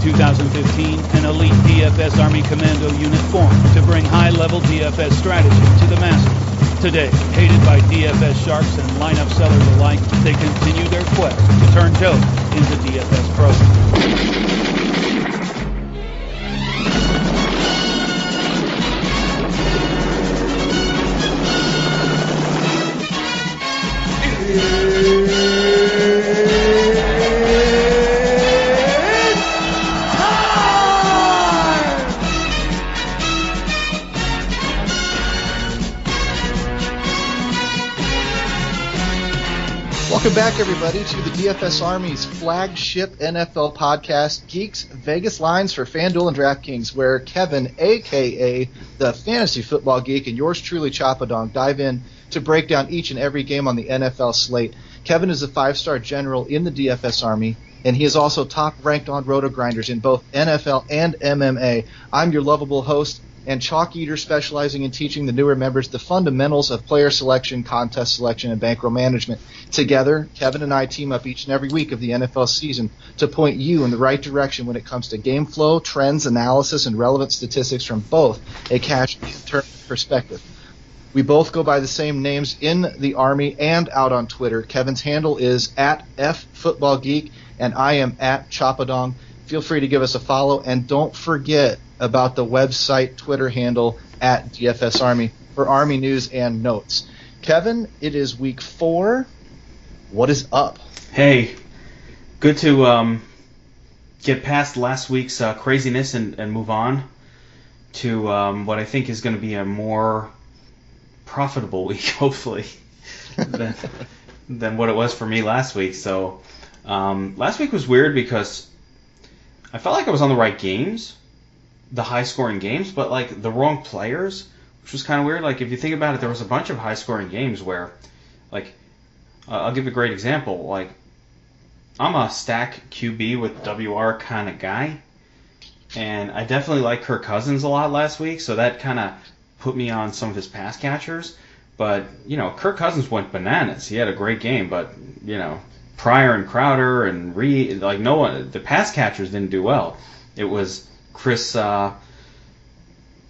2015, an elite DFS Army Commando unit formed to bring high-level DFS strategy to the masses. Today, hated by DFS sharks and lineup sellers alike, they continue their quest to turn Joe into DFS pros. Welcome back, everybody, to the DFS Army's flagship NFL podcast, Geeks, Vegas Lines for FanDuel and DraftKings, where Kevin, a.k.a. the Fantasy Football Geek, and yours truly, Chapadong, dive in to break down each and every game on the NFL slate. Kevin is a five-star general in the DFS Army, and he is also top-ranked on Roto-Grinders in both NFL and MMA. I'm your lovable host and chalk eater specializing in teaching the newer members the fundamentals of player selection, contest selection, and bankroll management. Together, Kevin and I team up each and every week of the NFL season to point you in the right direction when it comes to game flow, trends, analysis, and relevant statistics from both a cash and term perspective. We both go by the same names in the Army and out on Twitter. Kevin's handle is @FFootballGeek, and I am @Chapadong. Feel free to give us a follow, and don't forget about the website Twitter handle @DFS Army for Army news and notes. Kevin, it is week 4. What is up? Hey, good to get past last week's craziness and move on to what I think is going to be a more profitable week, hopefully, than what it was for me last week. So last week was weird because I felt like I was on the right games, the high-scoring games, but like the wrong players, which was kind of weird. Like if you think about it, there was a bunch of high-scoring games where, like, I'll give a great example. Like, I'm a stack QB with WR kind of guy, and I definitely like Kirk Cousins a lot last week, so that kind of put me on some of his pass catchers. But, you know, Kirk Cousins went bananas. He had a great game, but, you know, Pryor and Crowder and Reed, like no one, the pass catchers didn't do well. It was Chris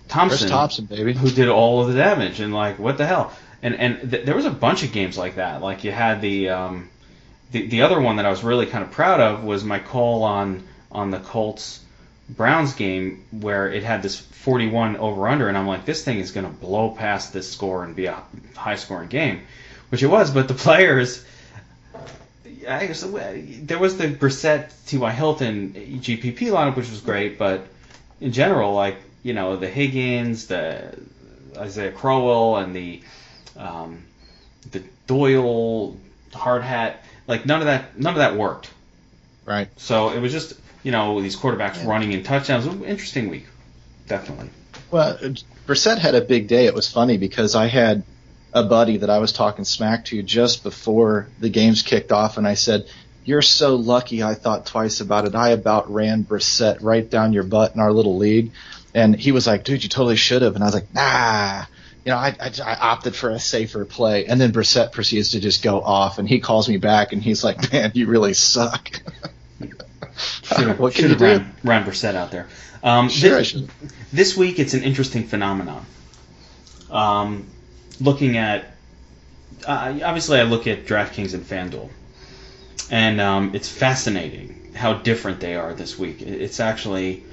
Thompson, baby, who did all of the damage, and like what the hell? And there was a bunch of games like that. Like you had the other one that I was really kind of proud of was my call on the Colts Browns game where it had this 41 over under, and I'm like, this thing is going to blow past this score and be a high scoring game, which it was. But the players, I guess there was the Brissett, T.Y. Hilton GPP lineup, which was great, but in general, like, you know, the Higgins, the Isaiah Crowell, and the Doyle hard hat, like none of that worked. Right. So it was just, you know, these quarterbacks running in touchdowns. It was an interesting week, definitely. Well, Brissett had a big day. It was funny because I had a buddy that I was talking smack to just before the games kicked off, and I said, "You're so lucky I thought twice about it. I about ran Brissett right down your butt in our little league." And he was like, "Dude, you totally should have." And I was like, "Nah. You know, I opted for a safer play." And then Brissett proceeds to just go off, and he calls me back, and he's like, "Man, you really suck." What can you do? Ran Brissett out there. Sure, I should. This week, it's an interesting phenomenon. Looking at, obviously, I look at DraftKings and FanDuel, and it's fascinating how different they are this week. It's actually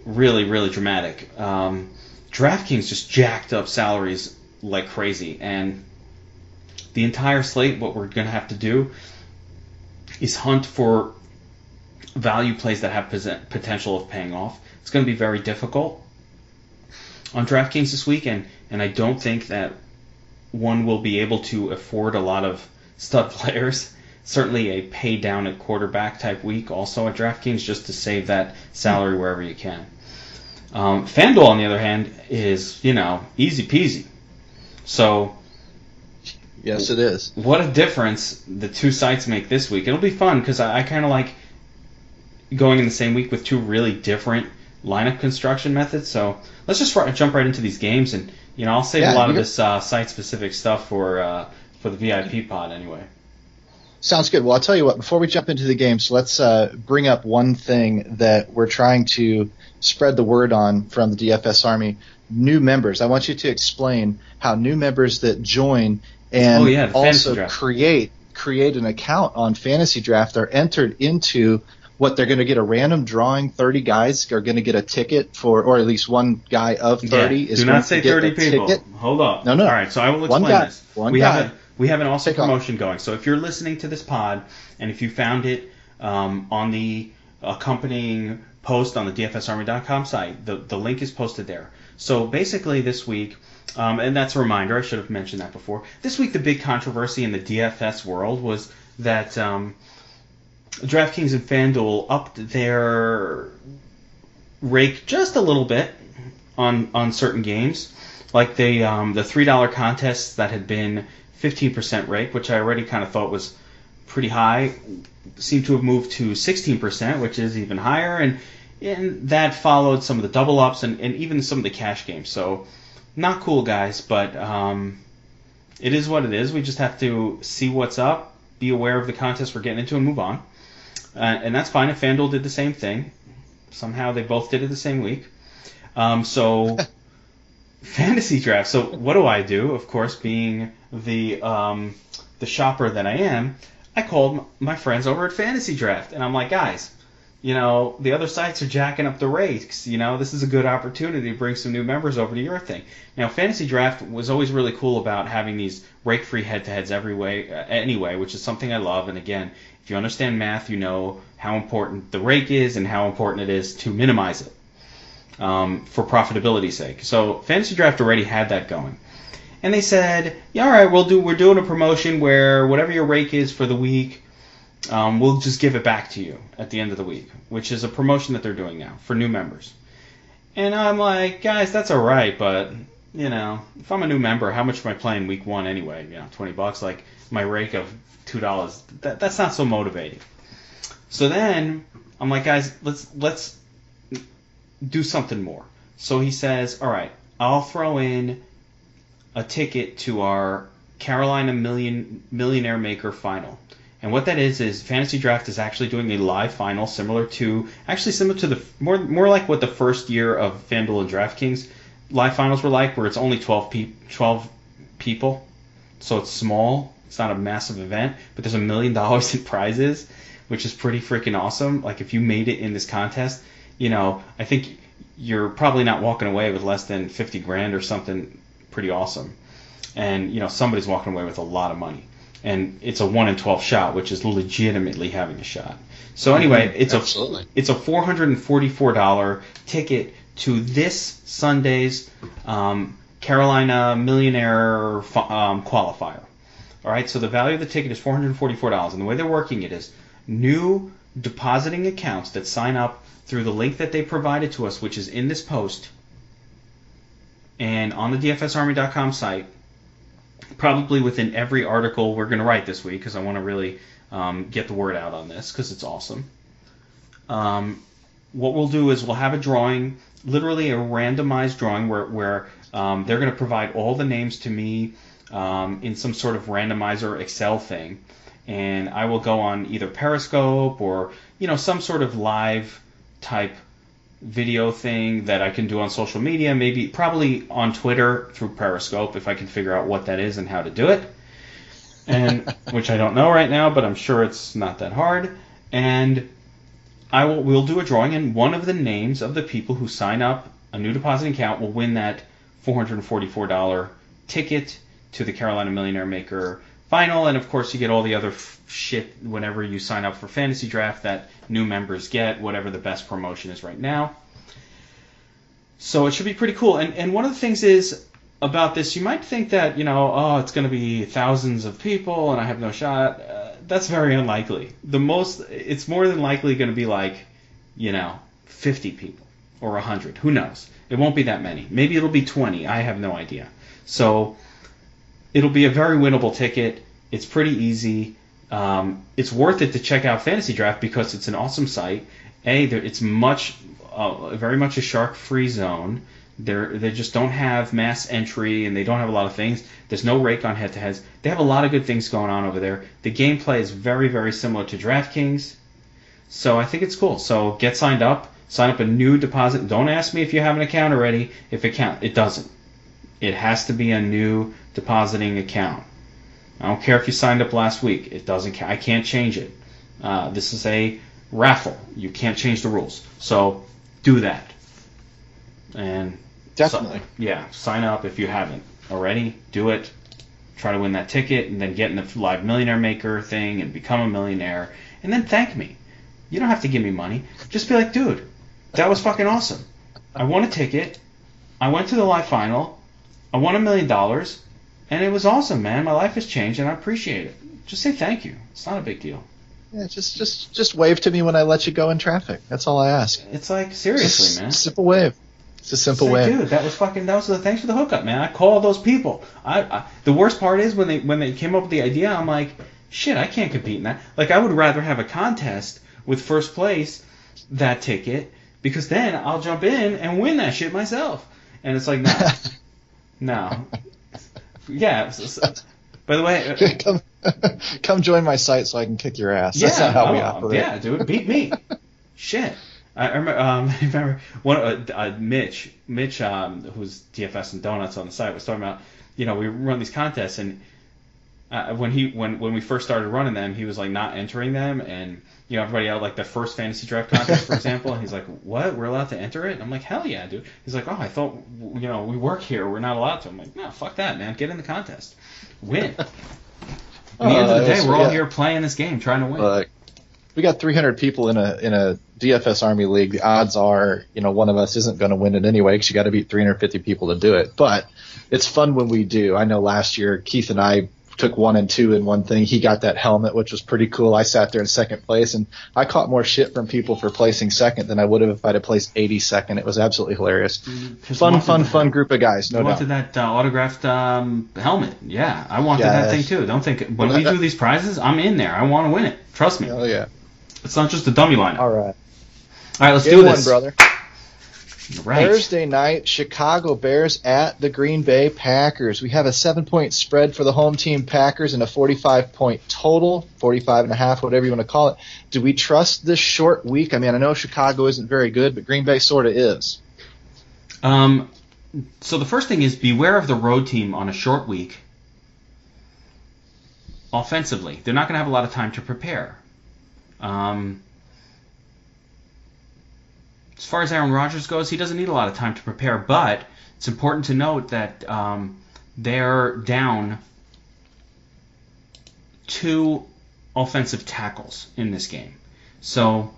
really, really dramatic. DraftKings just jacked up salaries like crazy, and the entire slate, what we're going to have to do is hunt for value plays that have potential of paying off. It's going to be very difficult on DraftKings this week, and I don't think that one will be able to afford a lot of stud players. Certainly a pay down at quarterback type week also at DraftKings, just to save that salary wherever you can. FanDuel, on the other hand, is, you know, easy peasy. So, yes, it is. What a difference the two sites make this week. It'll be fun because I kind of like going in the same week with two really different lineup construction methods. So let's just jump right into these games, and you know, I'll save a lot of this site-specific stuff for the VIP pod anyway. Sounds good. Well, I'll tell you what, before we jump into the games, let's bring up one thing that we're trying to spread the word on from the DFS Army. New members. I want you to explain how new members that join and also create an account on Fantasy Draft are entered into what they're going to get a random drawing. 30 guys are going to get a ticket for, or at least one guy of 30 is do going not to say get 30 a people. ticket. Hold up. No. All right, so I will explain this. We have an awesome Take off. promotion going. So if you're listening to this pod, and if you found it on the accompanying post on the DFSArmy.com site, the link is posted there. So basically this week, and that's a reminder, I should have mentioned that before. This week the big controversy in the DFS world was that DraftKings and FanDuel upped their rake just a little bit on certain games. Like the $3 contests that had been 15% rake, which I already kind of thought was pretty high, seemed to have moved to 16%, which is even higher, and that followed some of the double ups and even some of the cash games. So not cool, guys, but it is what it is. We just have to see what's up, be aware of the contest we're getting into, and move on. And that's fine. If FanDuel did the same thing, somehow they both did it the same week. So Fantasy Draft. So what do? Of course, being the shopper that I am, I called my friends over at Fantasy Draft, and I'm like, guys, the other sites are jacking up the rates. This is a good opportunity to bring some new members over to your thing. Now, Fantasy Draft was always really cool about having these rake-free head-to-heads anyway, which is something I love. And again, if you understand math, you know how important the rake is and how important it is to minimize it for profitability's sake. So Fantasy Draft already had that going. And they said, yeah, all right, we're doing a promotion where whatever your rake is for the week, we'll just give it back to you at the end of the week, which is a promotion that they're doing now for new members. And I'm like, guys, that's all right, but if I'm a new member, how much am I playing week one anyway? $20. Like my rake of $2. That's not so motivating. So then I'm like, guys, let's do something more. So he says, all right, I'll throw in a ticket to our Carolina Millionaire Maker final. And what that is Fantasy Draft is actually doing a live final similar to the more like what the first year of FanDuel and DraftKings live finals were like, where it's only 12 people. So it's small. It's not a massive event, but there's $1 million in prizes, which is pretty freaking awesome. Like if you made it in this contest, I think you're probably not walking away with less than 50 grand or something pretty awesome. And, somebody's walking away with a lot of money. And it's a 1 in 12 shot, which is legitimately having a shot. So anyway, it's a $444 ticket to this Sunday's Carolina Millionaire qualifier. All right, so the value of the ticket is $444, and the way they're working it is new depositing accounts that sign up through the link that they provided to us, which is in this post, and on the DFSArmy.com site, probably within every article we're going to write this week, because I want to really get the word out on this, because it's awesome. What we'll do is we'll have a drawing, literally a randomized drawing, where they're going to provide all the names to me in some sort of randomizer Excel thing, and I will go on either Periscope or some sort of live type video thing that I can do on social media, probably on Twitter through Periscope if I can figure out what that is and how to do it, and which I don't know right now, but I'm sure it's not that hard. And we'll do a drawing, and one of the names of the people who sign up a new depositing account will win that $444 ticket to the Carolina Millionaire Maker final. And of course you get all the other shit whenever you sign up for Fantasy Draft that new members get, whatever the best promotion is right now. So it should be pretty cool. And one of the things is about this, you might think that, it's going to be thousands of people and I have no shot. That's very unlikely. It's more than likely going to be like, 50 people or 100. Who knows? It won't be that many. Maybe it'll be 20. I have no idea. So it'll be a very winnable ticket. It's pretty easy. It's worth it to check out Fantasy Draft because it's an awesome site. It's very much a shark-free zone. They just don't have mass entry and they don't have a lot of things. There's no rake on head-to-heads. They have a lot of good things going on over there. The gameplay is very, very similar to DraftKings. So I think it's cool. So get signed up. Sign up a new deposit. Don't ask me if you have an account already. If it doesn't. It has to be a new depositing account. I don't care if you signed up last week. It doesn't. I can't change it. This is a raffle. You can't change the rules. So do that. And definitely. Sign up if you haven't already. Do it. Try to win that ticket, and then get in the Live Millionaire Maker thing and become a millionaire. And then thank me. You don't have to give me money. Just be like, dude, that was fucking awesome. I won a ticket. I went to the live final. I won $1 million. And it was awesome, man. My life has changed, and I appreciate it. Just say thank you. It's not a big deal. Yeah, just wave to me when I let you go in traffic. That's all I ask. It's like, seriously, just man. Simple wave. It's a simple wave. Dude, thanks for the hookup, man. I call those people. The worst part is when they came up with the idea, I'm like, shit, I can't compete in that. Like, I would rather have a contest with first place that ticket, because then I'll jump in and win that shit myself. And it's like, no. Yeah. By the way, come join my site so I can kick your ass. That's not how we operate. Yeah, dude, beat me. Shit. I remember Mitch, who's DFS and Donuts on the site, was talking about, we run these contests, and when we first started running them, he was like not entering them, and everybody out, like the first fantasy draft contest, for example, and he's like, what? We're allowed to enter it? And I'm like, hell yeah, dude. He's like, oh, I thought, we work here. We're not allowed to. I'm like, no, fuck that, man. Get in the contest. Win. At the end of the day, we're all here playing this game, trying to win. We got 300 people in a DFS Army League. The odds are, one of us isn't going to win it anyway, because you got to beat 350 people to do it. But it's fun when we do. I know last year Keith and I took 1 and 2 in one thing. He got that helmet, which was pretty cool. I sat there in second place, and I caught more shit from people for placing second than I would have if I'd have placed 82nd. It was absolutely hilarious. Fun group of guys, no doubt. Wanted that autographed helmet. Yeah, I wanted that thing too. Don't think when we do these prizes, I'm in there. I want to win it. Trust me. Oh yeah. It's not just a dummy lineup. All right, let's do this, brother. Right. Thursday night, Chicago Bears at the Green Bay Packers. We have a 7-point spread for the home team Packers and a 45-point total, 45.5, whatever you want to call it. Do we trust this short week? I mean, I know Chicago isn't very good, but Green Bay sort of is. So the first thing is beware of the road team on a short week. Offensively, they're not going to have a lot of time to prepare. As far as Aaron Rodgers goes, he doesn't need a lot of time to prepare, but it's important to note that they're down 2 offensive tackles in this game. So,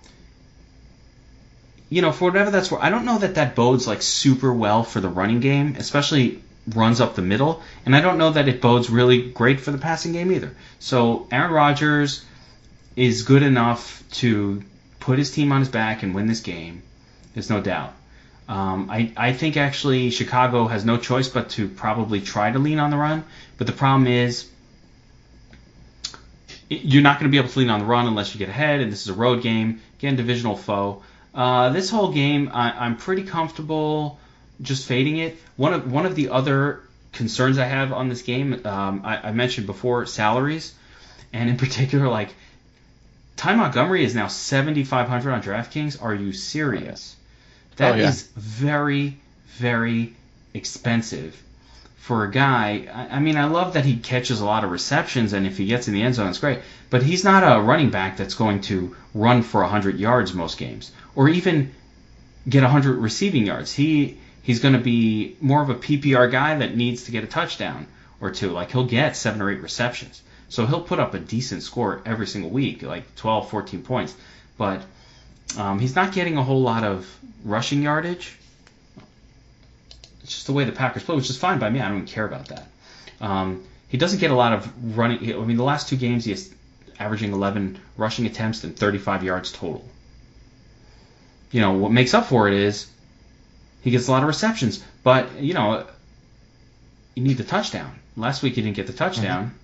for whatever that's worth, I don't know that bodes like super well for the running game, especially runs up the middle, and I don't know that it bodes really great for the passing game either. So Aaron Rodgers is good enough to put his team on his back and win this game. There's no doubt. I think actually Chicago has no choice but to probably try to lean on the run. But the problem is you're not going to be able to lean on the run unless you get ahead, and this is a road game. Again, divisional foe. This whole game, I'm pretty comfortable just fading it. One of the other concerns I have on this game, I mentioned before, salaries. And in particular, like, Ty Montgomery is now 7,500 on DraftKings. Are you serious? That is very, very expensive for a guy. I mean, I love that he catches a lot of receptions, and if he gets in the end zone, it's great. But he's not a running back that's going to run for 100 yards most games, or even get 100 receiving yards. He's going to be more of a PPR guy that needs to get a touchdown or two. Like, he'll get 7 or 8 receptions. So he'll put up a decent score every single week, like 12, 14 points. But he's not getting a whole lot of rushing yardage. It's just the way the Packers play, which is fine by me. I don't even care about that. He doesn't get a lot of running. I mean, the last 2 games, he is averaging 11 rushing attempts and 35 yards total. What makes up for it is he gets a lot of receptions. But, you need the touchdown. Last week he didn't get the touchdown. Mm-hmm.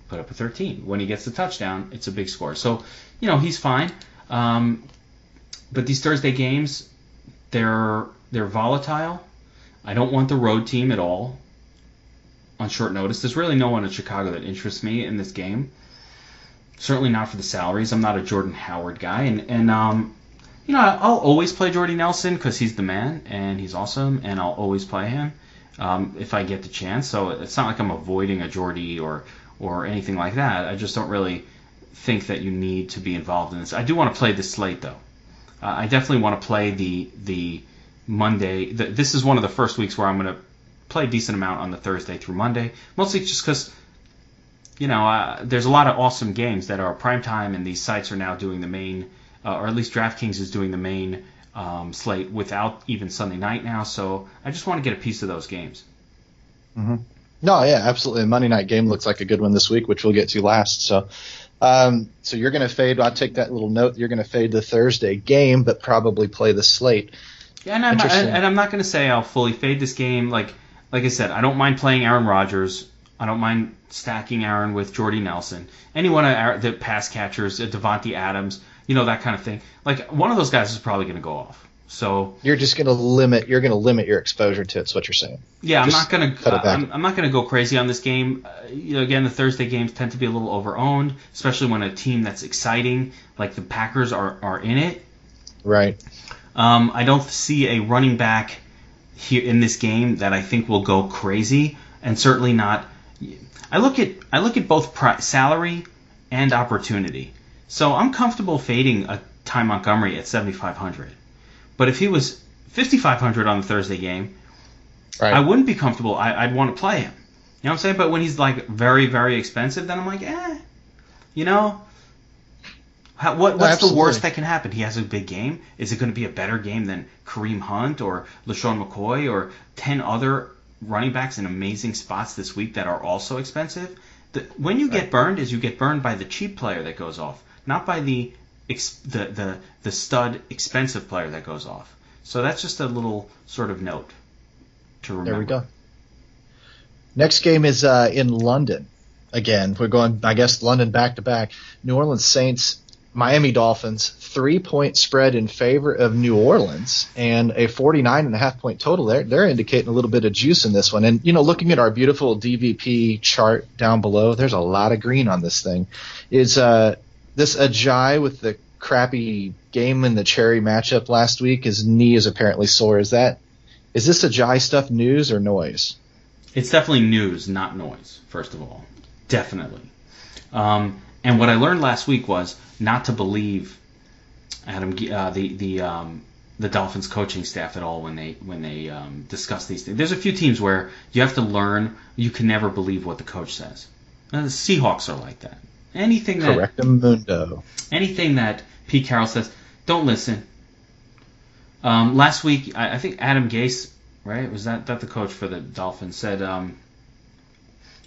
Put up a 13. When he gets the touchdown, it's a big score. So, he's fine. But these Thursday games, they're volatile. I don't want the road team at all. on short notice. There's really no one in Chicago that interests me in this game. Certainly not for the salaries. I'm not a Jordan Howard guy, and I'll always play Jordy Nelson because he's the man and he's awesome, and I'll always play him if I get the chance. So it's not like I'm avoiding a Jordy or anything like that. I just don't really think that you need to be involved in this. I do want to play the slate though. I definitely want to play the Monday. This is one of the first weeks where I'm going to play a decent amount on the Thursday through Monday, mostly just because there's a lot of awesome games that are primetime, and these sites are now doing the main, or at least DraftKings is doing the main slate without even Sunday night now. So I just want to get a piece of those games. Mm-hmm. No, yeah, absolutely. The Monday night game looks like a good one this week, which we'll get to last. So you're going to fade. I'll take that little note. You're going to fade the Thursday game, but probably play the slate. Yeah, and I'm not going to say I'll fully fade this game. Like I said, I don't mind playing Aaron Rodgers. I don't mind stacking Aaron with Jordy Nelson. Any one of the pass catchers, Devontae Adams, that kind of thing. Like one of those guys is probably going to go off. So you're just going to limit. You're going to limit your exposure to it. Is what you're saying? Yeah, I'm not going to go crazy on this game. Again, the Thursday games tend to be a little over-owned, especially when a team that's exciting like the Packers are in it. Right. I don't see a running back here in this game that I think will go crazy, and certainly not. I look at both salary and opportunity. So I'm comfortable fading a Ty Montgomery at 7,500. But if he was 5,500 on the Thursday game, right, I wouldn't be comfortable. I'd want to play him. You know what I'm saying? But when he's like very, very expensive, then I'm like, what's the worst that can happen? He has a big game. Is it going to be a better game than Kareem Hunt or LaShawn McCoy or 10 other running backs in amazing spots this week that are also expensive? When you get burned, you get burned by the cheap player that goes off, not by the stud expensive player that goes off. So that's just a little sort of note to remember. There we go. Next game is in London. Again, we're going, I guess, London back-to-back. New Orleans Saints, Miami Dolphins, 3-point spread in favor of New Orleans, and a 49.5-point total. They're indicating a little bit of juice in this one. And, looking at our beautiful DVP chart down below, there's a lot of green on this thing. Is this Ajay with the crappy game in the Cherry matchup last week? His knee is apparently sore. Is this Ajay stuff news or noise? It's definitely news, not noise, first of all. Definitely. And what I learned last week was not to believe the Dolphins coaching staff at all when they discuss these things. There's a few teams where you have to learn you can never believe what the coach says. The Seahawks are like that. Anything that Pete Carroll says, don't listen. Last week, I think Adam Gase, right? Was that the coach for the Dolphins, said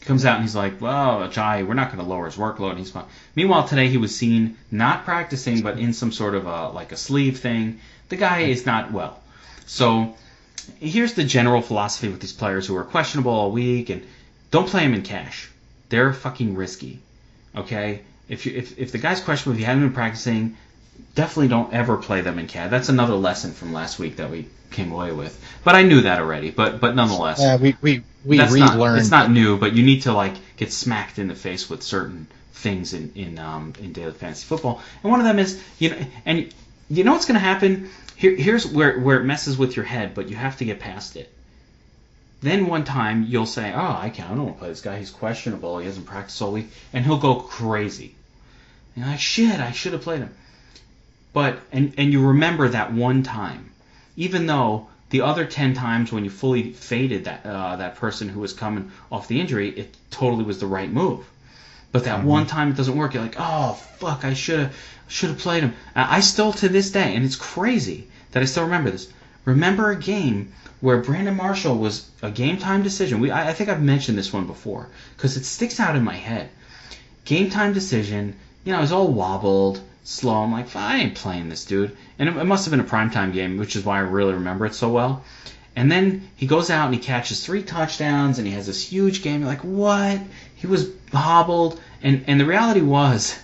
comes out and he's like, well, Ajay, we're not going to lower his workload, and he's fine. Meanwhile, today he was seen not practicing, but in some sort of a sleeve thing. The guy is not well. So here's the general philosophy with these players who are questionable all week, and don't play them in cash. They're fucking risky. Okay? If the guy's questionable, if you haven't been practicing, definitely don't ever play them in cash. That's another lesson from last week that we came away with. But I knew that already. But nonetheless, we relearned. It's not new, but you need to get smacked in the face with certain things in daily fantasy football. And one of them is and you know what's going to happen. Here's where it messes with your head, but you have to get past it. Then one time you'll say, I don't want to play this guy. He's questionable. He hasn't practiced all week, and he'll go crazy. And you're like, shit, I should have played him. But and you remember that one time, even though the other 10 times when you fully faded that person who was coming off the injury, it totally was the right move. But that one time it doesn't work. You're like, oh fuck, I should have played him. I still to this day, and it's crazy that I still remember this. Remember a game where Brandon Marshall was a game time decision. I think I've mentioned this one before because it sticks out in my head. Game time decision. It was all wobbled, slow. I'm like, I ain't playing this dude. And it must have been a primetime game, which is why I really remember it so well. And then he goes out and he catches 3 touchdowns and he has this huge game. You're like, what? He was hobbled. And the reality was,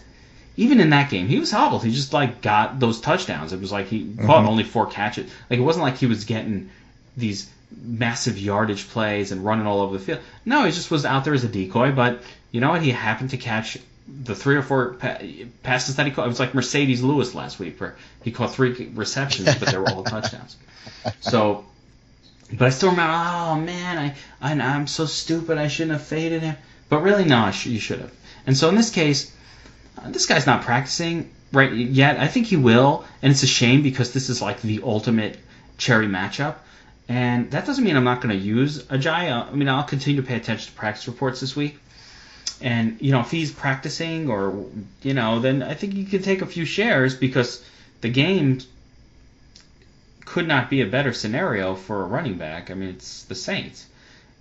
even in that game, he was hobbled. He just got those touchdowns. It was like he caught only 4 catches. It wasn't like he was getting these massive yardage plays and running all over the field. No, he just was out there as a decoy, but you know what? He happened to catch the 3 or 4 passes that he caught. It was like Mercedes Lewis last week, where he caught 3 receptions, but they were all touchdowns. So, but I still remember, oh man, I'm so stupid. I shouldn't have faded him. But really, no, you should have. And so in this case, this guy's not practicing right yet. I think he will, and it's a shame because this is like the ultimate cherry matchup. And that doesn't mean I'm not going to use Ajayi. I mean, I'll continue to pay attention to practice reports this week. And, you know, if he's practicing or, you know, then I think you can take a few shares because the game could not be a better scenario for a running back. I mean, it's the Saints.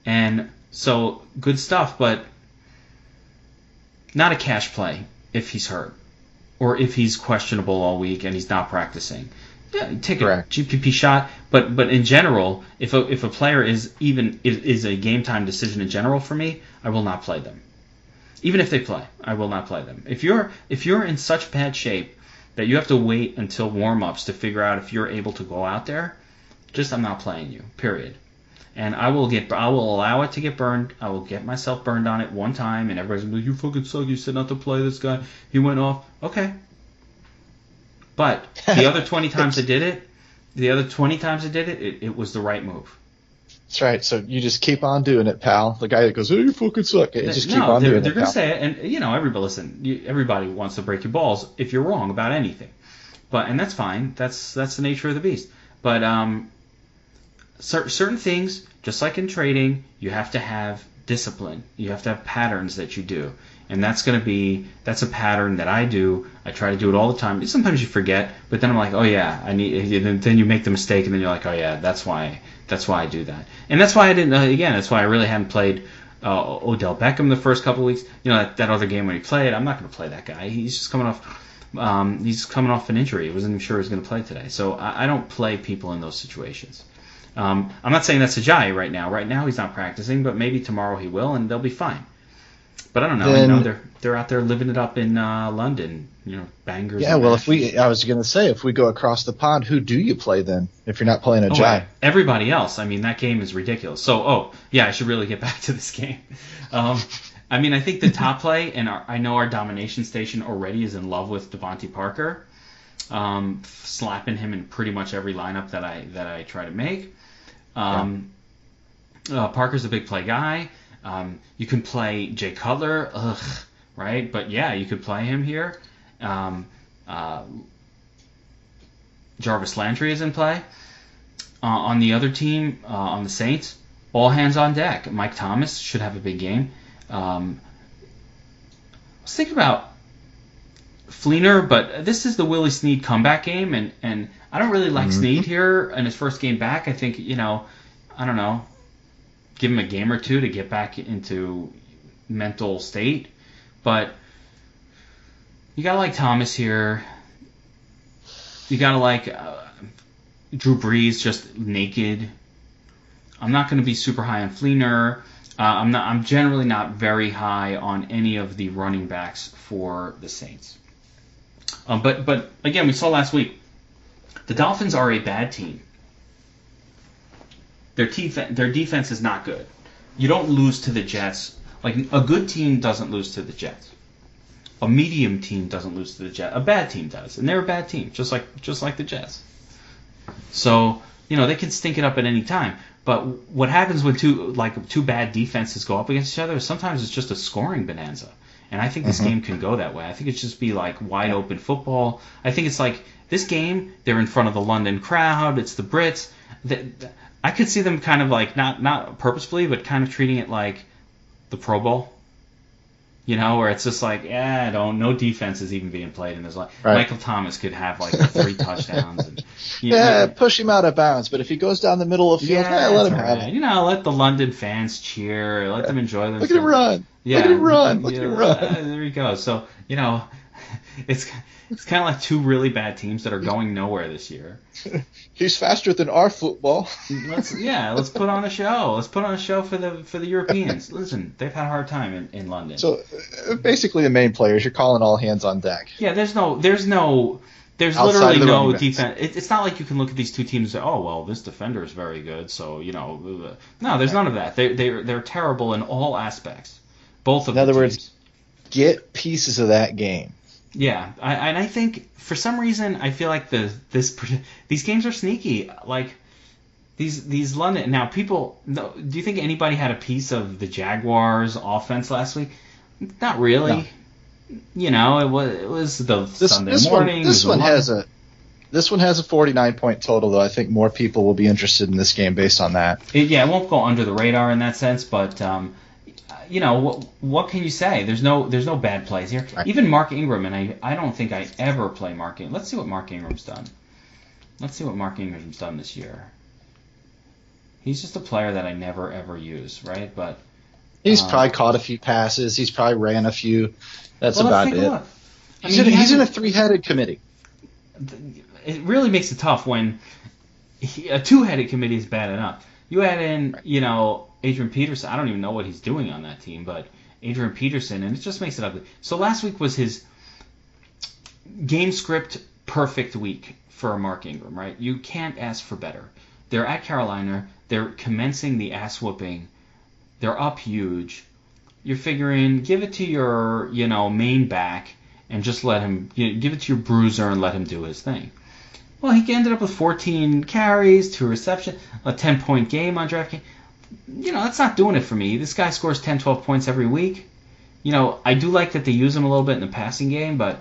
And so, good stuff, but not a cash play if he's hurt or if he's questionable all week and he's not practicing. Yeah, take Correct. a GPP shot, but in general, if a player is a game time decision in general for me, I will not play them. Even if they play, I will not play them. If you're in such bad shape that you have to wait until warm-ups to figure out if you're able to go out there, I'm not playing you. Period. And I will allow it to get burned. I will get myself burned on it one time, and everybody's gonna be like, "You fucking suck. You said not to play this guy. He went off." Okay. But the other 20 times I did it, it was the right move. That's right. So you just keep on doing it, pal. The guy that goes, "Oh, you fucking suck." Just keep on doing it. They're going to say it, and you know, everybody wants to break your balls if you're wrong about anything. And that's fine. That's the nature of the beast. But certain things, just like in trading, you have to have discipline. You have to have patterns that you do. And that's a pattern that I do. I try to do it all the time. Sometimes you forget, but then I'm like, oh yeah, then you make the mistake, and then you're like, oh yeah, that's why I do that. And that's why I didn't. Again, that's why I really hadn't played Odell Beckham the first couple of weeks. You know, that other game when he played, I'm not going to play that guy. He's just coming off. He's coming off an injury. I wasn't even sure he was going to play today. So I don't play people in those situations. I'm not saying that's Ajayi right now. Right now he's not practicing, but maybe tomorrow he will, and they'll be fine. But I don't know. Then, they're out there living it up in London. You know, bangers. Yeah, well, I was going to say, if we go across the pond, who do you play then? If you're not playing Ajayi, everybody else. I mean, that game is ridiculous. So, I should really get back to this game. I mean, I think the top play, and I know our domination station already is in love with Devontae Parker, slapping him in pretty much every lineup that I try to make. Parker's a big play guy. You can play Jay Cutler, right? But yeah, you could play him here. Jarvis Landry is in play. On the other team, on the Saints, all hands on deck. Mike Thomas should have a big game. Let's think about Fleener, but this is the Willie Snead comeback game, and I don't really like Snead here in his first game back. I think, I don't know, give him a game or two to get back into mental state. But you got to like Thomas here. You got to like Drew Brees just naked. I'm not going to be super high on Fleener. I'm generally not very high on any of the running backs for the Saints. But again, we saw last week, the Dolphins are a bad team. Their defense is not good. You don't lose to the Jets. Like, a good team doesn't lose to the Jets. A medium team doesn't lose to the Jets. A bad team does, and they're a bad team, just like the Jets. So, they can stink it up at any time. But what happens when two bad defenses go up against each other is sometimes it's just a scoring bonanza. And I think this game can go that way. I think it's just be like wide open football. I think it's like this game, they're in front of the London crowd, it's the Brits. I could see them kind of like, not purposefully, but kind of treating it like the Pro Bowl. Where it's just like, no defense is even being played, and there's like Michael Thomas could have like 3 touchdowns. And, push him out of bounds. But if he goes down the middle of the field, let him have it. Let the London fans cheer, let them enjoy themselves. Look at him run. Yeah, look at him run. Look at him run. There you go. So it's kind of like two really bad teams that are going nowhere this year. He's faster than our football. Let's put on a show. Let's put on a show for the Europeans. Listen, they've had a hard time in London. So basically, the main players, you're calling all hands on deck. Yeah, there's no There's outside literally of the no running backs. defense. It's not like you can look at these two teams and say, oh, well, this defender is very good, so, no, there's none of that. They're terrible in all aspects, both of In other the words, teams. get pieces of that game. Yeah, and I think, for some reason, I feel like these games are sneaky. Like, these London... Now, people... Do you think anybody had a piece of the Jaguars' offense last week? Not really. No. It was the Sunday morning. This one has a 49-point total, though. I think more people will be interested in this game based on that. It won't go under the radar in that sense, but what can you say? There's no bad plays here. Right. Even Mark Ingram, and I don't think I ever play Mark Ingram. Let's see what Mark Ingram's done. This year. He's just a player that I never ever use, right? But he's probably caught a few passes. He's probably ran a few. That's about let's take it. a look. He's in a three-headed committee. It really makes it tough when a two-headed committee is bad enough. You add in, Adrian Peterson. I don't even know what he's doing on that team, but Adrian Peterson, and it just makes it ugly. So last week was his game script perfect week for Mark Ingram, right? You can't ask for better. They're at Carolina. They're commencing the ass whooping. They're up huge. You're figuring, give it to your, main back and just let him, give it to your bruiser and let him do his thing. Well, he ended up with 14 carries, 2 receptions, a 10-point game on DraftKings. That's not doing it for me. This guy scores 10, 12 points every week. I do like that they use him a little bit in the passing game, but,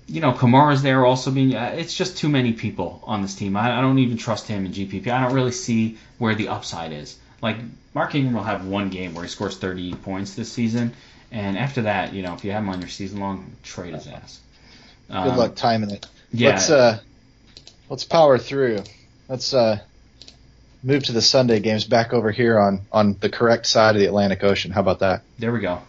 Kamara's there also being... it's just too many people on this team. I don't even trust him in GPP. I don't really see where the upside is. Like, Mark Ingram will have one game where he scores 30 points this season, and after that, if you have him on your season-long, trade his ass. Good luck timing it. Yeah. Let's power through. Let's move to the Sunday games back over here on the correct side of the Atlantic Ocean. How about that? There we go.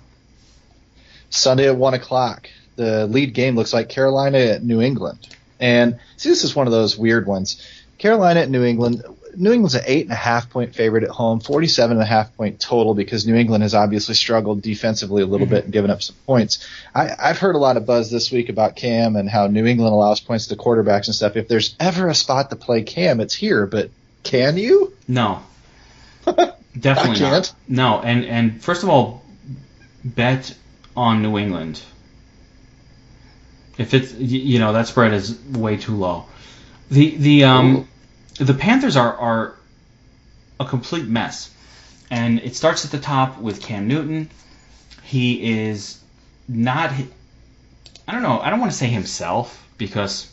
Sunday at 1 o'clock. The lead game looks like Carolina at New England. And see, this is one of those weird ones. Carolina at New England. New England's an 8.5-point favorite at home, 47.5-point total because New England has obviously struggled defensively a little bit and given up some points. I've heard a lot of buzz this week about Cam and how New England allows points to quarterbacks and stuff. If there's ever a spot to play Cam, it's here. But can you? No. Definitely I can't. not. No, and first of all, bet on New England. If it's that spread is way too low. The Panthers are a complete mess, and it starts at the top with Cam Newton. He is not. I don't know. I don't want to say himself because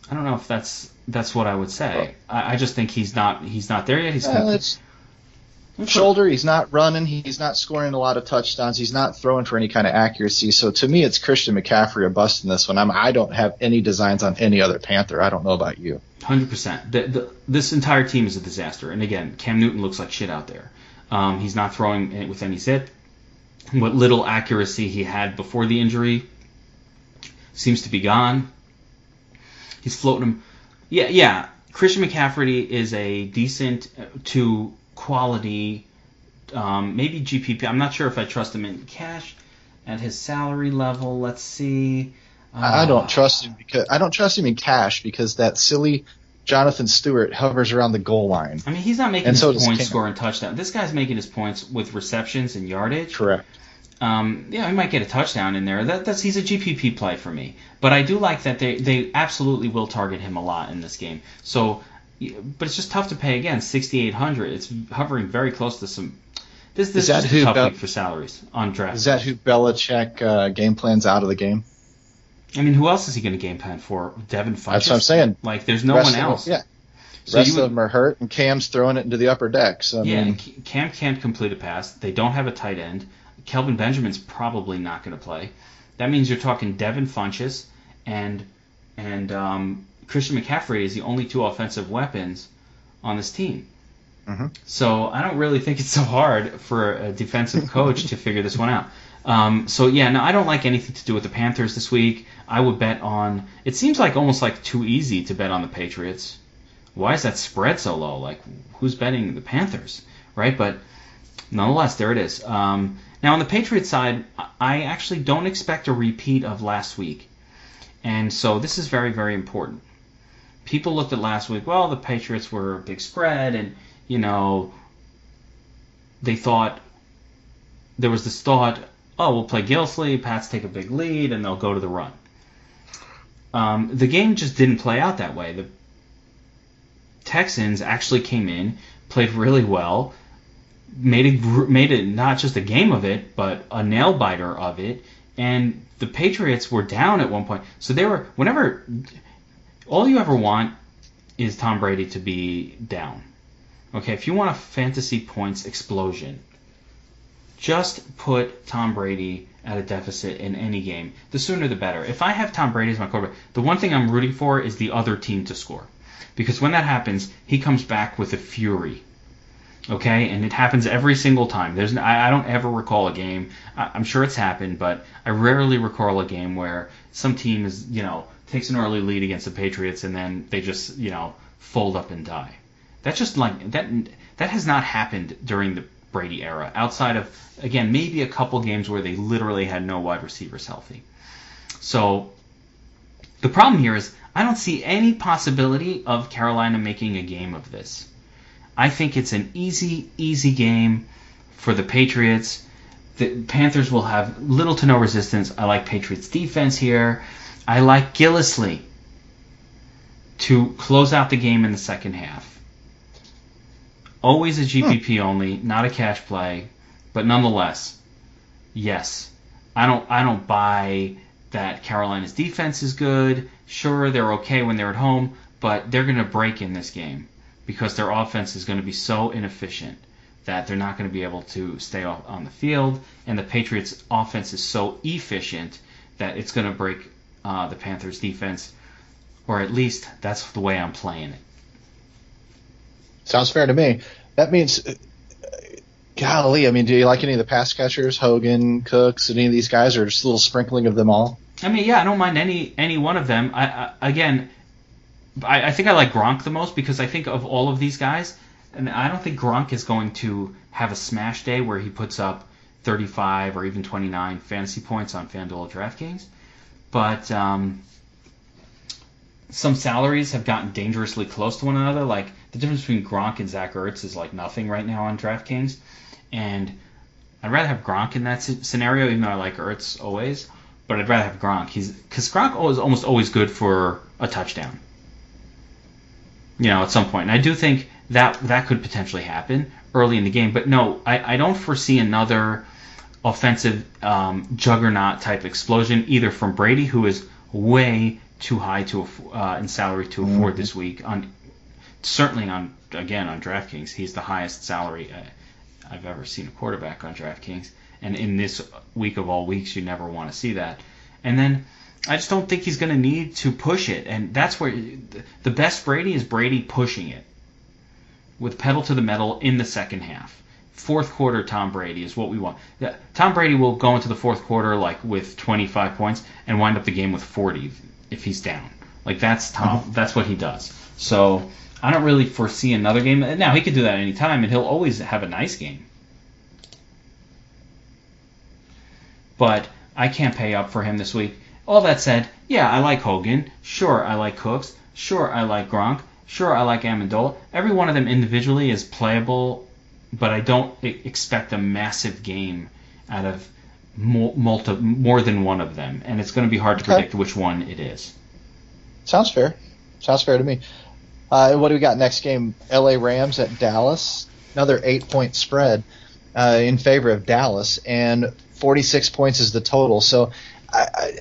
I don't know if that's what I would say. I just think he's not there yet. It's shoulder. He's not running. He's not scoring a lot of touchdowns. He's not throwing for any kind of accuracy. So to me, it's Christian McCaffrey or bust in this one. I don't have any designs on any other Panther. I don't know about you. 100%. This entire team is a disaster. And again, Cam Newton looks like shit out there. He's not throwing with any zip. What little accuracy he had before the injury seems to be gone. He's floating him. Yeah. Christian McCaffrey is a decent to quality, maybe GPP. I'm not sure if I trust him in cash at his salary level. Let's see. I don't trust him in cash because that silly Jonathan Stewart hovers around the goal line. I mean, he's not making his points scoring touchdown. This guy's making his points with receptions and yardage. Correct. He might get a touchdown in there. He's a GPP play for me. But I do like that they absolutely will target him a lot in this game. So, but it's just tough to pay again. 6,800. It's hovering very close to some. This is just a tough week for salaries on draft. Is that who Belichick game plans out of the game? I mean, who else is he going to game plan for? Devin Funchess? That's what I'm saying. Like, there's no one else. Yeah. Rest of them are hurt, and Cam's throwing it into the upper deck. So, Cam can't complete a pass. They don't have a tight end. Kelvin Benjamin's probably not going to play. That means you're talking Devin Funchess and Christian McCaffrey is the only two offensive weapons on this team. Mm-hmm. So I don't really think it's so hard for a defensive coach to figure this one out. I don't like anything to do with the Panthers this week. I would bet on. It seems like almost like too easy to bet on the Patriots. Why is that spread so low? Like, who's betting the Panthers, right? But nonetheless, there it is. Now, on the Patriots side, I actually don't expect a repeat of last week. And so this is very, very important. People looked at last week, well, the Patriots were a big spread, and, they thought, there was this thought, oh, we'll play Gillislee, Pats take a big lead, and they'll go to the run. The game just didn't play out that way. The Texans actually came in, played really well, made it not just a game of it, but a nail biter of it. And the Patriots were down at one point, so they were all you ever want is Tom Brady to be down. Okay, if you want a fantasy points explosion, just put Tom Brady at a deficit in any game. The sooner the better. If I have Tom Brady as my quarterback, the one thing I'm rooting for is the other team to score. Because when that happens, he comes back with a fury. Okay? And it happens every single time. I don't ever recall a game. I'm sure it's happened, but I rarely recall a game where some team takes an early lead against the Patriots and then they just, fold up and die. That's just like that has not happened during the Brady era, outside of, again, maybe a couple games where they literally had no wide receivers healthy. So the problem here is I don't see any possibility of Carolina making a game of this. I think it's an easy game for the Patriots. The Panthers will have little to no resistance. I like Patriots defense here. I like Gillislee to close out the game in the second half. Always a GPP only, not a cash play, but nonetheless, yes, I don't buy that Carolina's defense is good. Sure, they're okay when they're at home, but they're going to break in this game because their offense is going to be so inefficient that they're not going to be able to stay on the field, and the Patriots' offense is so efficient that it's going to break the Panthers' defense, or at least that's the way I'm playing it. Sounds fair to me. That means, golly, I mean, do you like any of the pass catchers, Hogan, Cooks, any of these guys, or just a little sprinkling of them all? I mean, yeah, I don't mind any one of them. I think I like Gronk the most because I think of all of these guys, and I don't think Gronk is going to have a smash day where he puts up 35 or even 29 fantasy points on FanDuel or DraftKings. But some salaries have gotten dangerously close to one another. Like, the difference between Gronk and Zach Ertz is like nothing right now on DraftKings. And I'd rather have Gronk in that scenario, even though I like Ertz always. But I'd rather have Gronk. Because Gronk is almost always good for a touchdown. At some point. And I do think that could potentially happen early in the game. But no, I don't foresee another offensive juggernaut type explosion, either from Brady, who is way too high in salary to afford this week. Certainly on DraftKings, he's the highest salary I've ever seen a quarterback on DraftKings. And in this week of all weeks, you never want to see that. And then I just don't think he's going to need to push it. And that's where the best Brady is Brady pushing it with pedal to the metal in the second half. Fourth quarter Tom Brady is what we want. Tom Brady will go into the fourth quarter like with 25 points and wind up the game with 40 if he's down. Like, that's Tom. That's what he does. So I don't really foresee another game. Now, he could do that any time, and he'll always have a nice game. But I can't pay up for him this week. All that said, yeah, I like Hogan. Sure, I like Cooks. Sure, I like Gronk. Sure, I like Amendola. Every one of them individually is playable, but I don't expect a massive game out of more than one of them, and it's going to be hard to predict which one it is. Sounds fair. Sounds fair to me. What do we got next game? LA Rams at Dallas. Another 8-point spread in favor of Dallas, and 46 points is the total. So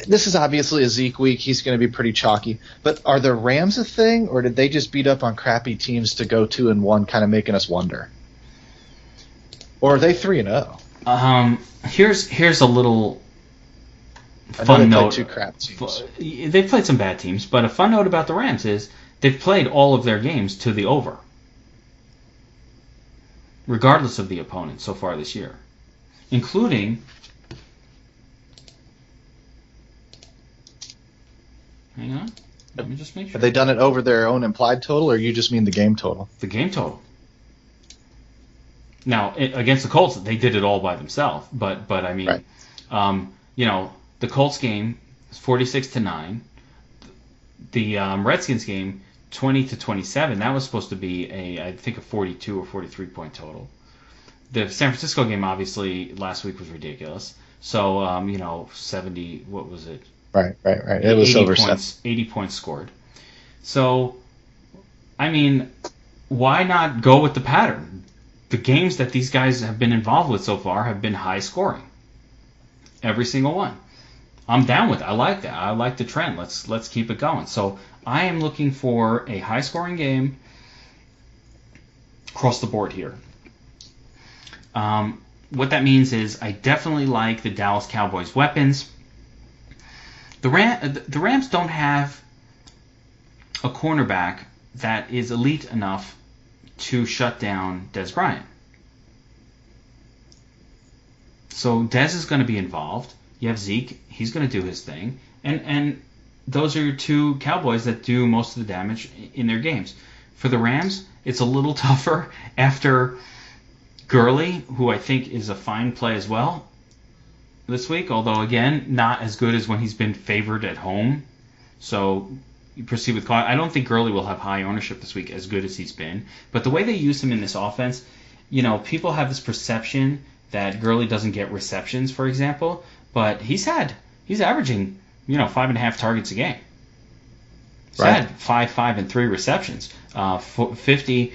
this is obviously a Zeke week. He's going to be pretty chalky. But are the Rams a thing, or did they just beat up on crappy teams to go 2-1, kind of making us wonder? Or are they 3-0? Here's a little fun note. Two crap teams. They've played some bad teams, but a fun note about the Rams is they've played all of their games to the over, regardless of the opponent so far this year, including. Hang on, let me just make sure. Have they done it over their own implied total, or you just mean the game total? The game total. Now against the Colts, they did it all by themselves. But I mean, Right. The Colts game is 46-9. The Redskins game 20-27. That was supposed to be I think a 42 or 43 point total. The San Francisco game obviously last week was ridiculous. So 70. What was it? Right. It was 80 over points. 80 points scored. So, I mean, why not go with the pattern? The games that these guys have been involved with so far have been high scoring. Every single one. I'm down with it. I like that. I like the trend. Let's keep it going. So I am looking for a high scoring game across the board here. What that means is I definitely like the Dallas Cowboys weapons. The Rams don't have a cornerback that is elite enough to shut down Dez Bryant. So Dez is going to be involved. You have Zeke. He's going to do his thing. And those are your two Cowboys that do most of the damage in their games. For the Rams, it's a little tougher after Gurley, who I think is a fine play as well this week, although, again, not as good as when he's been favored at home. So you proceed with caution. I don't think Gurley will have high ownership this week as good as he's been. But the way they use him in this offense, people have this perception that Gurley doesn't get receptions, for example, but he's averaging, 5.5 targets a game. He's had 5 and 3 receptions, 50,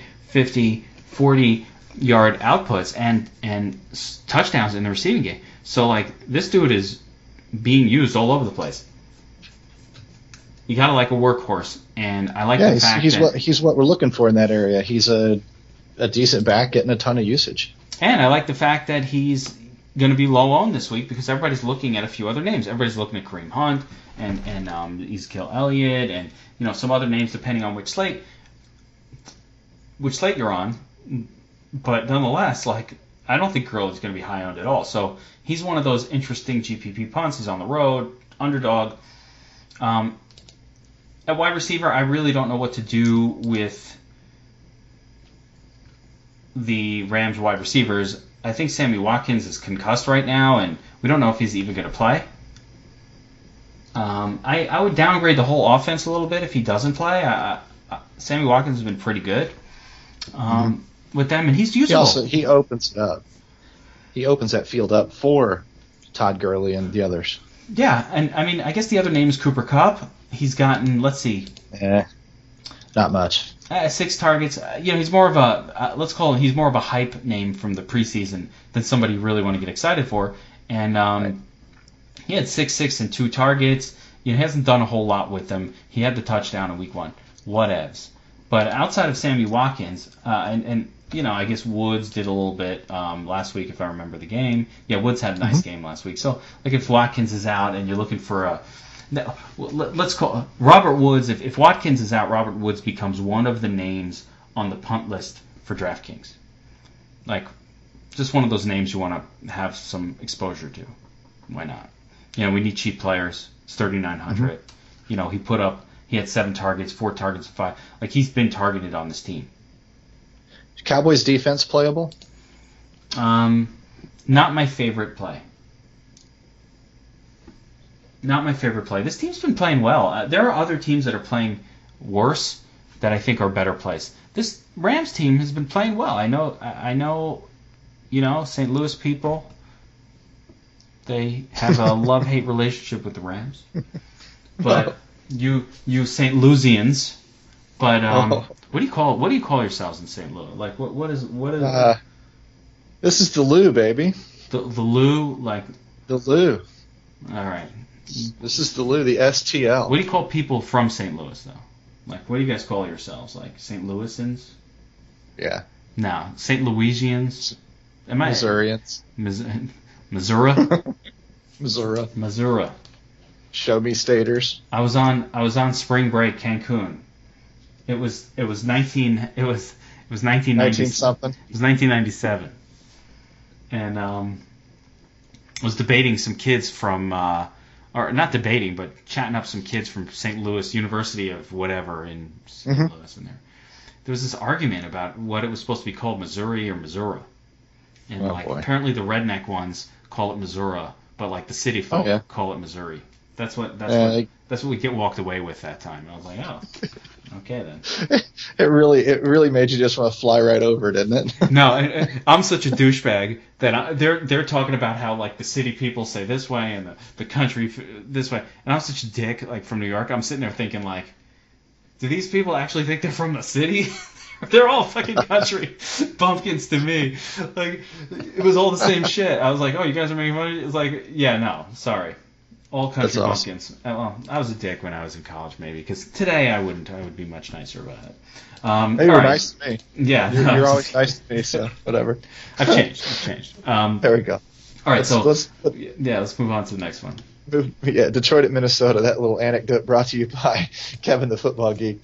40-yard outputs, and touchdowns in the receiving game. So, this dude is being used all over the place. You gotta like a workhorse, and I like the fact that he's what we're looking for in that area. He's a decent back getting a ton of usage. And I like the fact that he's going to be low owned this week because everybody's looking at a few other names. Everybody's looking at Kareem Hunt and Ezekiel Elliott and some other names depending on which slate you're on. But nonetheless, I don't think Gurley's going to be high owned at all. So he's one of those interesting GPP punts. He's on the road, underdog. At wide receiver, I really don't know what to do with the Rams wide receivers. I think Sammy Watkins is concussed right now, and we don't know if he's even going to play. I would downgrade the whole offense a little bit if he doesn't play. Sammy Watkins has been pretty good with them, and he's usable. He opens it up. He opens that field up for Todd Gurley and the others. Yeah, and I mean, I guess the other name is Cooper Kupp. He's gotten, let's see. Not much. 6 targets. He's more of a, he's more of a hype name from the preseason than somebody you really want to get excited for. And he had 6 and 2 targets. He hasn't done a whole lot with them. He had the touchdown in week 1. Whatevs. But outside of Sammy Watkins, and I guess Woods did a little bit last week if I remember the game. Yeah, Woods had a nice game last week. So, if Watkins is out and you're looking for let's call Robert Woods. If Watkins is out, Robert Woods becomes one of the names on the punt list for DraftKings. Just one of those names you want to have some exposure to. Why not? We need cheap players. It's 3,900. He had 7 targets, 4 targets, 5. He's been targeted on this team. Cowboys defense playable? Not my favorite play. Not my favorite play. This team's been playing well. There are other teams that are playing worse that I think are better plays. This Rams team has been playing well. I know, St. Louis people, they have a love-hate relationship with the Rams. But you St. Louisians, but what do you call yourselves in St. Louis? What is this is the Lou, baby. The Lou, the Lou. All right. This is the Lou, the STL. What do you call people from St. Louis, though? What do you guys call yourselves? St. Louisans? Yeah. No, St. Louisians. Missourians. Missouri. Missouri. Show me staters. I was on spring break, Cancun. It was 1990 something. It was 1997, and I was debating some kids from, or not debating, but chatting up some kids from St. Louis University of whatever in St. Louis, and there was this argument about what it was supposed to be called, Missouri or Missouri. And apparently the redneck ones call it Missouri, but like the city folk call it Missouri. That's what we get walked away with that time. I was like, oh, okay then. It really made you just want to fly right over, didn't it? No, I'm such a douchebag that they're talking about how like the city people say this way and the country this way, and I'm such a dick like from New York. I'm sitting there thinking like, do these people actually think they're from the city? They're all fucking country bumpkins to me. Like it was all the same shit. I was like, oh, you guys are making money. It's like, yeah, no, sorry. All country bumpkins. Awesome. Well, I was a dick when I was in college, maybe, because today I wouldn't. I would be much nicer about it. Hey, you're nice to me. Yeah. You're always nice to me, so whatever. I've changed. There we go. All right, let's move on to the next one. Yeah, Detroit at Minnesota. That little anecdote brought to you by Kevin the Football Geek.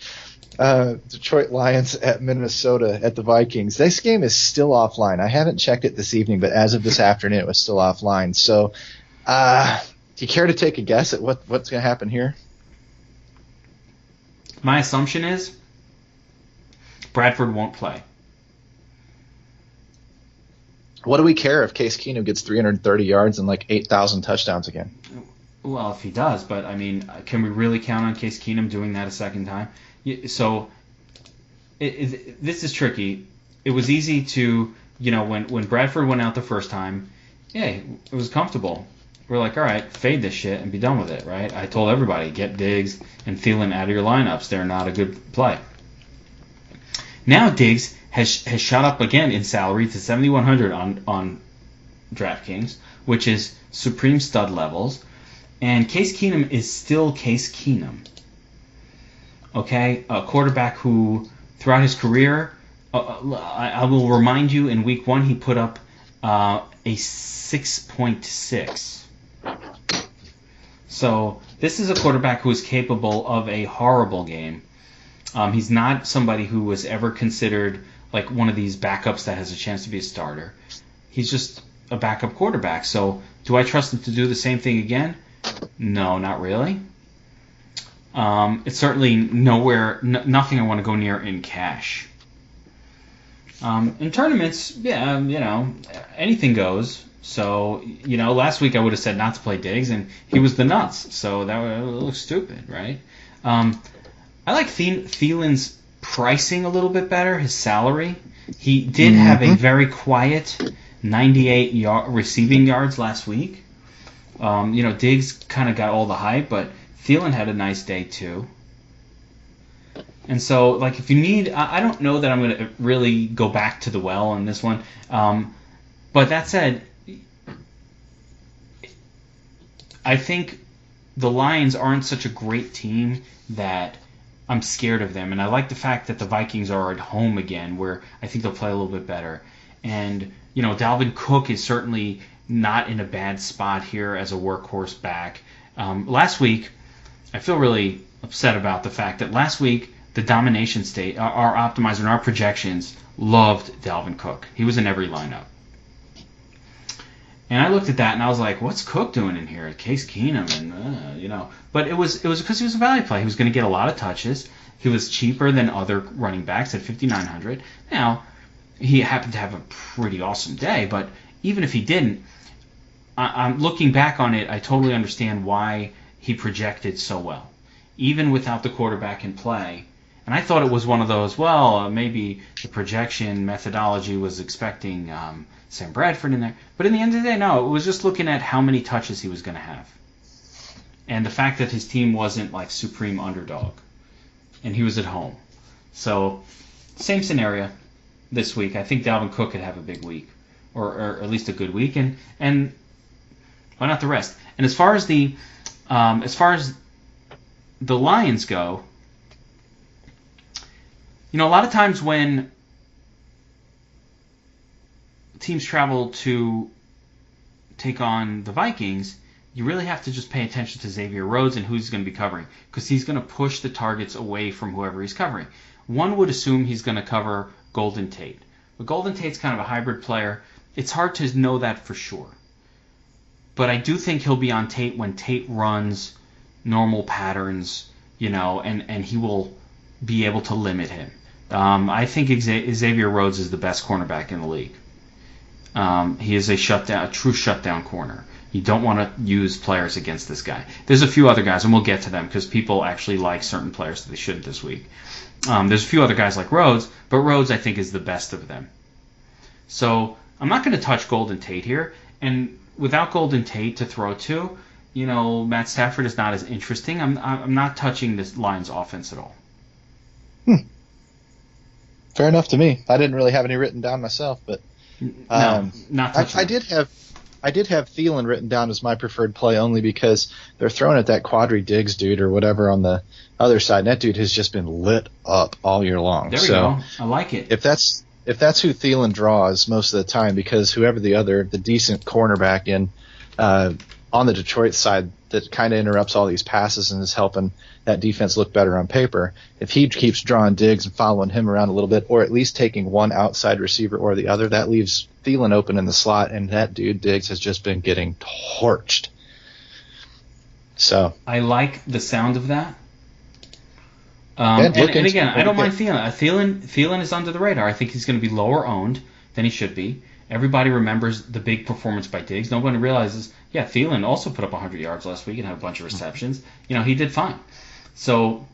Detroit Lions at Minnesota at the Vikings. This game is still offline. I haven't checked it this evening, but as of this afternoon, it was still offline. So, do you care to take a guess at what's going to happen here? My assumption is Bradford won't play. What do we care if Case Keenum gets 330 yards and like 8,000 touchdowns again? Well, if he does, but I mean, can we really count on Case Keenum doing that a second time? So this is tricky. It was easy to, when Bradford went out the first time, it was comfortable. We're like, all right, fade this shit and be done with it, right? I told everybody, get Diggs and Thielen out of your lineups. They're not a good play. Now Diggs has shot up again in salary to $7,100 on DraftKings, which is supreme stud levels. And Case Keenum is still Case Keenum. Okay? A quarterback who, throughout his career, I will remind you, in week 1 he put up a 6.6. So this is a quarterback who is capable of a horrible game. He's not somebody who was ever considered like one of these backups that has a chance to be a starter. He's just a backup quarterback. So do I trust him to do the same thing again? No, not really. It's certainly nothing I want to go near in cash. In tournaments, anything goes. So, last week I would have said not to play Diggs, and he was the nuts. So that looks stupid, right? I like Thielen's pricing a little bit better, his salary. He did have a very quiet 98 receiving yards last week. Diggs kind of got all the hype, but Thielen had a nice day too. And so, like, if you need, I don't know that I'm going to really go back to the well on this one. But that said, I think the Lions aren't such a great team that I'm scared of them. And I like the fact that the Vikings are at home again, where I think they'll play a little bit better. And, Dalvin Cook is certainly not in a bad spot here as a workhorse back. Last week, I feel really upset about the fact that last week, the domination state, our optimizer and our projections loved Dalvin Cook. He was in every lineup. And I looked at that and I was like, what's Cook doing in here? Case Keenum and, But it was because he was a value play. He was going to get a lot of touches. He was cheaper than other running backs at $5,900. Now, he happened to have a pretty awesome day, but even if he didn't, I'm looking back on it, I totally understand why he projected so well. Even without the quarterback in play. And I thought it was one of those, maybe the projection methodology was expecting Sam Bradford in there. But in the end of the day, no. It was just looking at how many touches he was going to have. And the fact that his team wasn't like supreme underdog. And he was at home. So, same scenario this week. I think Dalvin Cook could have a big week. Or at least a good week. And why not the rest? And as far as the Lions go, a lot of times when teams travel to take on the Vikings, you really have to just pay attention to Xavier Rhodes and who he's going to be covering, because he's going to push the targets away from whoever he's covering. One would assume he's going to cover Golden Tate. But Golden Tate's kind of a hybrid player. It's hard to know that for sure. But I do think he'll be on Tate when Tate runs normal patterns, and he will be able to limit him. I think Xavier Rhodes is the best cornerback in the league. He is a true shutdown corner. You don't want to use players against this guy. There's a few other guys, and we'll get to them because people actually like certain players that they shouldn't this week. There's a few other guys like Rhodes, but Rhodes I think is the best of them. So I'm not going to touch Golden Tate here, and without Golden Tate to throw to, Matt Stafford is not as interesting. I'm not touching this Lions offense at all. Fair enough to me. I didn't really have any written down myself, but no, not touching. I did have Thielen written down as my preferred play only because they're throwing at that Quadri Diggs dude or whatever on the other side. And that dude has just been lit up all year long. There we go. I like it. If that's who Thielen draws most of the time, because whoever the decent cornerback on the Detroit side that kind of interrupts all these passes and is helping that defense look better on paper, if he keeps drawing Diggs and following him around a little bit, or at least taking one outside receiver or the other, that leaves Thielen open in the slot, and that dude Diggs has just been getting torched. So I like the sound of that. And again, I don't mind Thielen. Thielen is under the radar. I think he's going to be lower owned than he should be. Everybody remembers the big performance by Diggs. Nobody realizes, Thielen also put up 100 yards last week and had a bunch of receptions. He did fine. So,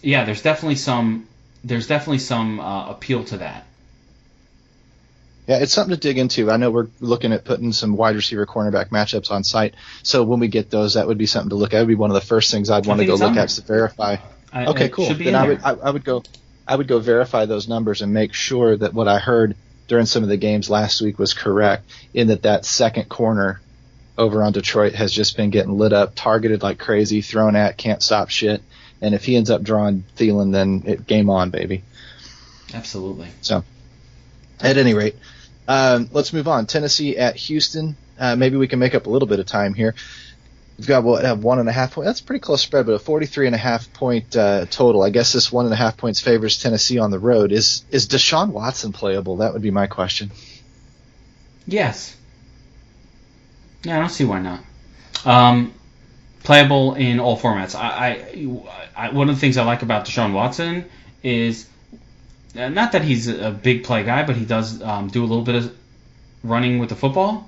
there's definitely some appeal to that. Yeah, it's something to dig into. I know we're looking at putting some wide receiver cornerback matchups on site. So when we get those, that would be something to look at. It would be one of the first things I'd want to go look at to verify. Okay, cool. Then I would go verify those numbers and make sure that what I heard during some of the games last week was correct, in that second corner over on Detroit has just been getting lit up, targeted like crazy, thrown at, can't stop shit. And if he ends up drawing Thielen, then game on, baby. Absolutely. So, at any rate, let's move on. Tennessee at Houston. Maybe we can make up a little bit of time here. We've got 1.5 point. That's a pretty close spread, but a 43.5 point total. I guess this 1.5 points favors Tennessee on the road. Is Deshaun Watson playable? That would be my question. Yes. Yeah, I don't see why not. Playable in all formats. I one of the things I like about Deshaun Watson is not that he's a big play guy, but he does do a little bit of running with the football.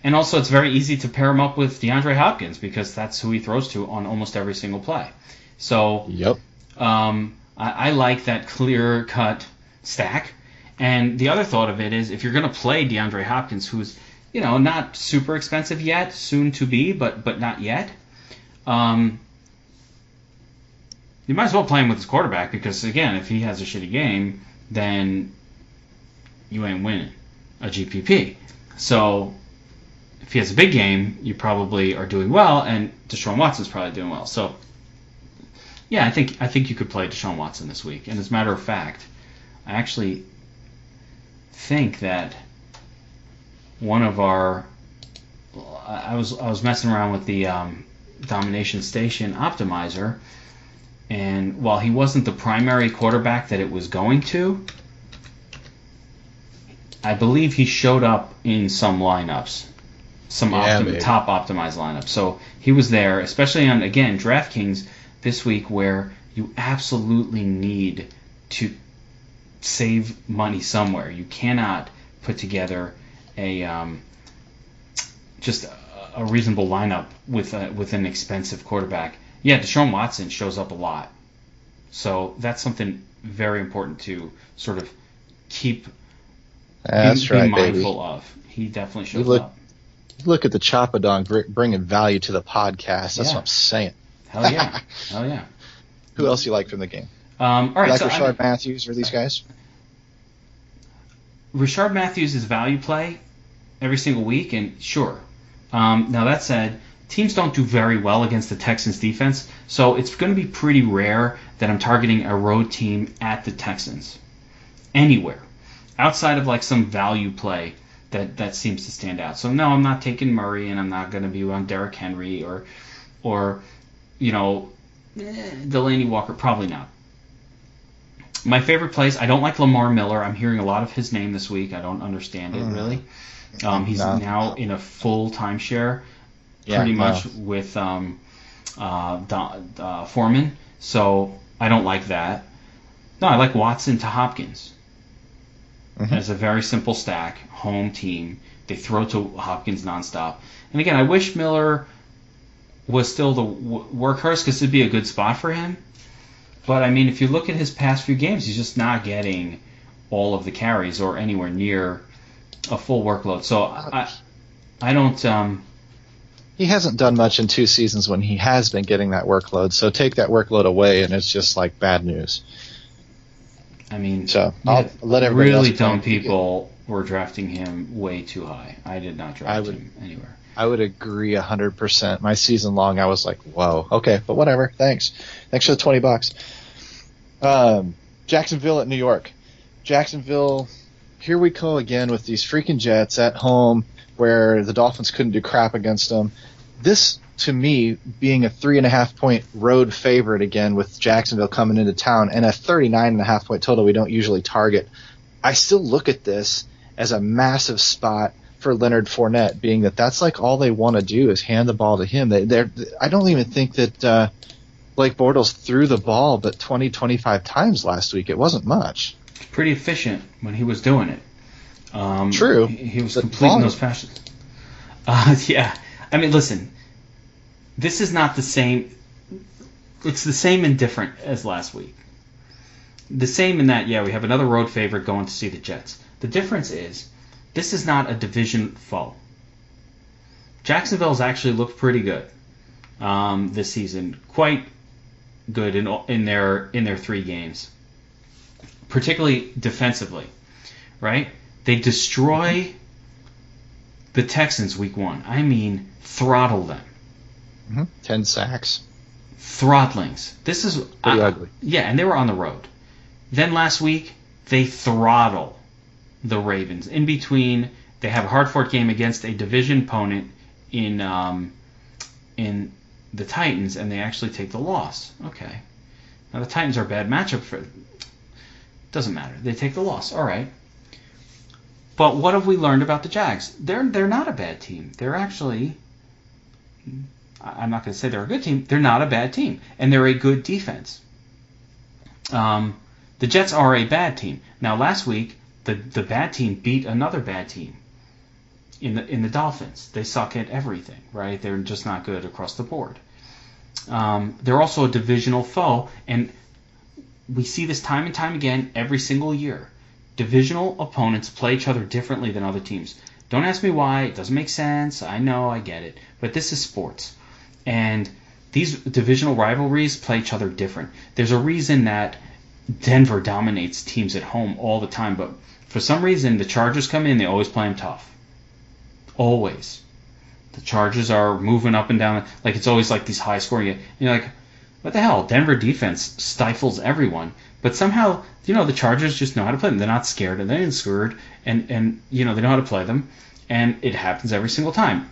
And also, it's very easy to pair him up with DeAndre Hopkins because that's who he throws to on almost every single play. So, I like that clear-cut stack. And the other thought of it is, if you're going to play DeAndre Hopkins, who's not super expensive yet, soon to be, but not yet, you might as well play him with his quarterback because, again, if he has a shitty game, then you ain't winning a GPP. So if he has a big game, you probably are doing well, and Deshaun Watson's probably doing well. So, I think you could play Deshaun Watson this week. And as a matter of fact, I actually think that one of our I was messing around with the Domination Station optimizer, and while he wasn't the primary quarterback that it was going to, I believe he showed up in some lineups. Top optimized lineup. So he was there, especially on, again, DraftKings this week, where you absolutely need to save money somewhere. You cannot put together just a reasonable lineup with an expensive quarterback. Deshaun Watson shows up a lot. So that's something very important to sort of keep be mindful of. He definitely shows up. Look at the Choppadong bringing value to the podcast. That's what I'm saying. Hell yeah. Who else you like from the game? All right. Like Rashard Matthews or these guys? Rashard Matthews is value play every single week, and sure. Now that said, teams don't do very well against the Texans defense, so it's going to be pretty rare that I'm targeting a road team at the Texans. Anywhere. Outside of like some value play that seems to stand out. So no, I'm not taking Murray, and I'm not going to be on Derrick Henry or Delaney Walker. Probably not. My favorite plays, I don't like Lamar Miller. I'm hearing a lot of his name this week. I don't understand it really. He's now in a full timeshare, pretty much with Foreman. So I don't like that. No, I like Watson to Hopkins. as a very simple stack, home team. They throw to Hopkins nonstop. And again, I wish Miller was still the workhorse because it'd be a good spot for him. But, I mean, if you look at his past few games, he's just not getting all of the carries or anywhere near a full workload. So I don't... He hasn't done much in 2 seasons when he has been getting that workload. So take that workload away, and it's just like bad news. I mean, so I'll let everybody really else dumb people were drafting him way too high. I did not draft him anywhere. I would agree 100%. My season long, I was like, whoa, okay, but whatever. Thanks for the $20. Jacksonville at New York. Jacksonville, here we go again with these freaking Jets at home where the Dolphins couldn't do crap against them. This, to me, being a 3.5-point road favorite again with Jacksonville coming into town and a 39.5-point total we don't usually target, I still look at this as a massive spot for Leonard Fournette, being that's like all they want to do is hand the ball to him. I don't even think that Blake Bortles threw the ball but 25 times last week. It wasn't much. Pretty efficient when he was doing it. True. He was completing those passes. Yeah. I mean, listen, this is not the same. It's the same and different as last week. The same in that, yeah, we have another road favorite going to see the Jets. The difference is this is not a division foe. Jacksonville's actually looked pretty good this season. Quite good in their 3 games. Particularly defensively, right? They destroy the Texans week 1. I mean, throttle them. 10 sacks. Throttlings. This is pretty ugly. Yeah, and they were on the road. Then last week, they throttle the Ravens. In between, they have a hard-fought game against a division opponent in the Titans, and they actually take the loss. Okay. Now, the Titans are a bad matchup for... Doesn't matter. They take the loss. All right. But what have we learned about the Jags? They're not a bad team. They're actually... I'm not going to say they're a good team. They're not a bad team. And they're a good defense. The Jets are a bad team. Now, last week, the bad team beat another bad team in the Dolphins. They suck at everything, right? They're just not good across the board. They're also a divisional foe, and we see this time and time again every single year. Divisional opponents play each other differently than other teams. Don't ask me why. It doesn't make sense. I know. I get it. But this is sports. And these divisional rivalries play each other different. There's a reason that Denver dominates teams at home all the time. But for some reason, the Chargers come in. They always play them tough. Always. The Chargers are moving up and down. Like it's always like these high scoring. And you're like, what the hell? Denver defense stifles everyone. But somehow, the Chargers just know how to play them. They're not scared and they're not scared. And they know how to play them. And it happens every single time.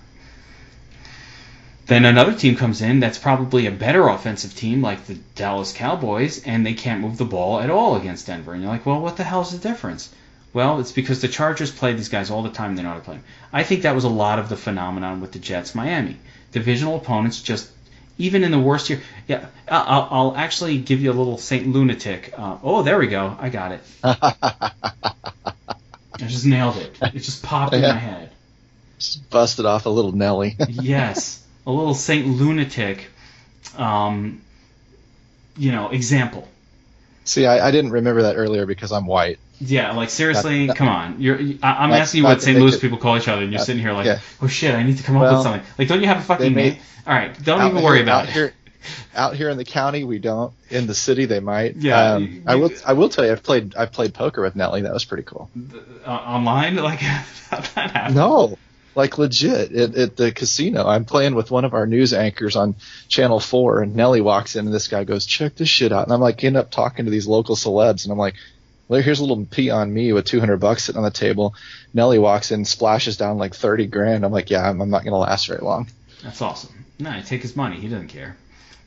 Then another team comes in that's probably a better offensive team, like the Dallas Cowboys, and they can't move the ball at all against Denver. And you're like, well, what the hell is the difference? Well, it's because the Chargers play these guys all the time. They know how to play them. I think that was a lot of the phenomenon with the Jets, Miami. Divisional opponents just... Even in the worst year, yeah, I'll actually give you a little Saint Lunatic. Oh, there we go. I got it. I just nailed it. It just popped in my head. Just busted off a little Nelly. Yes, a little Saint Lunatic, example. See, I didn't remember that earlier because I'm white. Yeah, like seriously, come on. I'm asking you what St. Louis people call each other, and you're sitting here like, oh shit, I need to come up with something. Like, don't you have a fucking name? All right, don't even worry about it. Out here in the county, we don't. In the city, they might. Yeah, I will tell you, I've played poker with Nelly. That was pretty cool. Online, like how'd that happen? No, like legit at the casino. I'm playing with one of our news anchors on Channel 4, and Nelly walks in, and this guy goes, "Check this shit out." And I'm like, end up talking to these local celebs, and I'm like, well, here's a little pee on me with $200 sitting on the table. Nelly walks in, splashes down like $30,000. I'm like, yeah, I'm not going to last very long. That's awesome. No, I take his money. He doesn't care.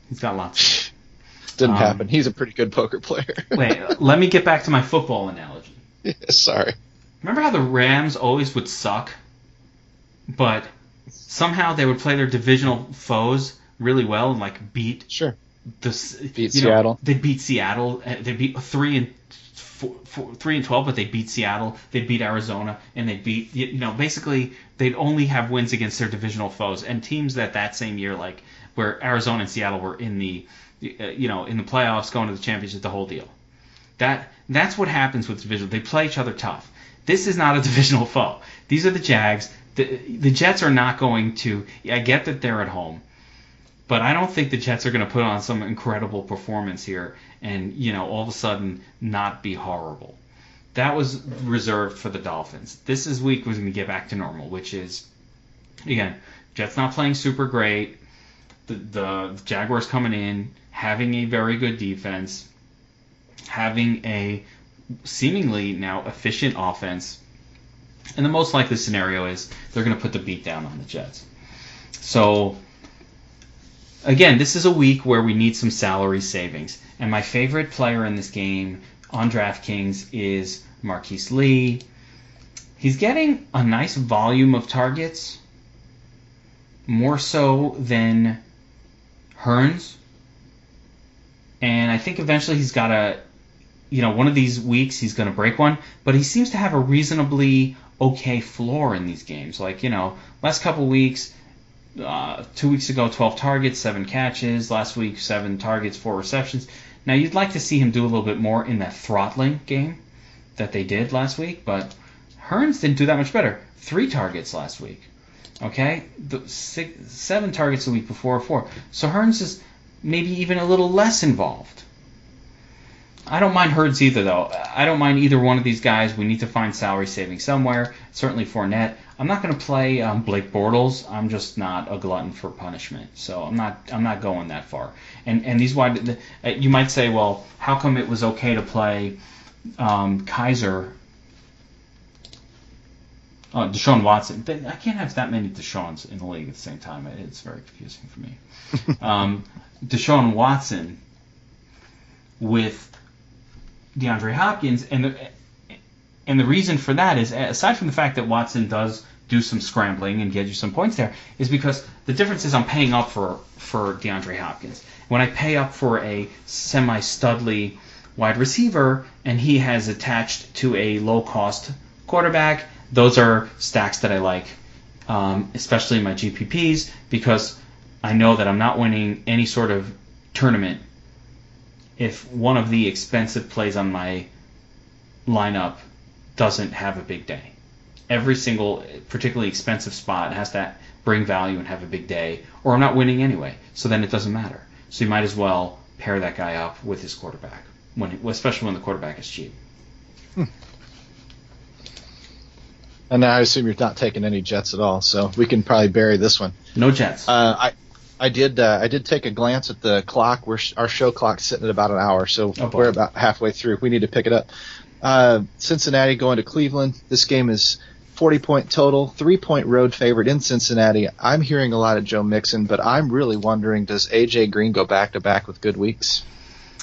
He's got lots. Didn't happen. He's a pretty good poker player. Wait, let me get back to my football analogy. Yeah, sorry. Remember how the Rams always would suck, but somehow they would play their divisional foes really well and like beat Seattle. They beat Seattle. They beat 3-12, but they beat Seattle. They beat Arizona, and they beat basically they'd only have wins against their divisional foes and teams that same year, like where Arizona and Seattle were in the in the playoffs, going to the championship, the whole deal. That's what happens with divisional. They play each other tough. This is not a divisional foe. These are the Jags. The Jets are not going to. I get that they're at home, but I don't think the Jets are going to put on some incredible performance here and all of a sudden not be horrible. That was reserved for the Dolphins. This week was going to get back to normal, which is, again, Jets not playing super great. The Jaguars coming in, having a very good defense, having a seemingly now efficient offense. And the most likely scenario is they're going to put the beat down on the Jets. So, again, this is a week where we need some salary savings. And my favorite player in this game on DraftKings is Marquise Lee. He's getting a nice volume of targets, more so than Hearns. And I think eventually he's got one of these weeks he's going to break one. But he seems to have a reasonably okay floor in these games. Like, last couple weeks, 2 weeks ago, 12 targets, 7 catches. Last week, 7 targets, 4 receptions. Now, you'd like to see him do a little bit more in that throttling game that they did last week, but Hearns didn't do that much better. 3 targets last week. Okay? 7 targets the week before, 4. So Hearns is maybe even a little less involved. I don't mind Hurts either, though. I don't mind either one of these guys. We need to find salary savings somewhere. Certainly Fournette. I'm not going to play Blake Bortles. I'm just not a glutton for punishment, so I'm not going that far. And these wide, you might say, well, how come it was okay to play Kaiser? Deshaun Watson. I can't have that many Deshaun's in the league at the same time. It's very confusing for me. Deshaun Watson with DeAndre Hopkins, and the reason for that is, aside from the fact that Watson does do some scrambling and get you some points there, is because the difference is I'm paying up for DeAndre Hopkins. When I pay up for a semi-studly wide receiver and he has attached to a low-cost quarterback, those are stacks that I like, especially in my GPPs, because I know that I'm not winning any sort of tournament if one of the expensive plays on my lineup doesn't have a big day. Every single particularly expensive spot has to bring value and have a big day, or I'm not winning anyway, so then it doesn't matter. So you might as well pair that guy up with his quarterback, especially when the quarterback is cheap. And now I assume you're not taking any Jets at all, so we can probably bury this one. No Jets. I did take a glance at the clock. Our show clock's sitting at about an hour, so we're about halfway through. We need to pick it up. Cincinnati going to Cleveland. This game is 40-point total, 3-point road favorite in Cincinnati. I'm hearing a lot of Joe Mixon, but I'm really wondering, does A.J. Green go back-to-back with good weeks?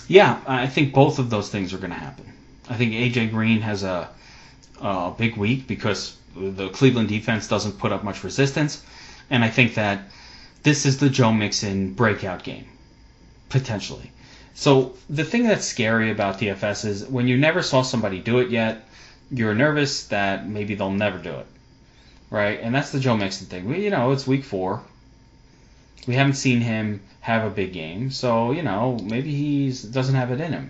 Yeah, I think both of those things are going to happen. I think A.J. Green has a big week because the Cleveland defense doesn't put up much resistance, and I think that this is the Joe Mixon breakout game, potentially. So the thing that's scary about DFS is when you never saw somebody do it yet, you're nervous that maybe they'll never do it, right? And that's the Joe Mixon thing. It's week 4. We haven't seen him have a big game, so, maybe he doesn't have it in him.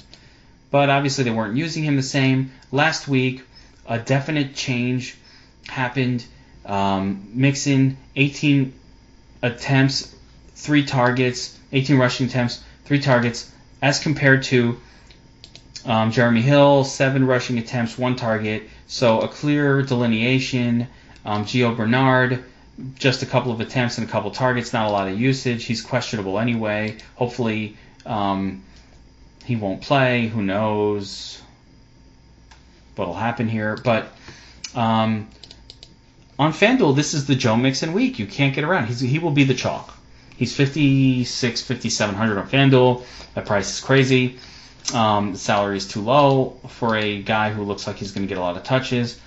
But obviously they weren't using him the same. Last week, a definite change happened. Mixon, 18 attempts, 3 targets, 18 rushing attempts, 3 targets, as compared to Jeremy Hill, 7 rushing attempts, 1 target. So a clear delineation. Gio Bernard, just a couple of attempts and a couple targets, not a lot of usage. He's questionable anyway. Hopefully he won't play. Who knows what'll happen here. But on FanDuel, this is the Joe Mixon week. You can't get around. He will be the chalk. He's 5,600, 5,700 on FanDuel. That price is crazy. The salary is too low for a guy who looks like he's going to get a lot of touches.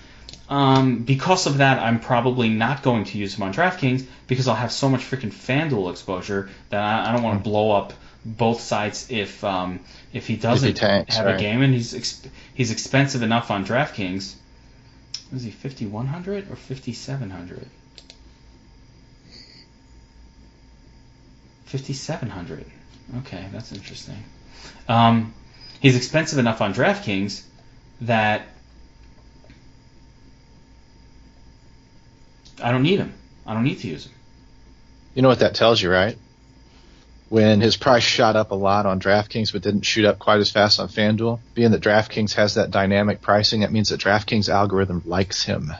Because of that, I'm probably not going to use him on DraftKings because I'll have so much freaking FanDuel exposure that I don't want to blow up both sides if he doesn't tanks, have right. a game, and he's expensive enough on DraftKings. Is he 5,100 or 5,700? 5,700. Okay, that's interesting. He's expensive enough on DraftKings that I don't need him. I don't need to use him. You know what that tells you, right? When his price shot up a lot on DraftKings but didn't shoot up quite as fast on FanDuel, being that DraftKings has that dynamic pricing, that means that DraftKings algorithm likes him.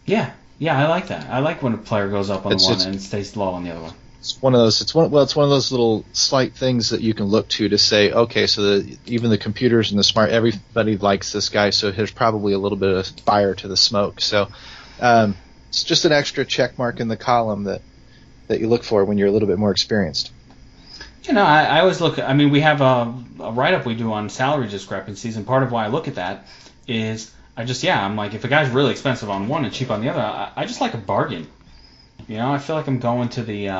Yeah, I like that. I like when a player goes up on one and stays low on the other one. It's one of those. It's one of those little slight things that you can look to say, okay, so even the computers and the smart, everybody likes this guy, so there's probably a little bit of fire to the smoke. So it's just an extra check mark in the column that you look for when you're a little bit more experienced. I always look. I mean, we have a write-up we do on salary discrepancies, and part of why I look at that is I'm like, if a guy's really expensive on one and cheap on the other, I just like a bargain. I feel like I'm going to the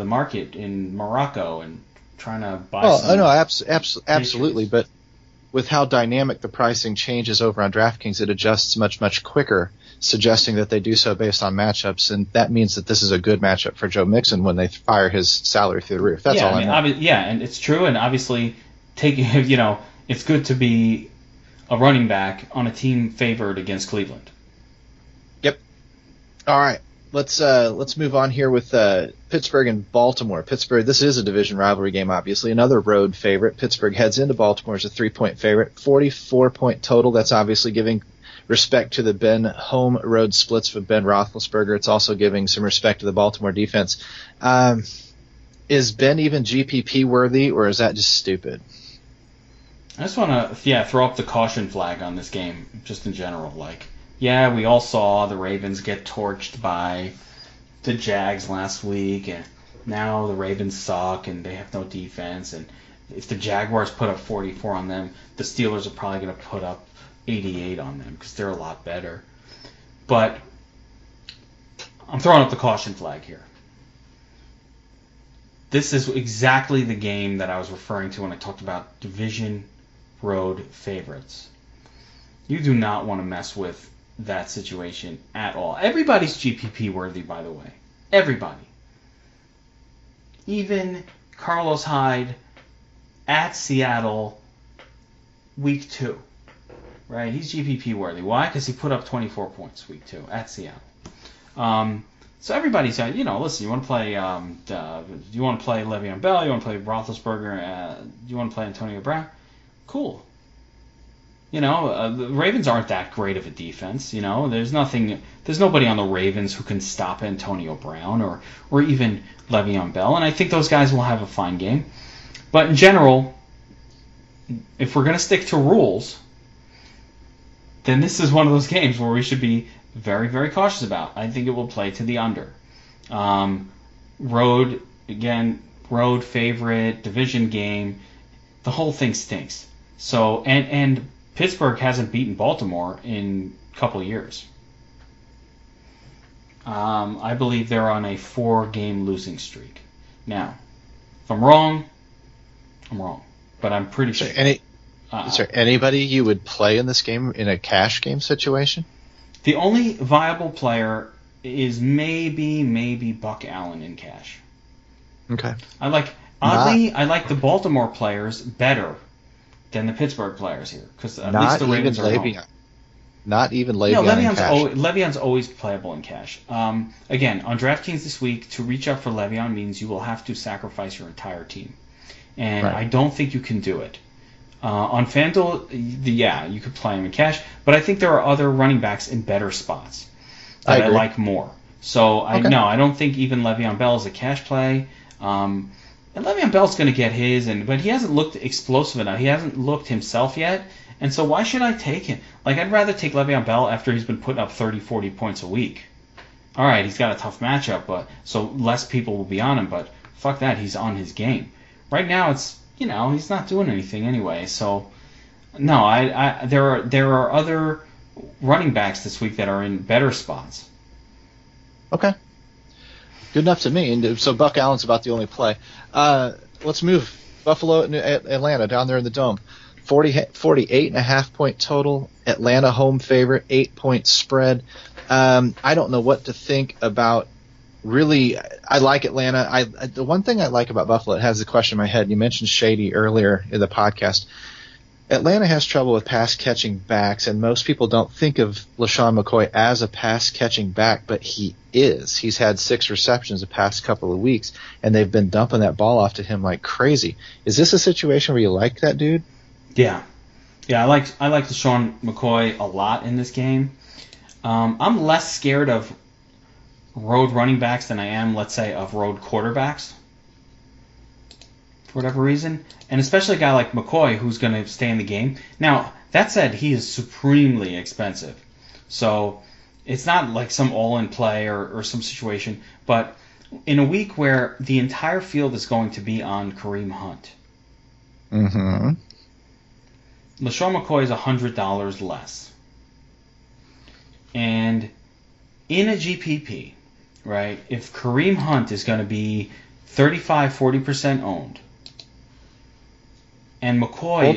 market in Morocco and trying to buy. Absolutely. But with how dynamic the pricing changes over on DraftKings, it adjusts much, much quicker, suggesting that they do so based on matchups, and that means that this is a good matchup for Joe Mixon when they fire his salary through the roof. That's all I mean. And it's true, and obviously it's good to be a running back on a team favored against Cleveland. Yep. All right. Let's move on here with Pittsburgh and Baltimore. Pittsburgh, this is a division rivalry game, obviously. Another road favorite. Pittsburgh heads into Baltimore as a 3-point favorite. 44-point total. That's obviously giving respect to the Ben home road splits with Ben Roethlisberger. It's also giving some respect to the Baltimore defense. Is Ben even GPP worthy, or is that just stupid? I just want to throw up the caution flag on this game, just in general. We all saw the Ravens get torched by the Jags last week, and now the Ravens suck, and they have no defense. And if the Jaguars put up 44 on them, the Steelers are probably going to put up 88 on them because they're a lot better. But I'm throwing up the caution flag here. This is exactly the game that I was referring to when I talked about division road favorites. You do not want to mess with that situation at all. Everybody's GPP worthy, by the way. Everybody. Even Carlos Hyde at Seattle week 2. Right? He's GPP worthy. Why? Because he put up 24 points week 2 at Seattle. So everybody's, listen, you want to play, you want to play Le'Veon Bell, you want to play Roethlisberger, you want to play Antonio Brown? Cool. The Ravens aren't that great of a defense. There's nobody on the Ravens who can stop Antonio Brown or even Le'Veon Bell, and I think those guys will have a fine game. But in general, if we're going to stick to rules, then this is one of those games where we should be very, very cautious about. I think it will play to the under. Road favorite, division game, the whole thing stinks. So, and Pittsburgh hasn't beaten Baltimore in a couple of years. I believe they're on a 4-game losing streak. Now, if I'm wrong, I'm wrong. But I'm pretty sure. Is there anybody you would play in this game in a cash game situation? The only viable player is maybe Buck Allen in cash. Okay. I like the Baltimore players better than the Pittsburgh players here, because at least the Ravens are home. Not even Le'Veon in cash. Le'Veon's always playable in cash. Again, on DraftKings this week, to reach up for Le'Veon means you will have to sacrifice your entire team, and right. I don't think you can do it. On FanDuel, you could play him in cash, but I think there are other running backs in better spots that I like more. So I don't think even Le'Veon Bell is a cash play. And Le'Veon Bell's going to get his, but he hasn't looked explosive enough. He hasn't looked himself yet, and so why should I take him? I'd rather take Le'Veon Bell after he's been putting up 30, 40 points a week. All right, he's got a tough matchup, so less people will be on him, but fuck that, he's on his game. Right now, it's he's not doing anything anyway. So no, there are other running backs this week that are in better spots. Okay. Good enough to me. And so Buck Allen's about the only play. let's move. Buffalo at Atlanta down there in the Dome. 48.5 point total. Atlanta home favorite, 8-point spread. I don't know what to think about. Really, I like Atlanta. The one thing I like about Buffalo, it has a question in my head. You mentioned Shady earlier in the podcast. Atlanta has trouble with pass-catching backs, and most people don't think of LaShawn McCoy as a pass-catching back, but he is. He's had 6 receptions the past couple of weeks, and they've been dumping that ball off to him like crazy. Is this a situation where you like that dude? Yeah. I like LaShawn McCoy a lot in this game. I'm less scared of road running backs than I am, let's say, of road quarterbacks, for whatever reason. And especially a guy like McCoy who's going to stay in the game. Now, that said, he is supremely expensive. So it's not like some all-in play or some situation. But in a week where the entire field is going to be on Kareem Hunt, LaShawn McCoy is $100 less. And in a GPP, right, if Kareem Hunt is going to be 35-40% owned, and McCoy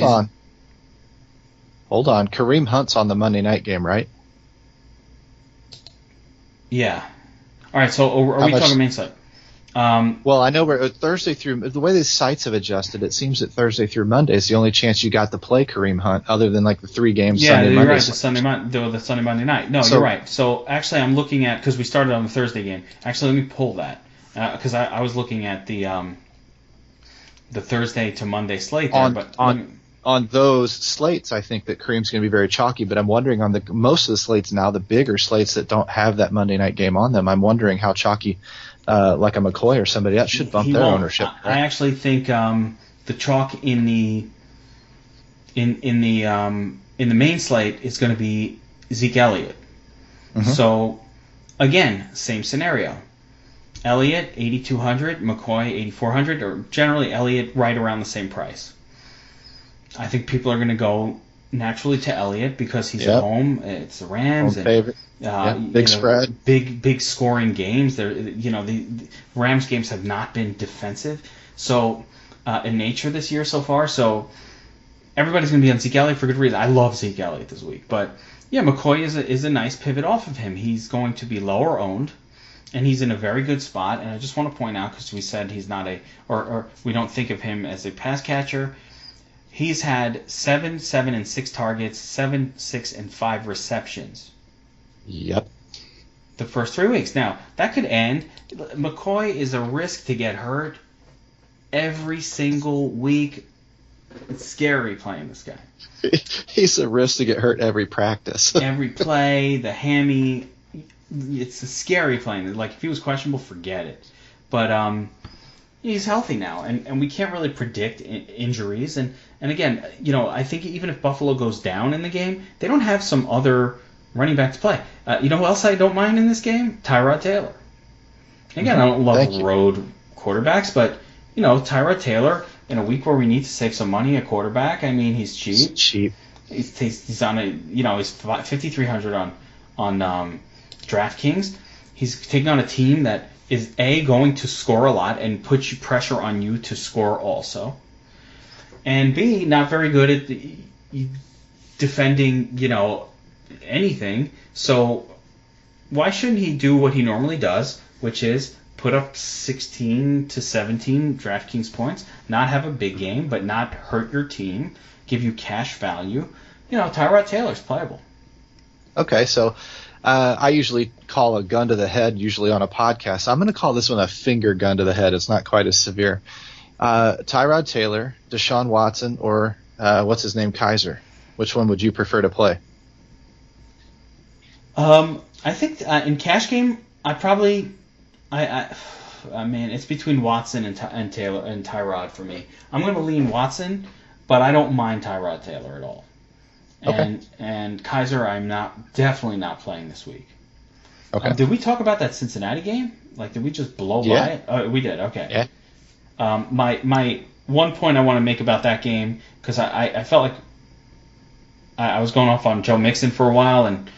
Hold on. Kareem Hunt's on the Monday night game, right? Yeah. All right, so are we talking main slate? Well, I know we're Thursday through the way the sites have adjusted. It seems that Thursday through Monday is the only chance you got to play Kareem Hunt, other than like the 3 games. Yeah, Sunday, you're Monday. right. The Sunday Monday night. No, you're right. So actually, I'm looking at, because we started on the Thursday game. Actually, let me pull that because I was looking at the Thursday to Monday slate there. On those slates, I think that Kareem's going to be very chalky. But I'm wondering on most of the slates now, the bigger slates that don't have that Monday night game on them, I'm wondering how chalky. Like a McCoy or somebody that should bump their ownership. I actually think the chalk in the main slate is going to be Zeke Elliott. Mm-hmm. So again, same scenario. Elliott 8,200, McCoy 8,400, or generally Elliott right around the same price. I think people are going to go naturally to Elliott because he's at home. It's the Rams. Home favorite. Big spread. Big scoring games. The Rams games have not been defensive so in nature this year so far. So everybody's going to be on Zeke Elliott for good reason. I love Zeke Elliott this week. But yeah, McCoy is a nice pivot off of him. He's going to be lower owned, and he's in a very good spot. And I just want to point out, because we said he's not or we don't think of him as a pass catcher. He's had 7 and 6 targets, 7, 6, and 5 receptions. Yep. The first 3 weeks. Now, that could end. McCoy is a risk to get hurt every single week. It's scary playing this guy. He's a risk to get hurt every practice. Every play, the hammy. It's a scary playing. Like, if he was questionable, forget it. But he's healthy now, and we can't really predict injuries. And again, I think even if Buffalo goes down in the game, they don't have some other running back to play. You know who else I don't mind in this game? Tyrod Taylor. Again, I don't love road quarterbacks, but Tyrod Taylor in a week where we need to save some money, a quarterback. I mean, he's cheap. He's on he's 5,300 on DraftKings. He's taking on a team that is going to score a lot and put pressure on you to score also, and B, not very good at defending anything. So why shouldn't he do what he normally does, which is put up 16 to 17 DraftKings points, not have a big game, but not hurt your team, give you cash value? Tyrod Taylor's playable. Okay, so I usually call a gun to the head, usually on a podcast. I'm going to call this one a finger gun to the head. It's not quite as severe. Tyrod Taylor, Deshaun Watson, or what's his name, Kaiser? Which one would you prefer to play? I think in cash game, it's between Watson and Taylor and Tyrod for me. I'm going to lean Watson, but I don't mind Tyrod Taylor at all. And Kaiser, I'm definitely not playing this week. Okay. Did we talk about that Cincinnati game? Like, did we just blow by it? Oh, we did. Okay. Yeah. My one point I want to make about that game, because I felt like I was going off on Joe Mixon for a while, and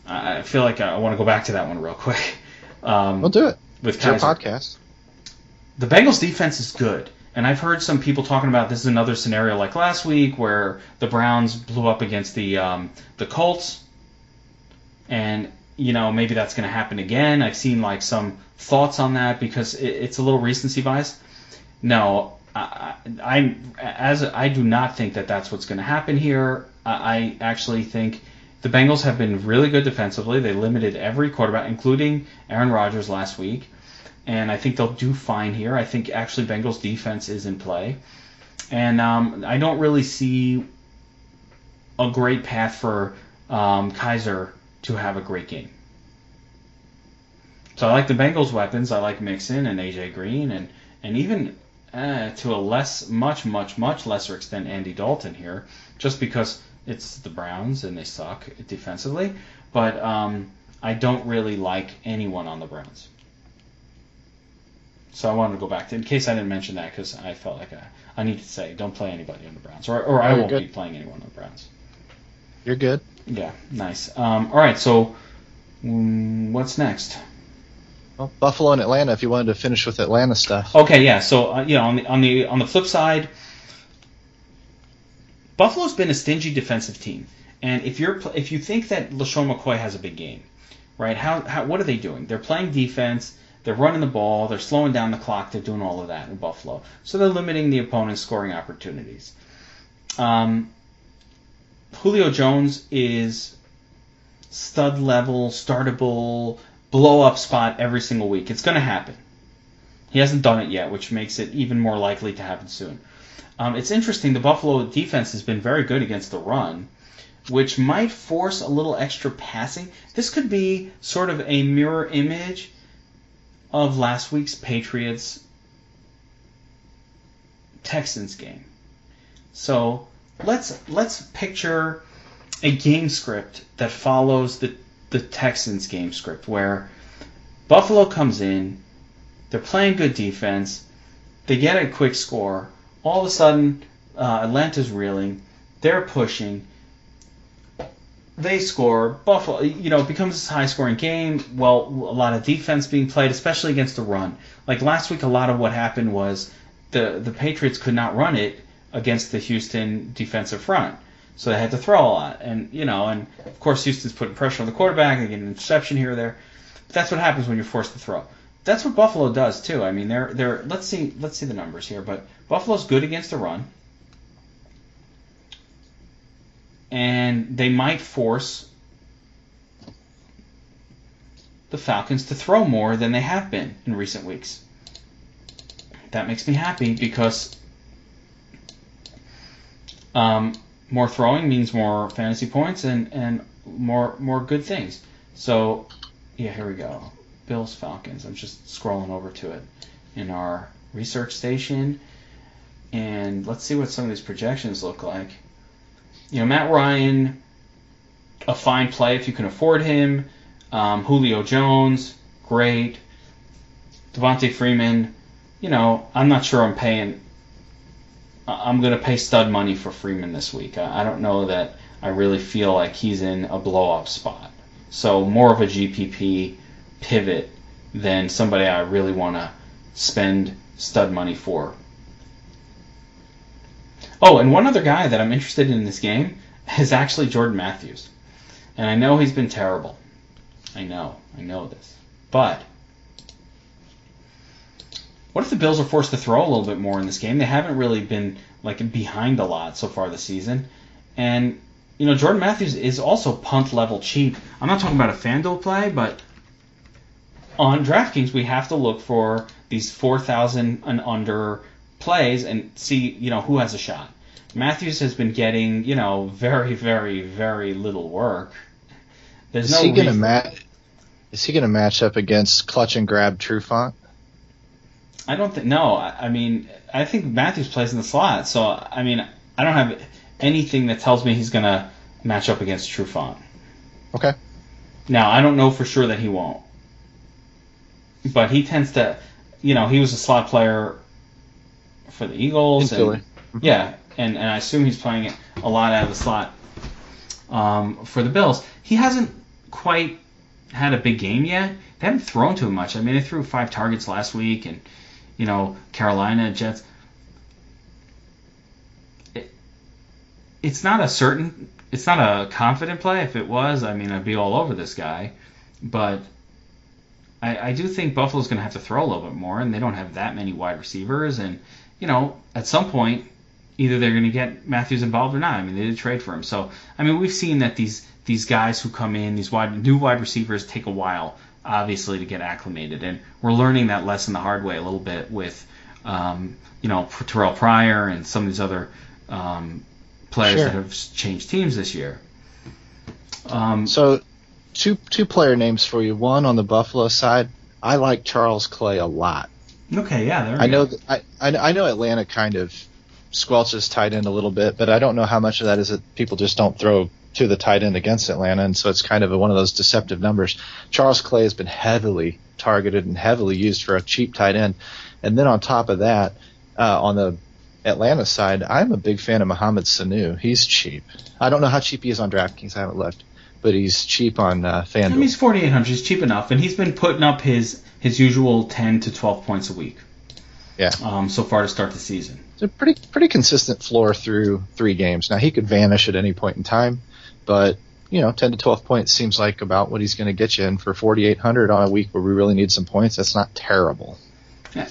I feel like I want to go back to that one real quick. We'll do it. With Kaiser. Kaiser. Podcast. the Bengals defense is good. And I've heard some people talking about this is another scenario like last week where the Browns blew up against the Colts, and maybe that's going to happen again. I've seen like some thoughts on that because it's a little recency bias. No, I do not think that that's what's going to happen here. I actually think the Bengals have been really good defensively. They limited every quarterback, including Aaron Rodgers last week. And I think they'll do fine here. I think actually Bengals defense is in play. And I don't really see a great path for Kaiser to have a great game. So I like the Bengals weapons. I like Mixon and A.J. Green and even to a much lesser extent Andy Dalton here, just because it's the Browns and they suck defensively. But I don't really like anyone on the Browns. So I wanted to go back to, in case I didn't mention that, because I felt like I need to say, don't play anybody on the Browns, or I won't be playing anyone on the Browns. You're good. Yeah, nice. All right, so what's next? Well, Buffalo and Atlanta. If you wanted to finish with Atlanta stuff. Okay, yeah. So on the flip side, Buffalo's been a stingy defensive team, and if you think that LaShawn McCoy has a big game, right? What are they doing? They're playing defense. They're running the ball. They're slowing down the clock. They're doing all of that in Buffalo. So they're limiting the opponent's scoring opportunities. Julio Jones is stud level, startable, blow up spot every single week. It's going to happen. He hasn't done it yet, which makes it even more likely to happen soon. It's interesting. The Buffalo defense has been very good against the run, which might force a little extra passing. This could be sort of a mirror image of last week's Patriots-Texans game. So let's picture a game script that follows the Texans game script, where Buffalo comes in, they're playing good defense, they get a quick score, all of a sudden Atlanta's reeling, they're pushing, they score. Buffalo, it becomes this high-scoring game. Well, a lot of defense being played, especially against the run. Like last week, a lot of what happened was the Patriots could not run it against the Houston defensive front, so they had to throw a lot. And and of course, Houston's putting pressure on the quarterback. They get an interception here or there. But that's what happens when you're forced to throw. That's what Buffalo does too. I mean, they're let's see the numbers here, but Buffalo's good against the run. And they might force the Falcons to throw more than they have been in recent weeks. That makes me happy because more throwing means more fantasy points and more good things. So, yeah, here we go. Bills, Falcons. I'm just scrolling over to it in our research station. And let's see what some of these projections look like. Matt Ryan, a fine play if you can afford him. Julio Jones, great. Devontae Freeman, I'm not sure I'm paying. I'm going to pay stud money for Freeman this week. I don't know that I really feel like he's in a blow-up spot. So more of a GPP pivot than somebody I really want to spend stud money for. Oh, and one other guy that I'm interested in this game is actually Jordan Matthews. And I know he's been terrible. I know this. But what if the Bills are forced to throw a little bit more in this game? They haven't really been behind a lot so far this season. And, Jordan Matthews is also punt level cheap. I'm not talking about a FanDuel play, but on DraftKings we have to look for these 4,000 and under plays and see, who has a shot. Matthews has been getting, very, very, very little work. Is he going to match up against clutch and grab Trufant? I don't think. No, I think Matthews plays in the slot. So I don't have anything that tells me he's going to match up against Trufant. Okay. Now I don't know for sure that he won't, but he tends to. He was a slot player for the Eagles. In Philly. Yeah, and I assume he's playing it a lot out of the slot for the Bills. He hasn't quite had a big game yet. They haven't thrown to him much. They threw 5 targets last week, and Carolina, Jets. It's not a confident play. If it was, I mean, I'd be all over this guy. But I do think Buffalo's going to have to throw a little bit more, and they don't have that many wide receivers. And, at some point, either they're going to get Matthews involved or not. I mean, they did trade for him. So, I mean, we've seen that these guys who come in, these new wide receivers, take a while, obviously, to get acclimated. And we're learning that lesson the hard way a little bit with, Terrell Pryor and some of these other players that have changed teams this year. So, two player names for you. One on the Buffalo side, I like Charles Clay a lot. Okay, yeah, there we I go. know I know Atlanta kind of squelches tight end a little bit, but I don't know how much of that is that people just don't throw to the tight end against Atlanta, and so it's kind of one of those deceptive numbers. Charles Clay has been heavily targeted and heavily used for a cheap tight end. And then on top of that, on the Atlanta side, I'm a big fan of Mohamed Sanu. He's cheap. I don't know how cheap he is on DraftKings. I haven't looked. But he's cheap on FanDuel. I mean, he's 4,800. He's cheap enough, and he's been putting up his usual 10 to 12 points a week. Yeah. So far to start the season. It's a pretty consistent floor through 3 games. Now he could vanish at any point in time, but 10 to 12 points seems like about what he's going to get you. And for 4,800 on a week where we really need some points, that's not terrible.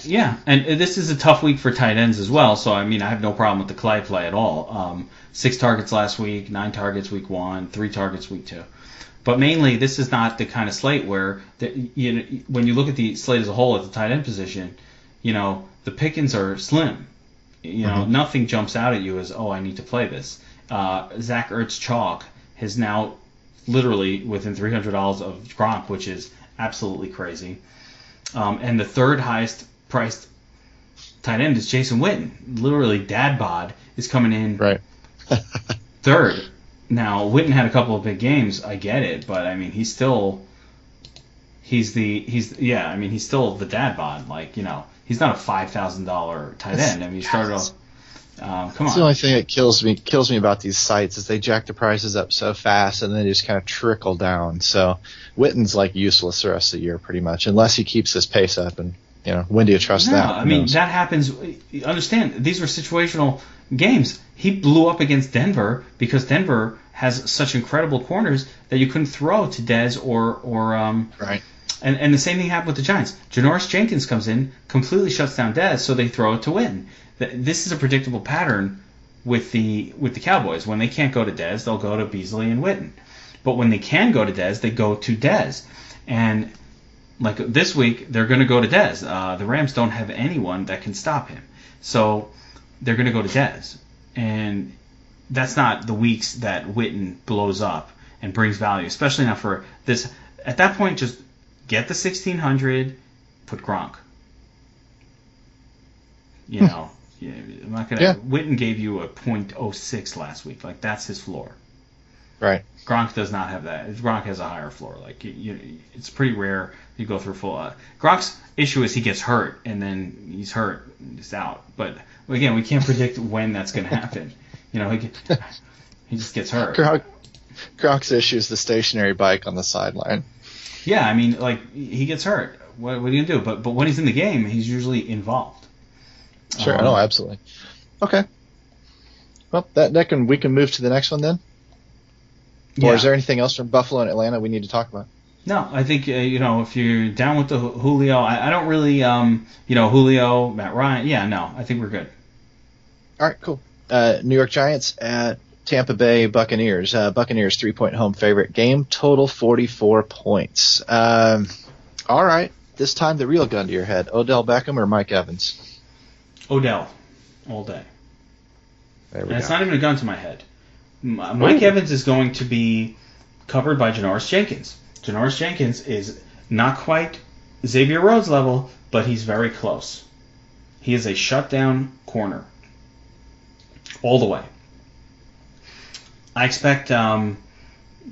Yeah, and this is a tough week for tight ends as well. So I mean, I have no problem with the Clay play at all. 6 targets last week, 9 targets week 1, 3 targets week 2. But mainly, this is not the kind of slate where when you look at the slate as a whole at the tight end position, the pickings are slim. Nothing jumps out at you as, I need to play this. Zach Ertz chalk is now literally within $300 of Gronk, which is absolutely crazy. And the third highest priced tight end is Jason Witten. Literally, dad bod is coming in third. Now, Witten had a couple of big games. I get it, but I mean, he's still the dad bod. Like, he's not a $5,000 tight end. I mean, he started off. Come on. That's the only thing that kills me about these sites is they jack the prices up so fast and then they just kind of trickle down. So Witten's like useless the rest of the year pretty much, unless he keeps his pace up. And when do you trust that? I mean, that happens. Understand, these were situational games. He blew up against Denver because Denver has such incredible corners that you couldn't throw to Dez or right. And the same thing happened with the Giants. Janoris Jenkins comes in, completely shuts down Dez, so they throw it to Witten. This is a predictable pattern with the Cowboys. When they can't go to Dez, they'll go to Beasley and Witten. But when they can go to Dez, they go to Dez. And like this week, they're going to go to Dez. The Rams don't have anyone that can stop him. So they're going to go to Dez. And that's not the weeks that Witten blows up and brings value, especially not for this. At that point, just get the 1,600, put Gronk. I'm not gonna. Yeah. Witten gave you a .06 last week. Like, that's his floor. Right. Gronk does not have that. Gronk has a higher floor. Like, it's pretty rare you go through full. Gronk's issue is he gets hurt and then he's hurt, and he's out. But again, we can't predict when that's going to happen. He just gets hurt. Gronk's issue is the stationary bike on the sideline. Yeah, I mean, like, he gets hurt. What are you gonna do? But when he's in the game, he's usually involved. Sure, no, absolutely. Okay. Well, we can move to the next one then. Yeah. Or is there anything else from Buffalo and Atlanta we need to talk about? No, I think if you're down with the Julio, I don't really Julio, Matt Ryan. Yeah, no, I think we're good. All right, cool. New York Giants at Tampa Bay Buccaneers. Buccaneers 3-point home favorite. Game total 44 points. All right, this time the real gun to your head: Odell Beckham or Mike Evans? Odell, all day. There we go. It's not even a gun to my head. Mike Evans is going to be covered by Janoris Jenkins. Janoris Jenkins is not quite Xavier Rhodes level, but he's very close. He is a shutdown corner all the way. I expect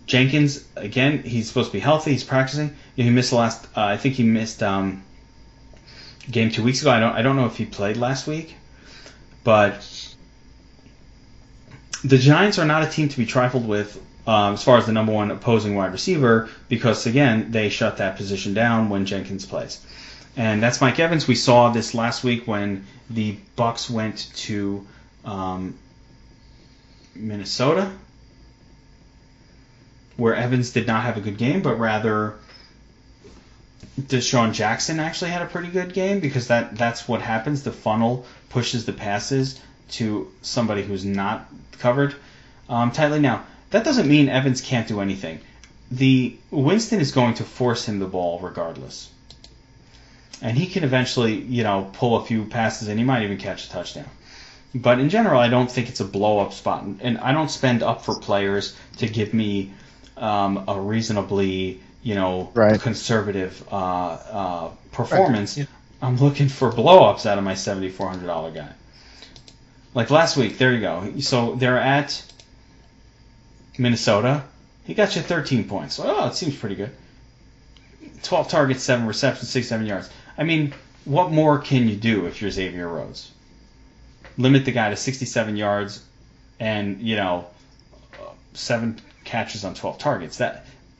Jenkins, again, he's supposed to be healthy. He's practicing. He missed the last, I think he missed game 2 weeks ago. I don't know if he played last week, but the Giants are not a team to be trifled with as far as the number one opposing wide receiver because, again, they shut that position down when Jenkins plays. And that's Mike Evans. We saw this last week when the Bucs went to Minnesota, where Evans did not have a good game, but rather DeSean Jackson actually had a pretty good game, because that's what happens. The funnel pushes the passes to somebody who's not covered tightly. Now, that doesn't mean Evans can't do anything. Winston is going to force him the ball regardless. And he can eventually, pull a few passes, and he might even catch a touchdown. But in general, I don't think it's a blow-up spot. And I don't spend up for players to give me a reasonably, conservative performance. Right. Yeah. I'm looking for blow-ups out of my $7,400 guy. Like last week, there you go. So they're at Minnesota. He got you 13 points. Oh, it seems pretty good. 12 targets, 7 receptions, 67 yards. I mean, what more can you do if you're Xavier Rhodes? Limit the guy to 67 yards and, 7 catches on 12 targets.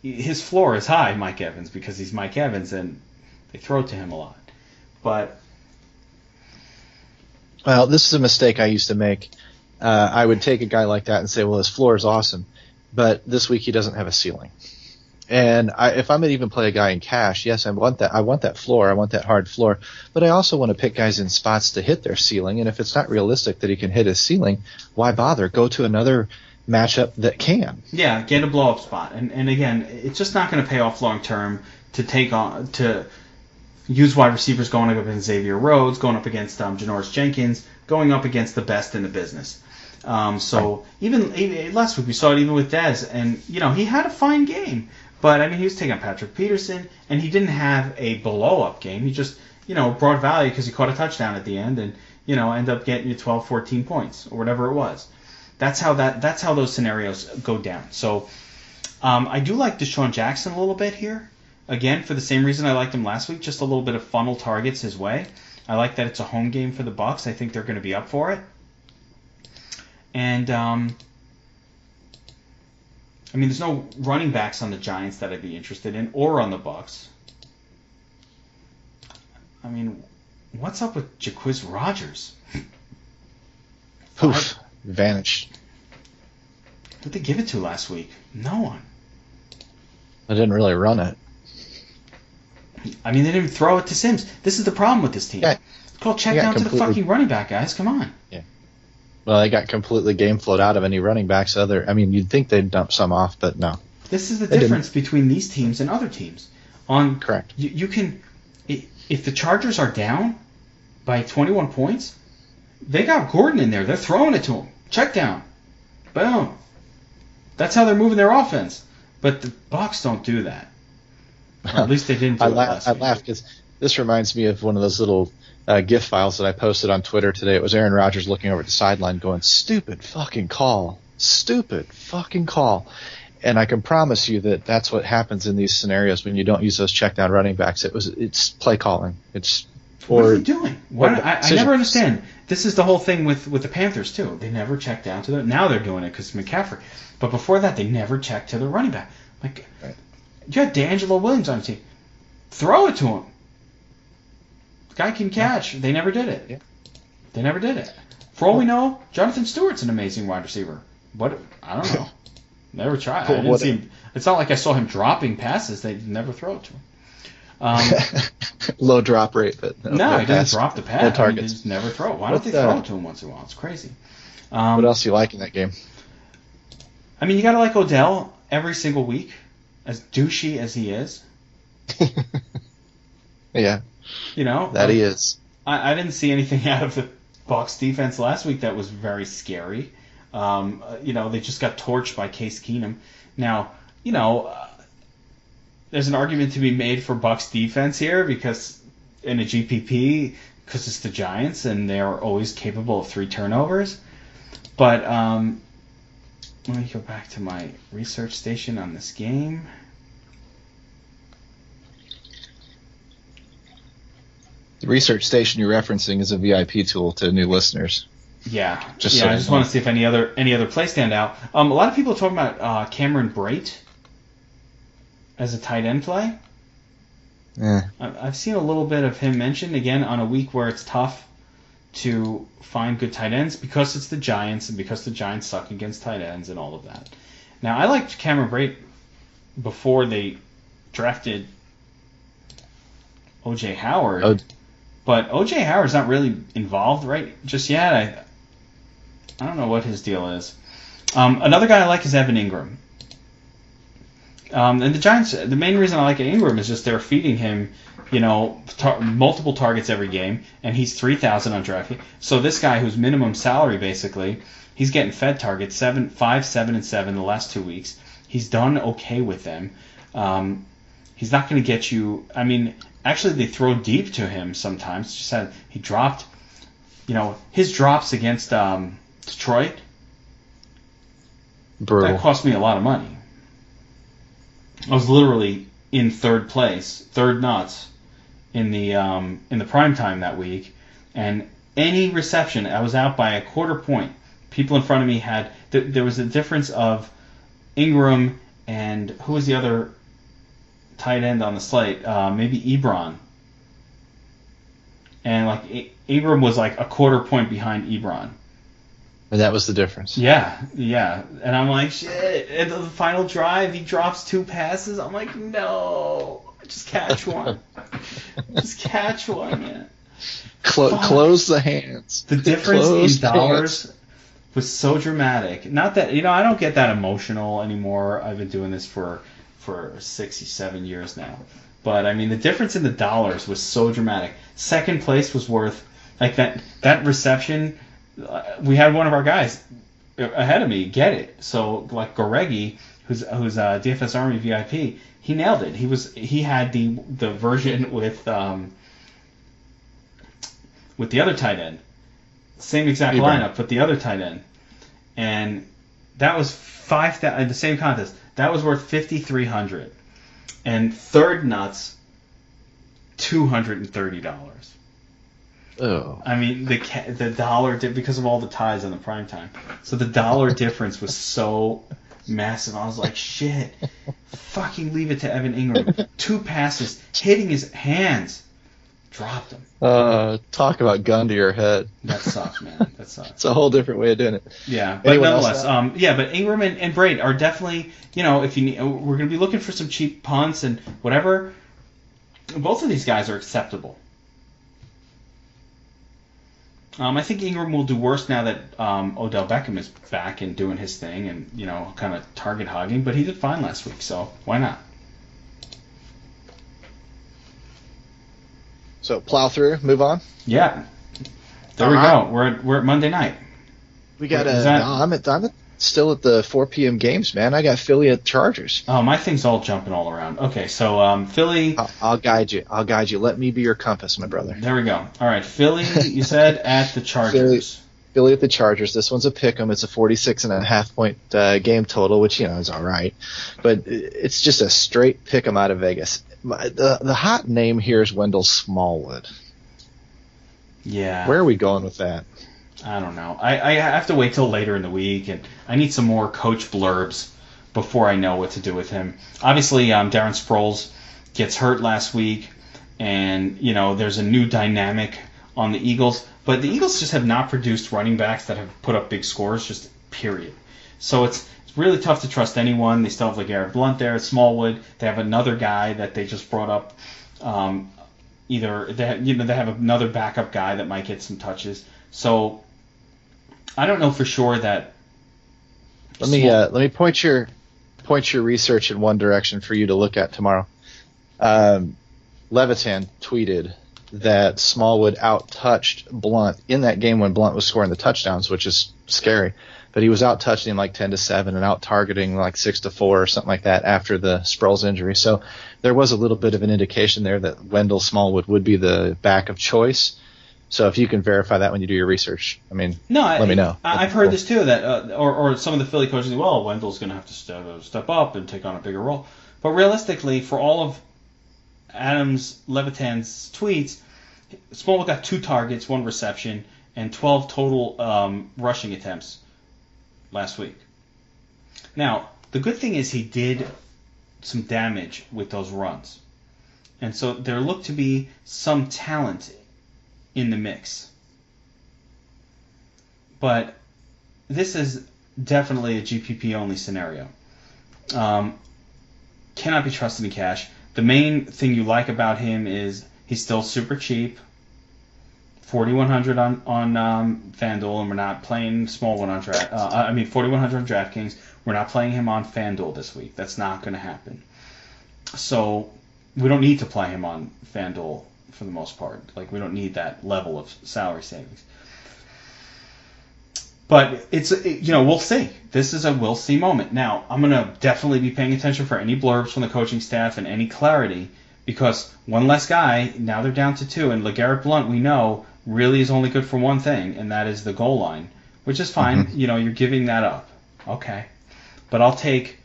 His floor is high, Mike Evans, because he's Mike Evans, and they throw to him a lot. But well, this is a mistake I used to make. I would take a guy like that and say, well, his floor is awesome, but this week he doesn't have a ceiling. And if I'm going to even play a guy in cash, yes, I want that floor. I want that hard floor. But I also want to pick guys in spots to hit their ceiling. And if it's not realistic that he can hit his ceiling, why bother? Go to another matchup that can. Yeah, get a blow-up spot. And again, it's just not going to pay off long-term to use wide receivers going up against Xavier Rhodes, going up against Janoris Jenkins, going up against the best in the business. So even last week we saw it even with Dez, and he had a fine game, but I mean he was taking on Patrick Peterson, and he didn't have a blow-up game. He just brought value because he caught a touchdown at the end, and ended up getting you 12, 14 points or whatever it was. That's how those scenarios go down. So I do like DeSean Jackson a little bit here. Again, for the same reason I liked him last week, just a little bit of funnel targets his way. I like that it's a home game for the Bucs. I think they're going to be up for it. And, there's no running backs on the Giants that I'd be interested in, or on the Bucs. I mean, what's up with Jacquizz Rodgers? Poof, vanished. Who'd they give it to last week? No one. I didn't really run it. I mean, they didn't throw it to Sims. This is the problem with this team. Yeah. It's called check down to the fucking running back, guys. Come on. Yeah. Well, they got completely game flowed out of any running backs. You'd think they'd dump some off, but no. This is the difference between these teams and other teams. Correct. You can, if the Chargers are down by 21 points, they got Gordon in there. They're throwing it to him. Check down. Boom. That's how they're moving their offense. But the Bucs don't do that. Or at least they didn't do it last week. I laugh because this reminds me of one of those little GIF files that I posted on Twitter today. It was Aaron Rodgers looking over the sideline going, stupid fucking call. Stupid fucking call. And I can promise you that that's what happens in these scenarios when you don't use those check down running backs. It's play calling. What are they doing? I never understand. This is the whole thing with the Panthers, too. They never check down to them. Now they're doing it because McCaffrey. But before that, they never checked to the running back. Like, right. You had D'Angelo Williams on the team. Throw it to him. The guy can catch. They never did it. Yeah. They never did it. For all we know, Jonathan Stewart's an amazing wide receiver. What? I don't know. Never tried. I didn't see him. It's not like I saw him dropping passes. They never throw it to him. Low drop rate, but no, he doesn't drop the pass. No targets. He just never throw it. Why don't they throw it to him once in a while? It's crazy. What else do you like in that game? I mean, you gotta like Odell every single week, as douchey as he is. Yeah. That he is. I didn't see anything out of the Bucs defense last week that was very scary. They just got torched by Case Keenum. Now, there's an argument to be made for Bucs defense here because in a GPP, because it's the Giants and they are always capable of 3 turnovers. But let me go back to my research station on this game. The research station you're referencing is a VIP tool to new listeners. Yeah, I just want to see if any other play stand out. A lot of people are talking about Cameron Brate as a tight end play. I've seen a little bit of him mentioned, again, on a week where it's tough to find good tight ends because it's the Giants and because the Giants suck against tight ends and all of that. Now, I liked Cameron Brate before they drafted O.J. Howard, but O.J. Howard's not really involved right just yet. I don't know what his deal is. Another guy I like is Evan Ingram. And the Giants, the main reason I like Ingram is just they're feeding him, multiple targets every game, and he's 3,000 on DraftKings. So this guy who's minimum salary basically, he's getting fed targets 5, 7, and 7 the last 2 weeks. He's done okay with them. He's not going to get you. I mean, actually they throw deep to him sometimes. He dropped, his drops against Detroit. Brutal. That cost me a lot of money. I was literally in third place, third nuts, in the prime time that week, and any reception, I was out by a quarter point. People in front of me had there was a difference of Ingram and who was the other tight end on the slate? Maybe Ebron. And Ingram was like a quarter point behind Ebron. And that was the difference. Yeah. And I'm like, shit. And the final drive, he drops 2 passes. I'm like, no. Just catch one. Just catch one, man. Close the hands. The difference in dollars was so dramatic. Not that, I don't get that emotional anymore. I've been doing this for 67 years now. But, I mean, the difference in the dollars was so dramatic. Second place was worth, that reception. We had one of our guys ahead of me get it. So Goregi, who's a DFS Army VIP, he nailed it. He had the version with the other tight end, same exact lineup, but the other tight end, and that was 5,000 in the same contest. That was worth $5,300, and third nuts $230. Oh. I mean, the dollar because of all the ties on the prime time. So the dollar difference was so massive. I was like, shit, fucking leave it to Evan Ingram. 2 passes, hitting his hands, dropped him. Talk about gun to your head. That sucks, man. That sucks. It's a whole different way of doing it. Yeah, but Anyone nonetheless, but Ingram and Brate are definitely, if you need, we're going to be looking for some cheap punts and whatever. Both of these guys are acceptable. I think Ingram will do worse now that Odell Beckham is back and doing his thing and, kind of target hogging, but he did fine last week, so why not? So plow through, move on? Yeah. There we go. We're at Monday night. We got I'm still at the 4 p.m. games, man. I got Philly at Chargers. Oh, my thing's all jumping all around. Okay, so Philly. I'll guide you. Let me be your compass, my brother. There we go. All right, Philly, you said at the Chargers. Philly at the Chargers. This one's a pick'em. It's a 46.5 point game total, which is all right, but it's just a straight pick'em out of Vegas. The hot name here is Wendell Smallwood. Yeah. Where are we going with that? I don't know. I have to wait till later in the week, and I need some more coach blurbs before I know what to do with him. Obviously, Darren Sproles gets hurt last week, and there's a new dynamic on the Eagles. But the Eagles just have not produced running backs that have put up big scores, just period. So it's really tough to trust anyone. They still have LeGarrette Blount there at Smallwood. They have another guy that they just brought up. They have another backup guy that might get some touches. So I don't know for sure that. Let me point your research in one direction for you to look at tomorrow. Levitan tweeted that Smallwood out-touched Blount in that game when Blount was scoring the touchdowns, which is scary. But he was out-touching like 10-7 and out-targeting like 6-4 or something like that after the Sproles injury. So there was a little bit of an indication there that Wendell Smallwood would be the back of choice. So if you can verify that when you do your research, let me know. I've heard this too, that or some of the Philly coaches say, well, Wendell's going to have to step up and take on a bigger role. But realistically, for all of Adams Levitan's tweets, Smallwood got 2 targets, 1 reception, and 12 total rushing attempts last week. Now, the good thing is he did some damage with those runs. And so there looked to be some talent in the mix. But this is definitely a GPP-only scenario. Cannot be trusted in cash. The main thing you like about him is he's still super cheap. 4,100 on FanDuel, and we're not playing small one on 4,100 on DraftKings. We're not playing him on FanDuel this week. That's not going to happen. So we don't need to play him on FanDuel for the most part. Like, we don't need that level of salary savings. But we'll see. This is a we'll see moment. Now, I'm going to definitely be paying attention for any blurbs from the coaching staff and any clarity, because one less guy, now they're down to 2, and LeGarrette Blount, we know, really is only good for one thing, and that is the goal line, which is fine. Mm-hmm. You're giving that up. Okay. But I'll take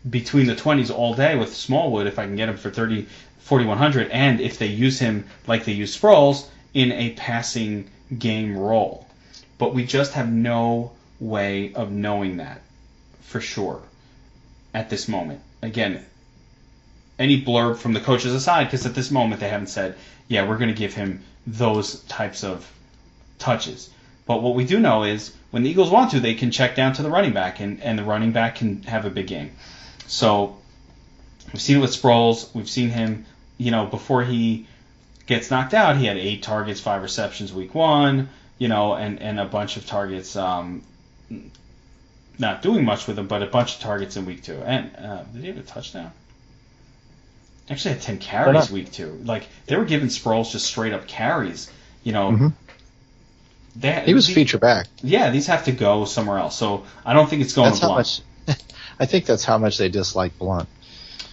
between the 20s all day with Smallwood if I can get him for 4,100, and if they use him like they use Sproles in a passing game role. But we just have no way of knowing that for sure at this moment. Again, any blurb from the coaches aside, because at this moment they haven't said, yeah, we're going to give him those types of touches. But what we do know is when the Eagles want to, they can check down to the running back, and the running back can have a big game. So we've seen it with Sproles. We've seen him, before he gets knocked out, he had 8 targets, 5 receptions week 1, and a bunch of targets, not doing much with him, but a bunch of targets in week 2. And did he have a touchdown? Actually had 10 carries week 2. Like, they were giving Sproles just straight up carries. Mm-hmm. He was feature back. Yeah, these have to go somewhere else. So I don't think it's going to Blount. I think that's how much they dislike Blount.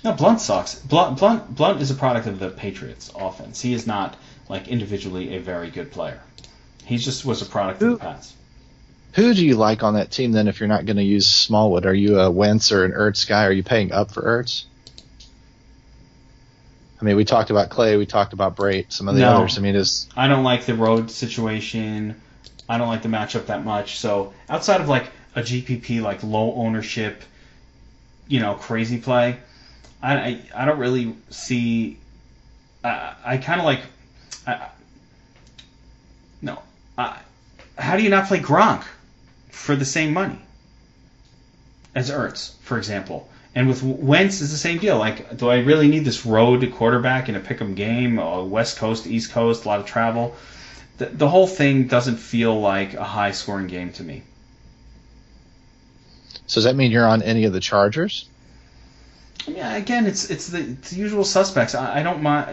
No, Blount sucks. Blount is a product of the Patriots offense. He is not, individually a very good player. He just was a product of the Pats. Who do you like on that team then if you're not going to use Smallwood? Are you a Wentz or an Ertz guy? Are you paying up for Ertz? I mean, we talked about Clay, we talked about Brait, some of the others. I mean, I don't like the road situation. I don't like the matchup that much. So outside of a GPP, low ownership, crazy play, I don't really see. I kind of no. How do you not play Gronk for the same money as Ertz, for example? And with Wentz, it's the same deal. Do I really need this road quarterback in a pick'em game? West Coast, East Coast, a lot of travel. The whole thing doesn't feel like a high-scoring game to me. So does that mean you're on any of the Chargers? Yeah, again, it's the usual suspects. I don't mind.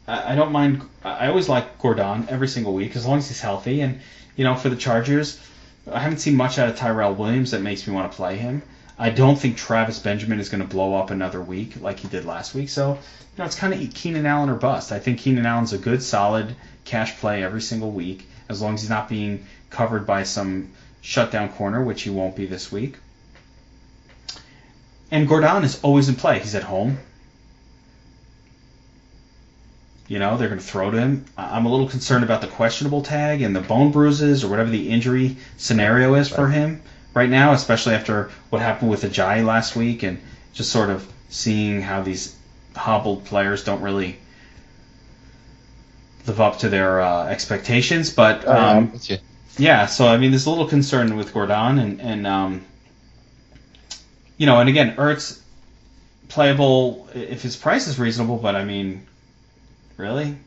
I don't mind. I always like Gordon every single week as long as he's healthy. And for the Chargers, I haven't seen much out of Tyrell Williams that makes me want to play him. I don't think Travis Benjamin is going to blow up another week like he did last week. So, it's kind of Keenan Allen or bust. I think Keenan Allen's a good, solid cash play every single week, as long as he's not being covered by some shutdown corner, which he won't be this week. And Gordon is always in play. He's at home. They're going to throw to him. I'm a little concerned about the questionable tag and the bone bruises or whatever the injury scenario is for him right now, especially after what happened with Ajayi last week, and just sort of seeing how these hobbled players don't really live up to their expectations. But yeah, so I mean, there's a little concern with Gordon, and and again, Ertz playable if his price is reasonable, but I mean, really,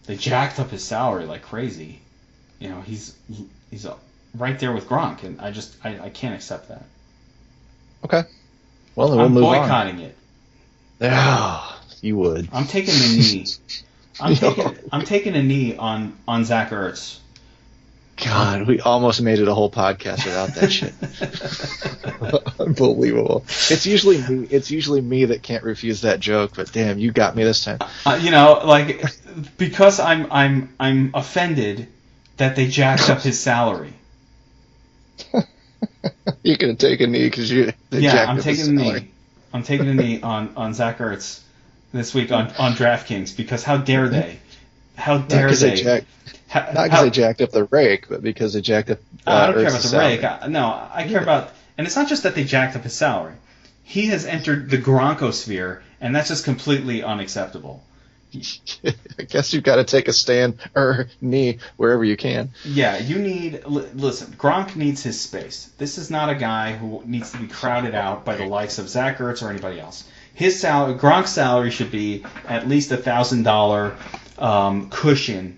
they jacked up his salary like crazy. He's right there with Gronk, and I can't accept that. Okay. Well, then we'll I'm move boycotting on. it. Oh, you would. I'm taking the knee. I'm taking a knee on Zach Ertz. God, we almost made it a whole podcast without that shit. Unbelievable. It's usually me that can't refuse that joke, but damn, you got me this time. Because I'm offended that they jacked up his salary. You're gonna take a knee because they jacked up his salary. I'm taking a knee on Zach Ertz this week on DraftKings, because how dare they? How dare they? Not because they jacked up the rake, but because they jacked up. I don't care about the salary. rake. I care about, and it's not just that they jacked up his salary. He has entered the Gronkosphere and that's just completely unacceptable. I guess you've got to take a stand or knee wherever you can. Yeah, you need. Listen, Gronk needs his space. This is not a guy who needs to be crowded out by the likes of Zach Ertz or anybody else. Gronk's salary should be at least $1,000 cushion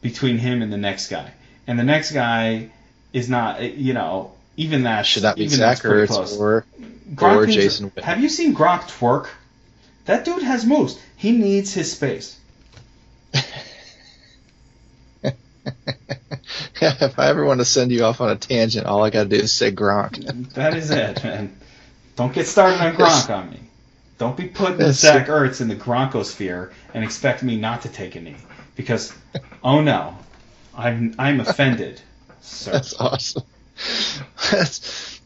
between him and the next guy. And the next guy is not, even that should not be Zach Ertz or Jason Witten. Have you seen Gronk twerk? That dude has moves. He needs his space. If I ever want to send you off on a tangent, all I got to do is say Gronk. That is it, man. Don't get started on Gronk on me. Don't be putting Zach Ertz in the Gronkosphere and expect me not to take a knee. Because, oh no, I'm offended, sir. That's awesome.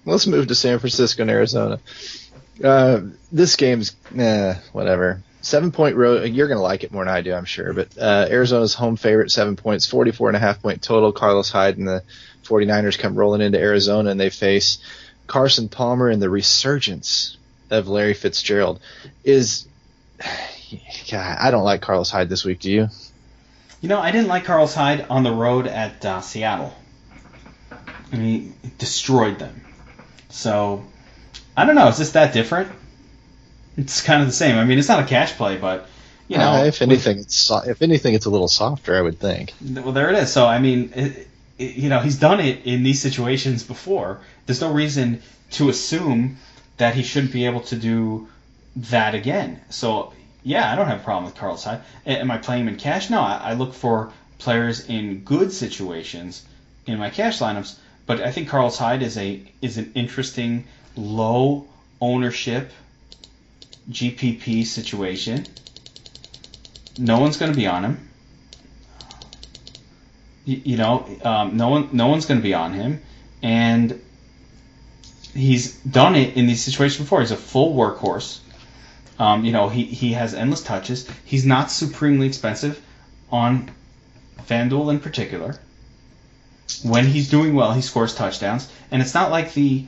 Let's move to San Francisco and Arizona. This game's whatever. 7-point road. You're going to like it more than I do, I'm sure. But Arizona's home favorite, 7 points, 44.5-point total. Carlos Hyde and the 49ers come rolling into Arizona, and they face Carson Palmer and the resurgence of Larry Fitzgerald. God, I don't like Carlos Hyde this week. Do you? I didn't like Carlos Hyde on the road at Seattle. I mean, he destroyed them. So, I don't know. Is this that different? It's kind of the same. I mean, it's not a cash play, but, if anything, it's a little softer, I would think. Well, there it is. So, I mean, he's done it in these situations before. There's no reason to assume that he shouldn't be able to do that again. So, yeah, I don't have a problem with Carlos Hyde. Am I playing him in cash? No, I look for players in good situations in my cash lineups. But I think Carlos Hyde is an interesting low ownership GPP situation. No one's going to be on him. No one's going to be on him, and he's done it in these situations before. He's a full workhorse. He has endless touches. He's not supremely expensive on FanDuel in particular. When he's doing well, he scores touchdowns, and it's not like the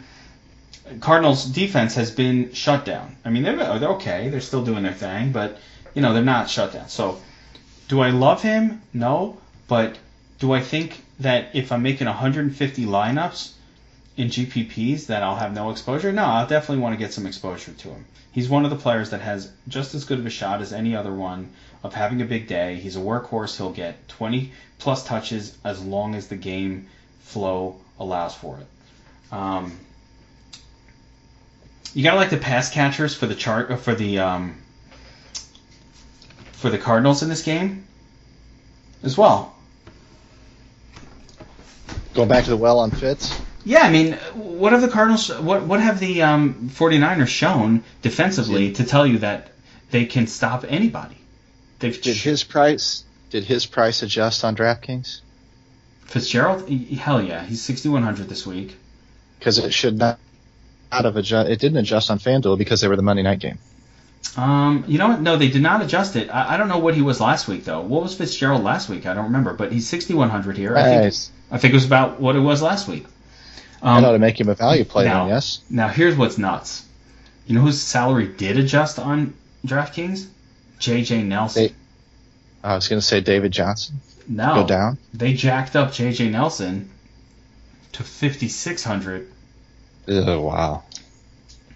Cardinals' defense has been shut down. I mean, they're okay. They're still doing their thing, but, they're not shut down. So, do I love him? No. But do I think that if I'm making 150 lineups in GPPs that I'll have no exposure? No, I'll definitely want to get some exposure to him. He's one of the players that has just as good of a shot as any other one of having a big day. He's a workhorse. He'll get 20-plus touches as long as the game flow allows for it. You gotta like the pass catchers for the Cardinals in this game as well. Going back to the well on Fitz. Yeah, I mean, what have the Cardinals? What have the 49ers shown defensively to tell you that they can stop anybody? Did his price adjust on DraftKings? Fitzgerald? Hell yeah, he's 6,100 this week. Because it should not have adjust. It didn't adjust on FanDuel because they were the Monday night game. You know what? No, they did not adjust it. I don't know what he was last week though. What was Fitzgerald last week? I don't remember, but he's 6,100 here. Nice. I think it was about what it was last week. I ought to make him a value play then, yes. Now here's what's nuts. You know whose salary did adjust on DraftKings? J.J. Nelson. I was going to say David Johnson. No. Go down. They jacked up J.J. Nelson to 5,600. Oh, wow.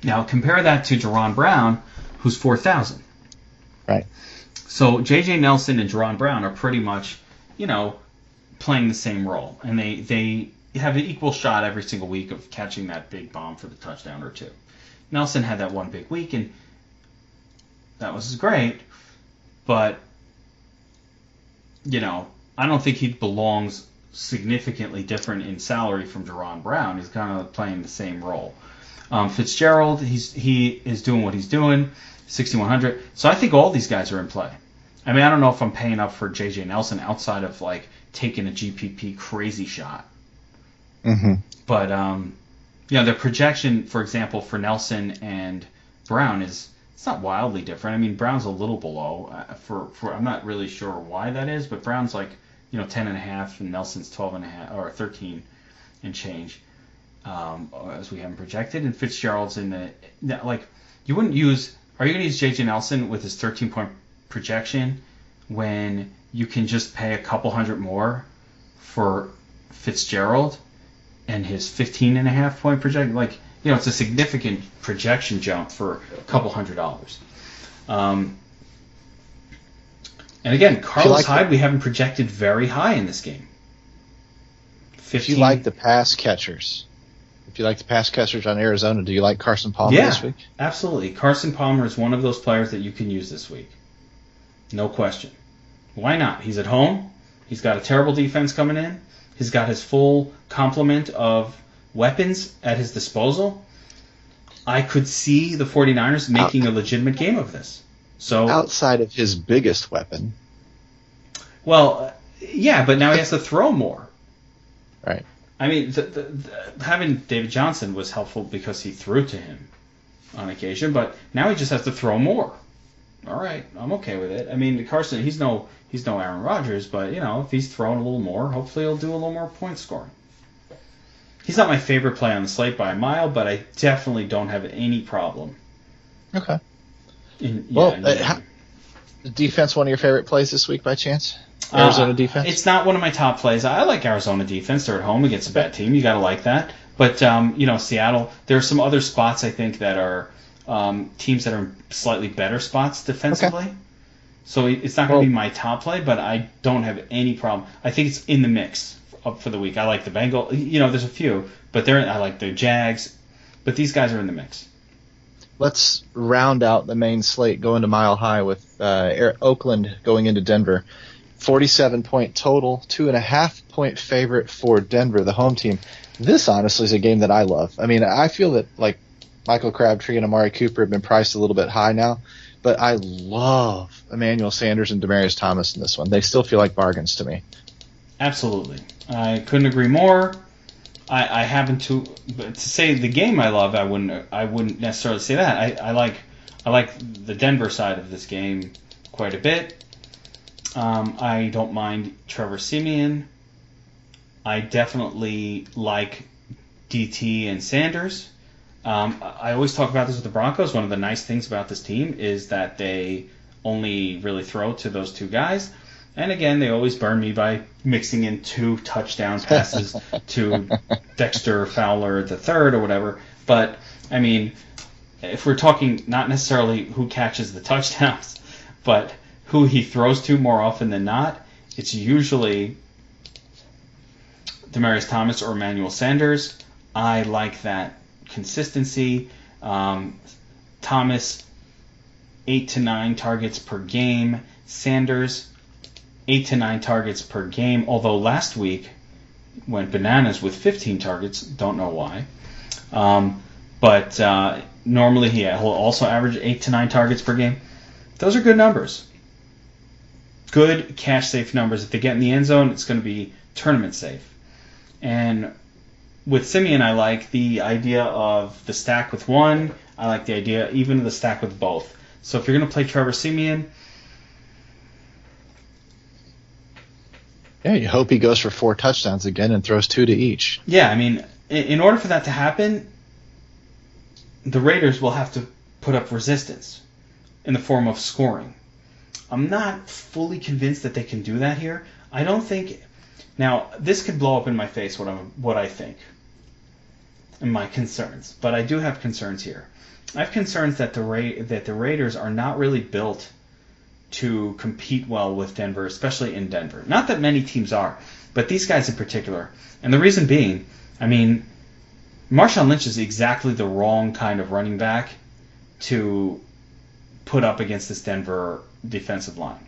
Now compare that to Jerron Brown, who's 4,000. Right. So J.J. Nelson and Jerron Brown are pretty much, playing the same role. And they have an equal shot every single week of catching that big bomb for the touchdown or two. Nelson had that one big week, and that was great. But, I don't think he belongs significantly different in salary from Jerron Brown. He's kind of playing the same role. Fitzgerald, he is doing what he's doing, 6,100. So I think all these guys are in play. I mean, I don't know if I'm paying up for J.J. Nelson outside of, taking a GPP crazy shot. Mm-hmm. But, the projection, for example, for Nelson and Brown it's not wildly different. I mean, Brown's a little below. I'm not really sure why that is, but Brown's 10.5 and Nelson's 12.5 or 13 and change, as we haven't projected. And Fitzgerald's in you wouldn't use are you going to use J.J. Nelson with his 13-point projection when you can just pay a couple hundred more for Fitzgerald and his 15.5-point projection? Like, it's a significant projection jump for a couple $100. And again, Carlos Hyde, we haven't projected very high in this game. If you like the pass catchers, on Arizona, do you like Carson Palmer this week? Yeah, absolutely. Carson Palmer is one of those players that you can use this week. No question. Why not? He's at home. He's got a terrible defense coming in. He's got his full complement of weapons at his disposal. I could see the 49ers making a legitimate game of this. So outside of his biggest weapon. Well, yeah, but now he has to throw more. Right. I mean, having David Johnson was helpful because he threw to him on occasion, but now he just has to throw more. All right, I'm okay with it. I mean, Carson, he's no Aaron Rodgers, but if he's throwing a little more, hopefully he'll do a little more point scoring. He's not my favorite play on the slate by a mile, but I definitely don't have any problem. Okay. The defense, one of your favorite plays this week by chance? Arizona defense? It's not one of my top plays. I like Arizona defense. They're at home against a bad team. You got to like that. But, Seattle, there are some other spots, I think, that are teams that are in slightly better spots defensively. Okay. So it's not going to be my top play, but I don't have any problem. I think it's in the mix up for the week. I like the Bengals. There's a few, but I like the Jags. But these guys are in the mix. Let's round out the main slate, going to Mile High with Oakland going into Denver. 47-point total, 2.5-point favorite for Denver, the home team. This, honestly, is a game that I love. I mean, I feel that, like, Michael Crabtree and Amari Cooper have been priced a little bit high now, but I love Emmanuel Sanders and Demaryius Thomas in this one. They still feel like bargains to me. Absolutely. I couldn't agree more. I happen to say the game I love. I wouldn't necessarily say that. I like the Denver side of this game quite a bit. I don't mind Trevor Siemian. I definitely like DT and Sanders. I always talk about this with the Broncos. One of the nice things about this team is that they only really throw to those two guys. And again, they always burn me by mixing in 2 touchdown passes to Dexter Fowler the third or whatever. But, I mean, if we're talking not necessarily who catches the touchdowns, but who he throws to more often than not, it's usually Demaryius Thomas or Emmanuel Sanders. I like that consistency. Thomas, 8 to 9 targets per game. Sanders, 8 to 9 targets per game, although last week went bananas with 15 targets. Don't know why. But normally he'll also average 8 to 9 targets per game. Those are good numbers. Good cash-safe numbers. If they get in the end zone, it's going to be tournament safe. And with Siemian, I like the idea of the stack with one. I like the idea even of the stack with both. So if you're going to play Trevor Siemian, yeah, you hope he goes for 4 touchdowns again and throws 2 to each. Yeah, I mean, in order for that to happen, the Raiders will have to put up resistance in the form of scoring. I'm not fully convinced that they can do that here. I don't think. Now, this could blow up in my face what I think and my concerns, but I do have concerns here. I have concerns that the Raiders are not really built to compete well with Denver, especially in Denver. Not that many teams are, but these guys in particular. And the reason being, I mean, Marshawn Lynch is exactly the wrong kind of running back to put up against this Denver defensive line.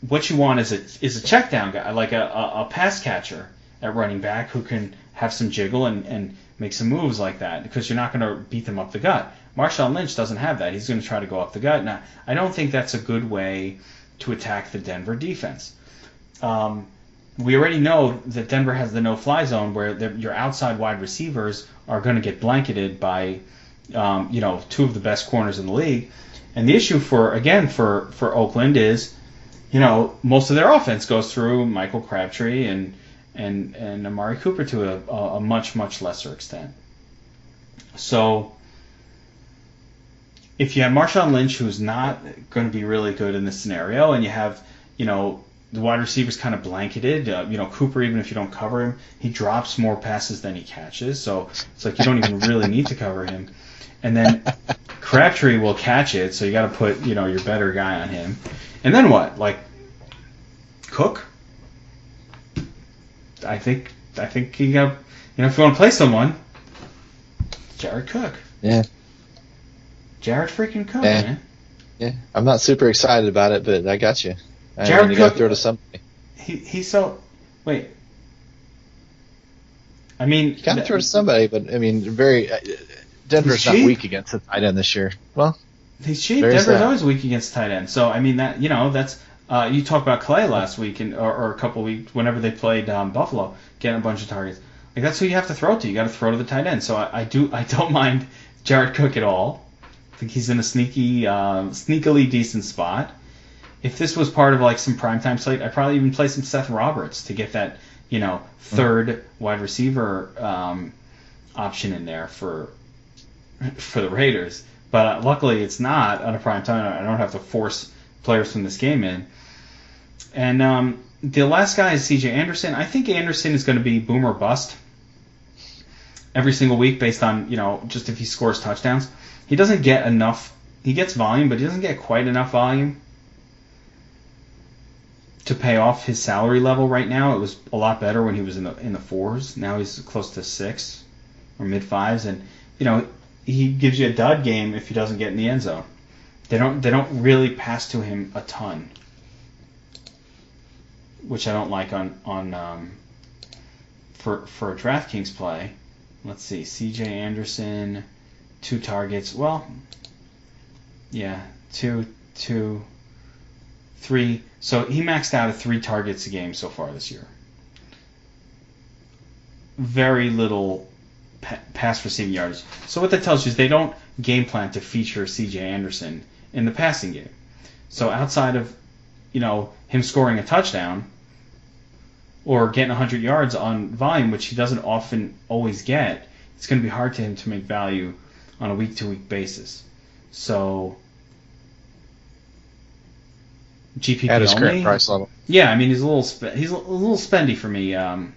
What you want is a check down guy, like a pass catcher at running back who can have some jiggle and make some moves like that, because you're not going to beat them up the gut. Marshawn Lynch doesn't have that. He's going to try to go up the gut. Now, I don't think that's a good way to attack the Denver defense. We already know that Denver has the no-fly zone where your outside wide receivers are going to get blanketed by 2 of the best corners in the league. And the issue for Oakland is, most of their offense goes through Michael Crabtree and Amari Cooper to a much, much lesser extent. So if you have Marshawn Lynch, who's not going to be really good in this scenario, and you have, the wide receivers kind of blanketed, Cooper, even if you don't cover him, he drops more passes than he catches. So it's like you don't even really need to cover him. And then Crabtree will catch it, so you got to put, your better guy on him. And then what? Like Cook? I think you got, if you want to play someone, Jared Cook. Yeah. Jared freaking Cook, Yeah. man. Yeah. I'm not super excited about it, but I got you. Jared you Cook, got to throw to somebody. He's so. Wait. I mean. You got to throw to somebody, but I mean, Denver's not weak against the tight end this year. Well, he's cheap. Denver's always weak against tight end. So I mean that's you talked about Clay last week or a couple weeks whenever they played Buffalo, getting a bunch of targets. Like that's who you have to throw to. You got to throw to the tight end. So I don't mind Jared Cook at all. I think he's in a sneakily decent spot. If this was part of like some primetime slate, I'd probably even play some Seth Roberts to get that third wide receiver option in there for the Raiders. But luckily it's not on a primetime. I don't have to force players from this game in. And the last guy is C.J. Anderson. I think Anderson is going to be boom or bust every single week based on, just if he scores touchdowns. He doesn't get enough. He gets volume, but he doesn't get quite enough volume to pay off his salary level right now. It was a lot better when he was in the fours. Now he's close to 6 or mid 5s, and he gives you a dud game if he doesn't get in the end zone. They don't really pass to him a ton, which I don't like on for a DraftKings play. Let's see, C.J. Anderson, 2 targets. Well, yeah, 2, 3. So he maxed out at 3 targets a game so far this year. Very little pass receiving yardage. So what that tells you is they don't game plan to feature C.J. Anderson in the passing game. So outside of him scoring a touchdown or getting 100 yards on volume, which he doesn't often always get, it's going to be hard to him to make value on a week-to-week basis. So GPP at his only. current price level. Yeah, I mean he's a little spendy for me. A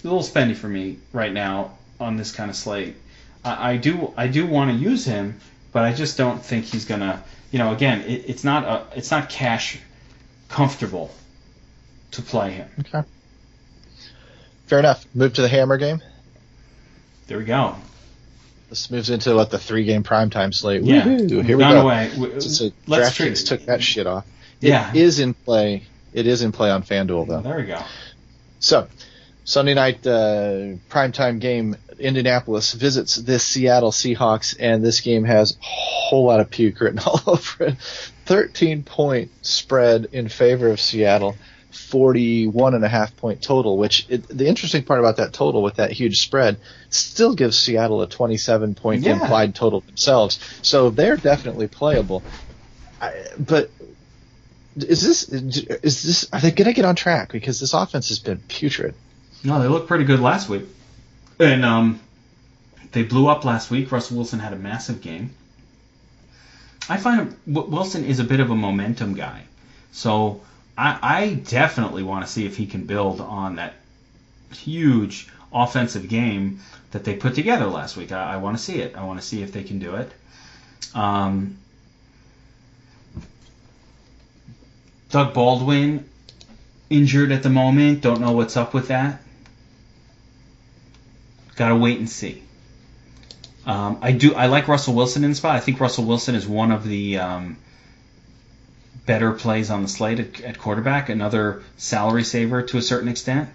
little spendy for me right now on this kind of slate. I do want to use him, but I just don't think he's gonna. Again, it's not cash comfortable to play him. Okay. Fair enough. Move to the hammer game. There we go. This moves into the 3-game primetime slate. Yeah, woohoo, here we go. Away. So Let's DraftKings took that shit off. Yeah. It is in play. It is in play on FanDuel though. There we go. So, Sunday night primetime game. Indianapolis visits this Seattle Seahawks, and this game has a whole lot of puke written all over it. 13-point spread in favor of Seattle. 41.5-point total, which the interesting part about that total with that huge spread still gives Seattle a 27-point implied total themselves. So they're definitely playable. But is this are they going to get on track? Because this offense has been putrid. No, they looked pretty good last week. And they blew up last week. Russell Wilson had a massive game. I find Wilson is a bit of a momentum guy. So I definitely want to see if he can build on that huge offensive game that they put together last week. I want to see it. I want to see if they can do it. Doug Baldwin, injured at the moment. Don't know what's up with that. Got to wait and see. I like Russell Wilson in the spot. I think Russell Wilson is one of the better plays on the slate at quarterback. Another salary saver to a certain extent.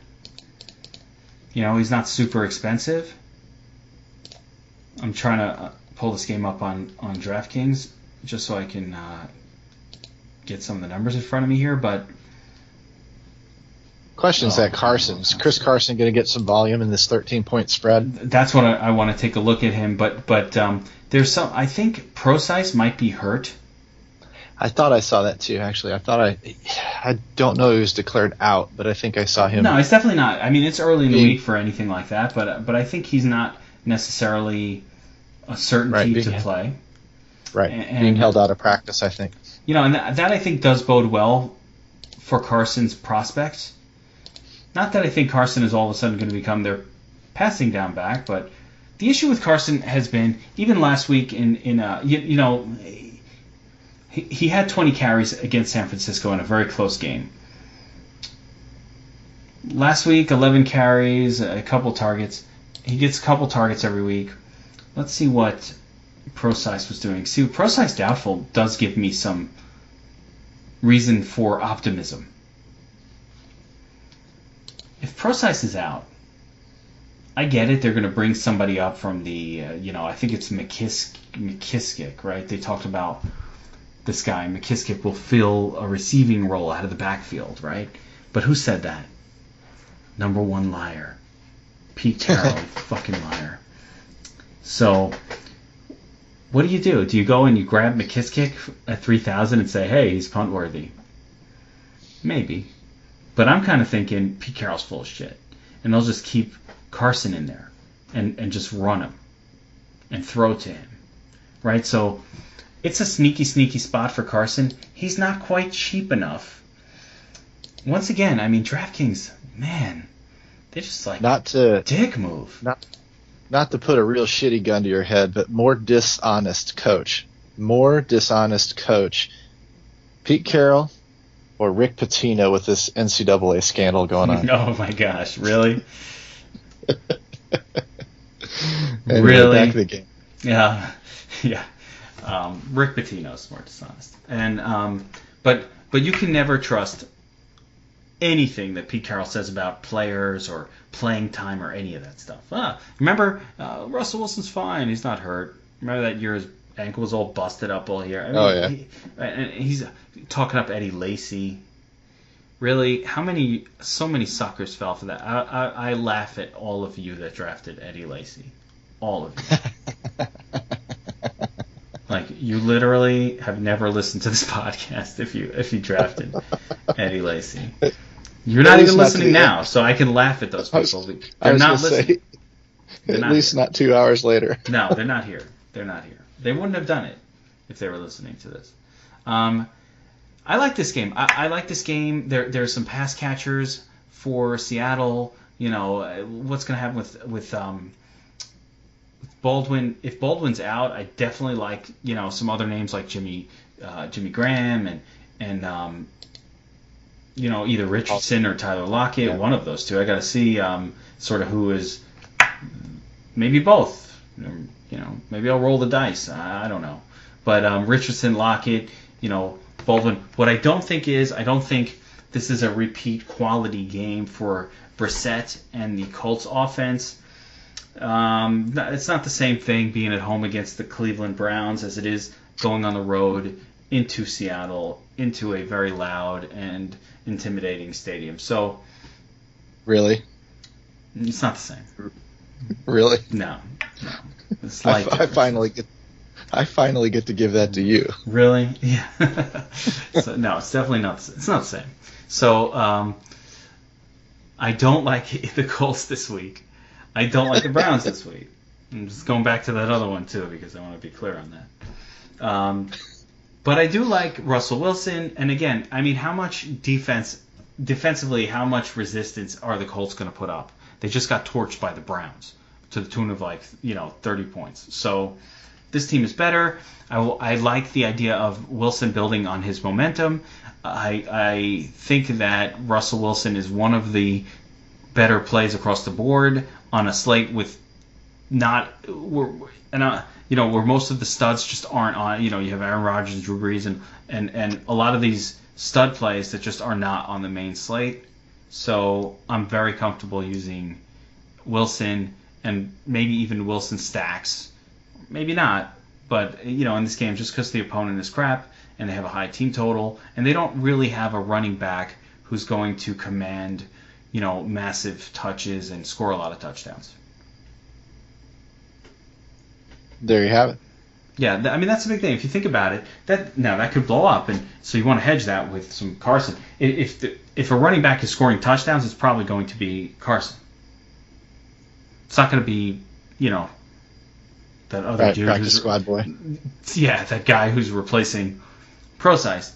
He's not super expensive. I'm trying to pull this game up on DraftKings just so I can get some of the numbers in front of me here. But question is that Is Chris Carson going to get some volume in this 13-point spread? That's what I want to take a look at him. But there's some. I think Procise might be hurt. I thought I saw that too. Actually, I don't know he was declared out, but I think I saw him. No, it's definitely not. I mean, it's early in the week for anything like that. But I think he's not necessarily a certainty to play. Right, being held out of practice, I think. And that I think does bode well for Carson's prospects. Not that I think Carson is all of a sudden going to become their passing down back, but the issue with Carson has been, even last week he had 20 carries against San Francisco in a very close game. Last week, 11 carries, a couple targets. He gets a couple targets every week. Let's see what ProSize was doing. See, ProSize doubtful does give me some reason for optimism. If ProSize is out, I get it. They're going to bring somebody up from the, I think it's McKissick, right? They talked about this guy. McKissick will fill a receiving role out of the backfield, right? But who said that? Number one liar. Pete Carroll, fucking liar. So, what do? Do you go and you grab McKissick at 3,000 and say, hey, he's punt worthy? Maybe. But I'm kind of thinking Pete Carroll's full of shit. And they'll just keep Carson in there and just run him and throw to him. Right? So it's a sneaky spot for Carson. He's not quite cheap enough. Once again, I mean, DraftKings, man, they just dick move. Not to put a real shitty gun to your head, but more dishonest coach. Pete Carroll or Rick Pitino with this NCAA scandal going on. Oh my gosh, really? Really? Back to the game. Yeah. Rick Pitino is more dishonest, and but you can never trust anything that Pete Carroll says about players or playing time or any of that stuff. Remember, Russell Wilson's fine; he's not hurt. Remember that year his ankle was all busted up all year. And he's talking up Eddie Lacy. Really, so many suckers fell for that. I laugh at all of you that drafted Eddie Lacy. All of you. Like, you literally have never listened to this podcast if you drafted Eddie Lacy. You're not even listening now, so I can laugh at those people. They're not listening. At least not 2 hours later. No, they're not here. They wouldn't have done it if they were listening to this. I like this game. I like this game. There's some pass catchers for Seattle. What's going to happen with Baldwin? If Baldwin's out, I definitely like some other names like Jimmy Graham and either Richardson or Tyler Lockett. Yeah. One of those two. I got to see sort of who is, maybe both. Maybe I'll roll the dice. I don't know. But Richardson, Lockett, Baldwin. What I don't think this is a repeat quality game for Brissett and the Colts offense. It's not the same thing being at home against the Cleveland Browns as it is going on the road into Seattle, into a very loud and intimidating stadium. So, really, it's not the same. Really? No. It's like I finally get to give that to you. Really? Yeah. So, no, it's definitely not. It's not the same. So I don't like the Colts this week. I don't like the Browns this week. I'm just going back to that other one too because I want to be clear on that. But I do like Russell Wilson. And again, I mean, how much defensively, how much resistance are the Colts going to put up? They just got torched by the Browns to the tune of 30 points. So this team is better. I like the idea of Wilson building on his momentum. I think that Russell Wilson is one of the better plays across the board on a slate with where most of the studs just aren't on. You have Aaron Rodgers, Drew Brees, and a lot of these stud plays that just are not on the main slate. So I'm very comfortable using Wilson and maybe even Wilson stacks. Maybe not, but in this game, just because the opponent is crap and they have a high team total and they don't really have a running back who's going to command massive touches and score a lot of touchdowns. There you have it. Yeah, I mean that's a big thing. If you think about it, that could blow up, and so you want to hedge that with some Carson. If a running back is scoring touchdowns, it's probably going to be Carson. It's not going to be that other dude practice squad boy. Yeah, that guy who's replacing Procise.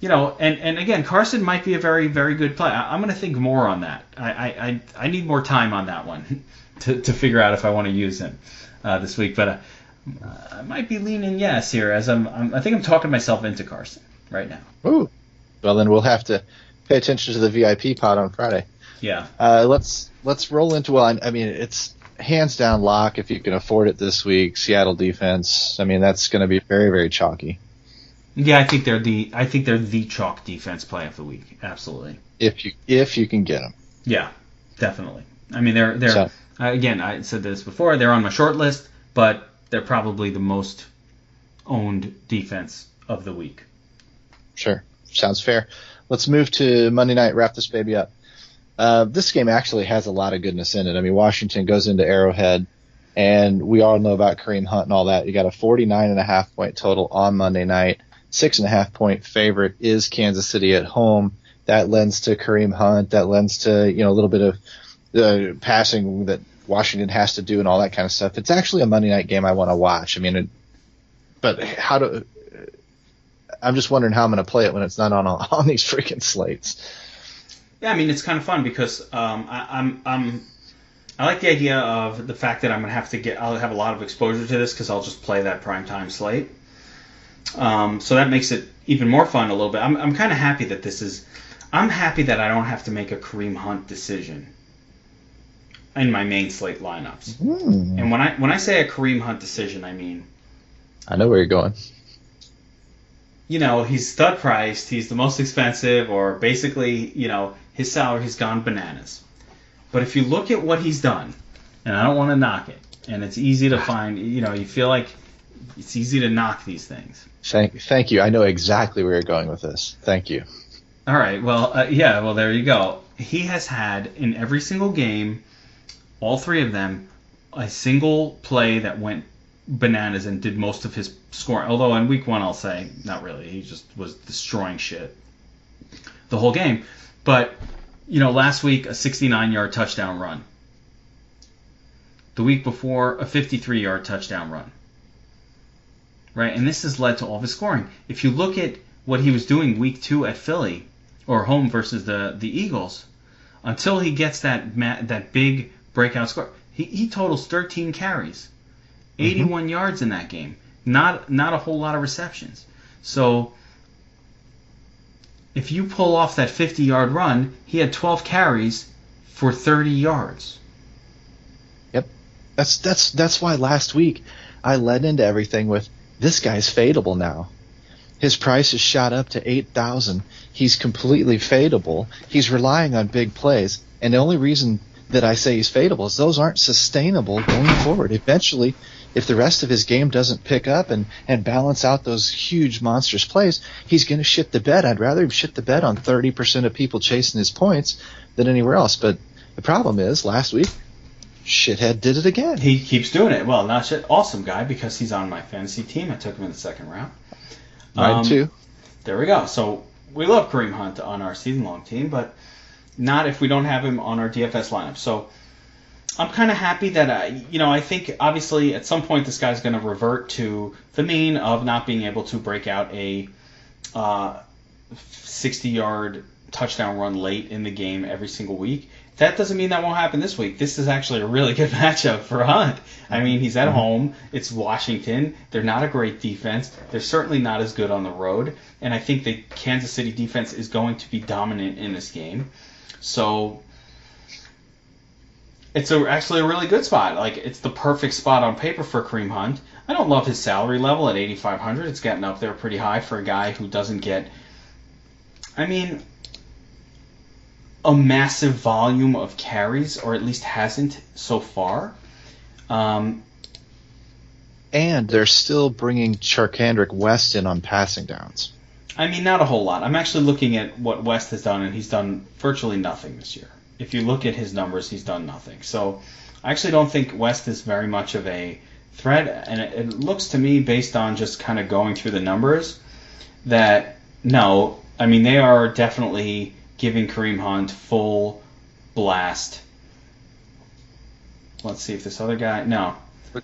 And again, Carson might be a very, very good play. I'm going to think more on that. I need more time on that one to figure out if I want to use him this week. But I might be leaning yes here, as I think I'm talking myself into Carson right now. Ooh. Well, then we'll have to pay attention to the VIP pod on Friday. Yeah. Let's roll into, I mean, it's hands down lock if you can afford it this week. Seattle defense. I mean, that's going to be very, very chalky. Yeah, I think they're the chalk defense play of the week. Absolutely. If you can get them. Yeah, definitely. I mean, they're again, I said this before, they're on my short list, but they're probably the most owned defense of the week. Sure. Sounds fair. Let's move to Monday night, wrap this baby up. This game actually has a lot of goodness in it. I mean, Washington goes into Arrowhead, and we all know about Kareem Hunt and all that. You got a 49.5 point total on Monday night. 6.5 point favorite is Kansas City at home. That lends to Kareem Hunt. That lends to, a little bit of the passing that Washington has to do and all that kind of stuff. It's actually a Monday night game I want to watch. I mean, I'm just wondering how I'm going to play it when it's not on these freaking slates. Yeah, I mean, it's kind of fun because I like the idea of the fact that I'll have a lot of exposure to this because I'll just play that primetime slate. So that makes it even more fun a little bit. I'm kind of happy that I'm happy that I don't have to make a Kareem Hunt decision in my main slate lineups. And when I say a Kareem Hunt decision, I mean, I know where you're going. He's stud priced, he's the most expensive, or basically, his salary has gone bananas. But if you look at what he's done, and I don't want to knock it, and it's easy to find, you feel like it's easy to knock these things. Thank you. I know exactly where you're going with this. Thank you. All right. Well, well, there you go. He has had in every single game, all three of them, a single play that went bananas and did most of his scoring. Although in week one, I'll say, not really. He just was destroying shit the whole game. But, last week, a 69-yard touchdown run. The week before, a 53-yard touchdown run. Right? And this has led to all of his scoring. If you look at what he was doing week 2 at Philly, or home versus the Eagles, until he gets that big breakout score, he totals 13 carries, 81 yards in that game. Not a whole lot of receptions. So if you pull off that 50-yard run, he had 12 carries for 30 yards. Yep. That's why last week I led into everything with, this guy's fadeable now. His price has shot up to $8,000. He's completely fadeable. He's relying on big plays. And the only reason that I say he's fadeable is those aren't sustainable going forward. Eventually, if the rest of his game doesn't pick up and balance out those huge monstrous plays, he's going to shit the bed. I'd rather him shit the bed on 30% of people chasing his points than anywhere else. But the problem is, last week, shithead did it again. He keeps doing it. Well, not shit. Awesome guy, because he's on my fantasy team. I took him in the second round. Mine too. There we go. So we love Kareem Hunt on our season-long team, but not if we don't have him on our DFS lineup. So I'm kind of happy that, I think obviously at some point this guy's going to revert to the mean of not being able to break out a 60-yard touchdown run late in the game every single week. That doesn't mean that won't happen this week. This is actually a really good matchup for Hunt. I mean, he's at home. It's Washington. They're not a great defense. They're certainly not as good on the road. And I think the Kansas City defense is going to be dominant in this game. So it's actually a really good spot. Like, it's the perfect spot on paper for Kareem Hunt. I don't love his salary level at $8,500. It's getting up there pretty high for a guy who doesn't get, a massive volume of carries, or at least hasn't so far. And they're still bringing Charkandrick West in on passing downs. Not a whole lot. I'm actually looking at what West has done, and he's done virtually nothing this year. If you look at his numbers, he's done nothing. So I actually don't think West is very much of a threat, and it looks to me, based on just kind of going through the numbers, that no, they are definitely giving Kareem Hunt full blast. Let's see if this other guy... No.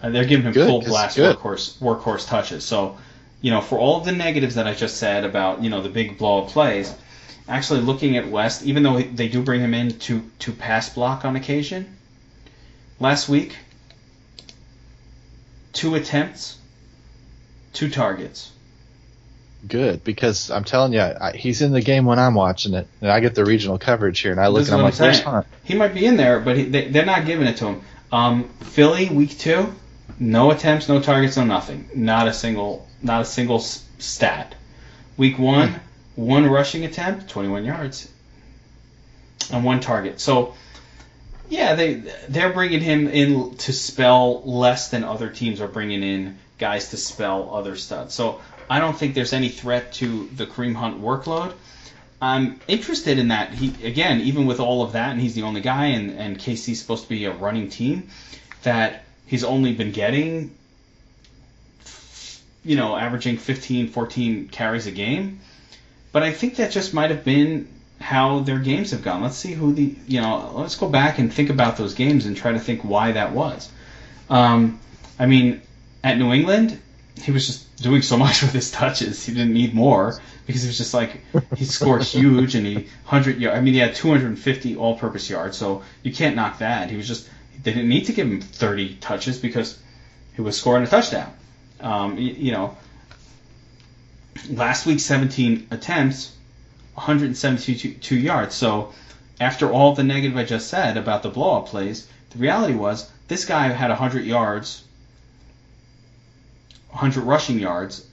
They're giving him Good, full 'cause blast good. workhorse touches. So, for all of the negatives that I just said about, the big blow-up plays, actually looking at West, even though they do bring him in to pass block on occasion, last week, 2 attempts, 2 targets. Good, because I'm telling you, he's in the game when I'm watching it, and I get the regional coverage here, and I look and I'm like, where's Hunt? He might be in there, but they're not giving it to him. Philly, week 2, no attempts, no targets, no nothing. Not a single stat. Week 1, 1 rushing attempt, 21 yards, and 1 target. So, yeah, they're bringing him in to spell less than other teams are bringing in guys to spell other studs. So I don't think there's any threat to the Kareem Hunt workload. I'm interested in that. He, again, even with all of that, and he's the only guy, and KC's supposed to be a running team, that he's only been getting, averaging 15, 14 carries a game. But I think that just might have been how their games have gone. Let's see let's go back and think about those games and try to think why that was. At New England, he was just doing so much with his touches. He didn't need more because it was just like he scored huge and he had 250 all-purpose yards, so you can't knock that. They didn't need to give him 30 touches because he was scoring a touchdown. Last week 17 attempts, 172 yards. So after all the negative I just said about the blow-up plays, the reality was this guy had 100 yards. 100 rushing yards,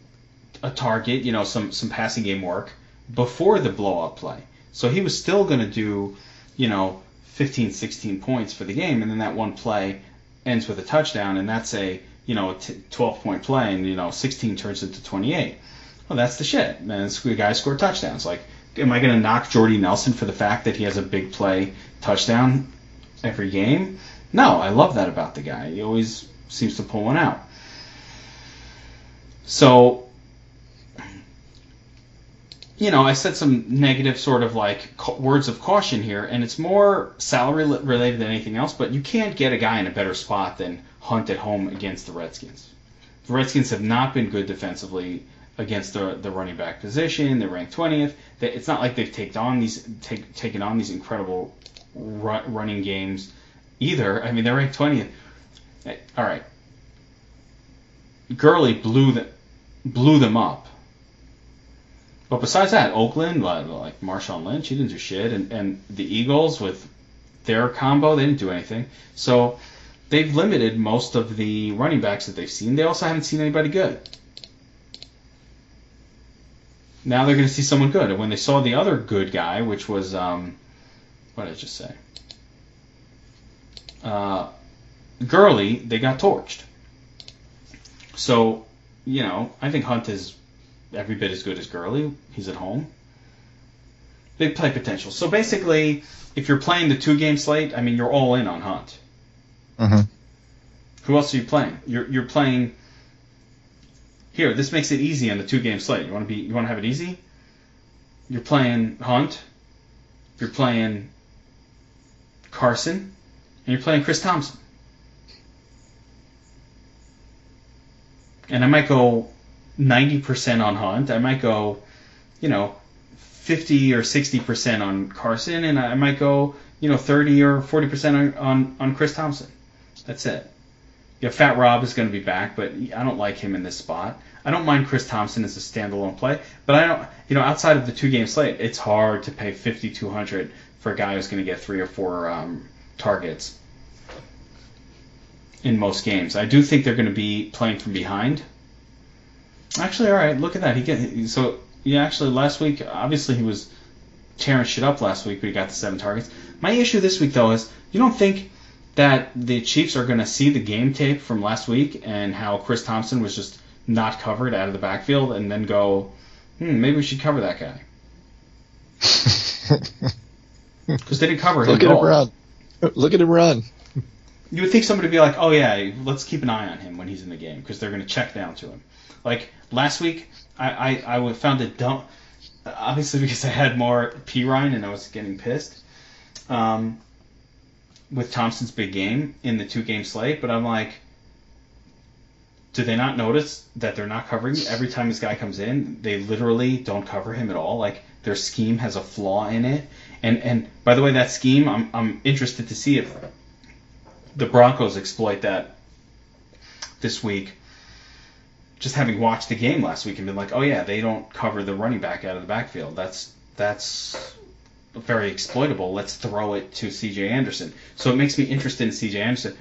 a target, some passing game work before the blow-up play. So he was still going to do, 15, 16 points for the game, and then that one play ends with a touchdown, and that's a 12-point play, and 16 turns into 28. Well, that's the shit. And this guy scored touchdowns. Like, am I going to knock Jordy Nelson for the fact that he has a big play touchdown every game? No, I love that about the guy. He always seems to pull one out. So, I said some negative sort of like words of caution here, and it's more salary related than anything else, but you can't get a guy in a better spot than Hunt at home against the Redskins. The Redskins have not been good defensively against the running back position. They're ranked 20th. It's not like they've taken on these incredible running games either. They're ranked 20th. All right. Gurley blew them up. But besides that, Oakland, like Marshawn Lynch, he didn't do shit. And the Eagles, with their combo, they didn't do anything. So they've limited most of the running backs that they've seen. They also haven't seen anybody good. Now they're going to see someone good. And when they saw the other good guy, which was, what did I just say? Gurley, they got torched. So, I think Hunt is every bit as good as Gurley. He's at home. Big play potential. So basically, if you're playing the 2-game slate, you're all in on Hunt. Mm-hmm. Who else are you playing? You're playing. Here, this makes it easy on the 2-game slate. You want to have it easy? You're playing Hunt. You're playing Carson, and you're playing Chris Thompson. And I might go 90% on Hunt. I might go, 50 or 60% on Carson, and I might go, 30 or 40% on Chris Thompson. That's it. Fat Rob is going to be back, but I don't like him in this spot. I don't mind Chris Thompson as a standalone play, but I don't, outside of the 2-game slate, it's hard to pay $5,200 for a guy who's going to get 3 or 4 targets in most games. I do think they're going to be playing from behind. Actually, all right, look at that. Actually, last week, obviously he was tearing shit up last week, but he got the 7 targets. My issue this week, though, is you don't think that the Chiefs are going to see the game tape from last week and how Chris Thompson was just not covered out of the backfield and then go, maybe we should cover that guy. Because they didn't cover him. Look at him run. You would think somebody would be like, oh yeah, let's keep an eye on him when he's in the game because they're going to check down to him. Like last week, I found it dumb, obviously because I had more Pirine and I was getting pissed with Thompson's big game in the 2-game slate. But I'm like, do they not notice that they're not covering every time this guy comes in? They literally don't cover him at all. Like, their scheme has a flaw in it. And by the way, that scheme, I'm interested to see if the Broncos exploit that this week. Just having watched the game last week and been like, oh yeah, they don't cover the running back out of the backfield. That's very exploitable. Let's throw it to C.J. Anderson. So it makes me interested in C.J. Anderson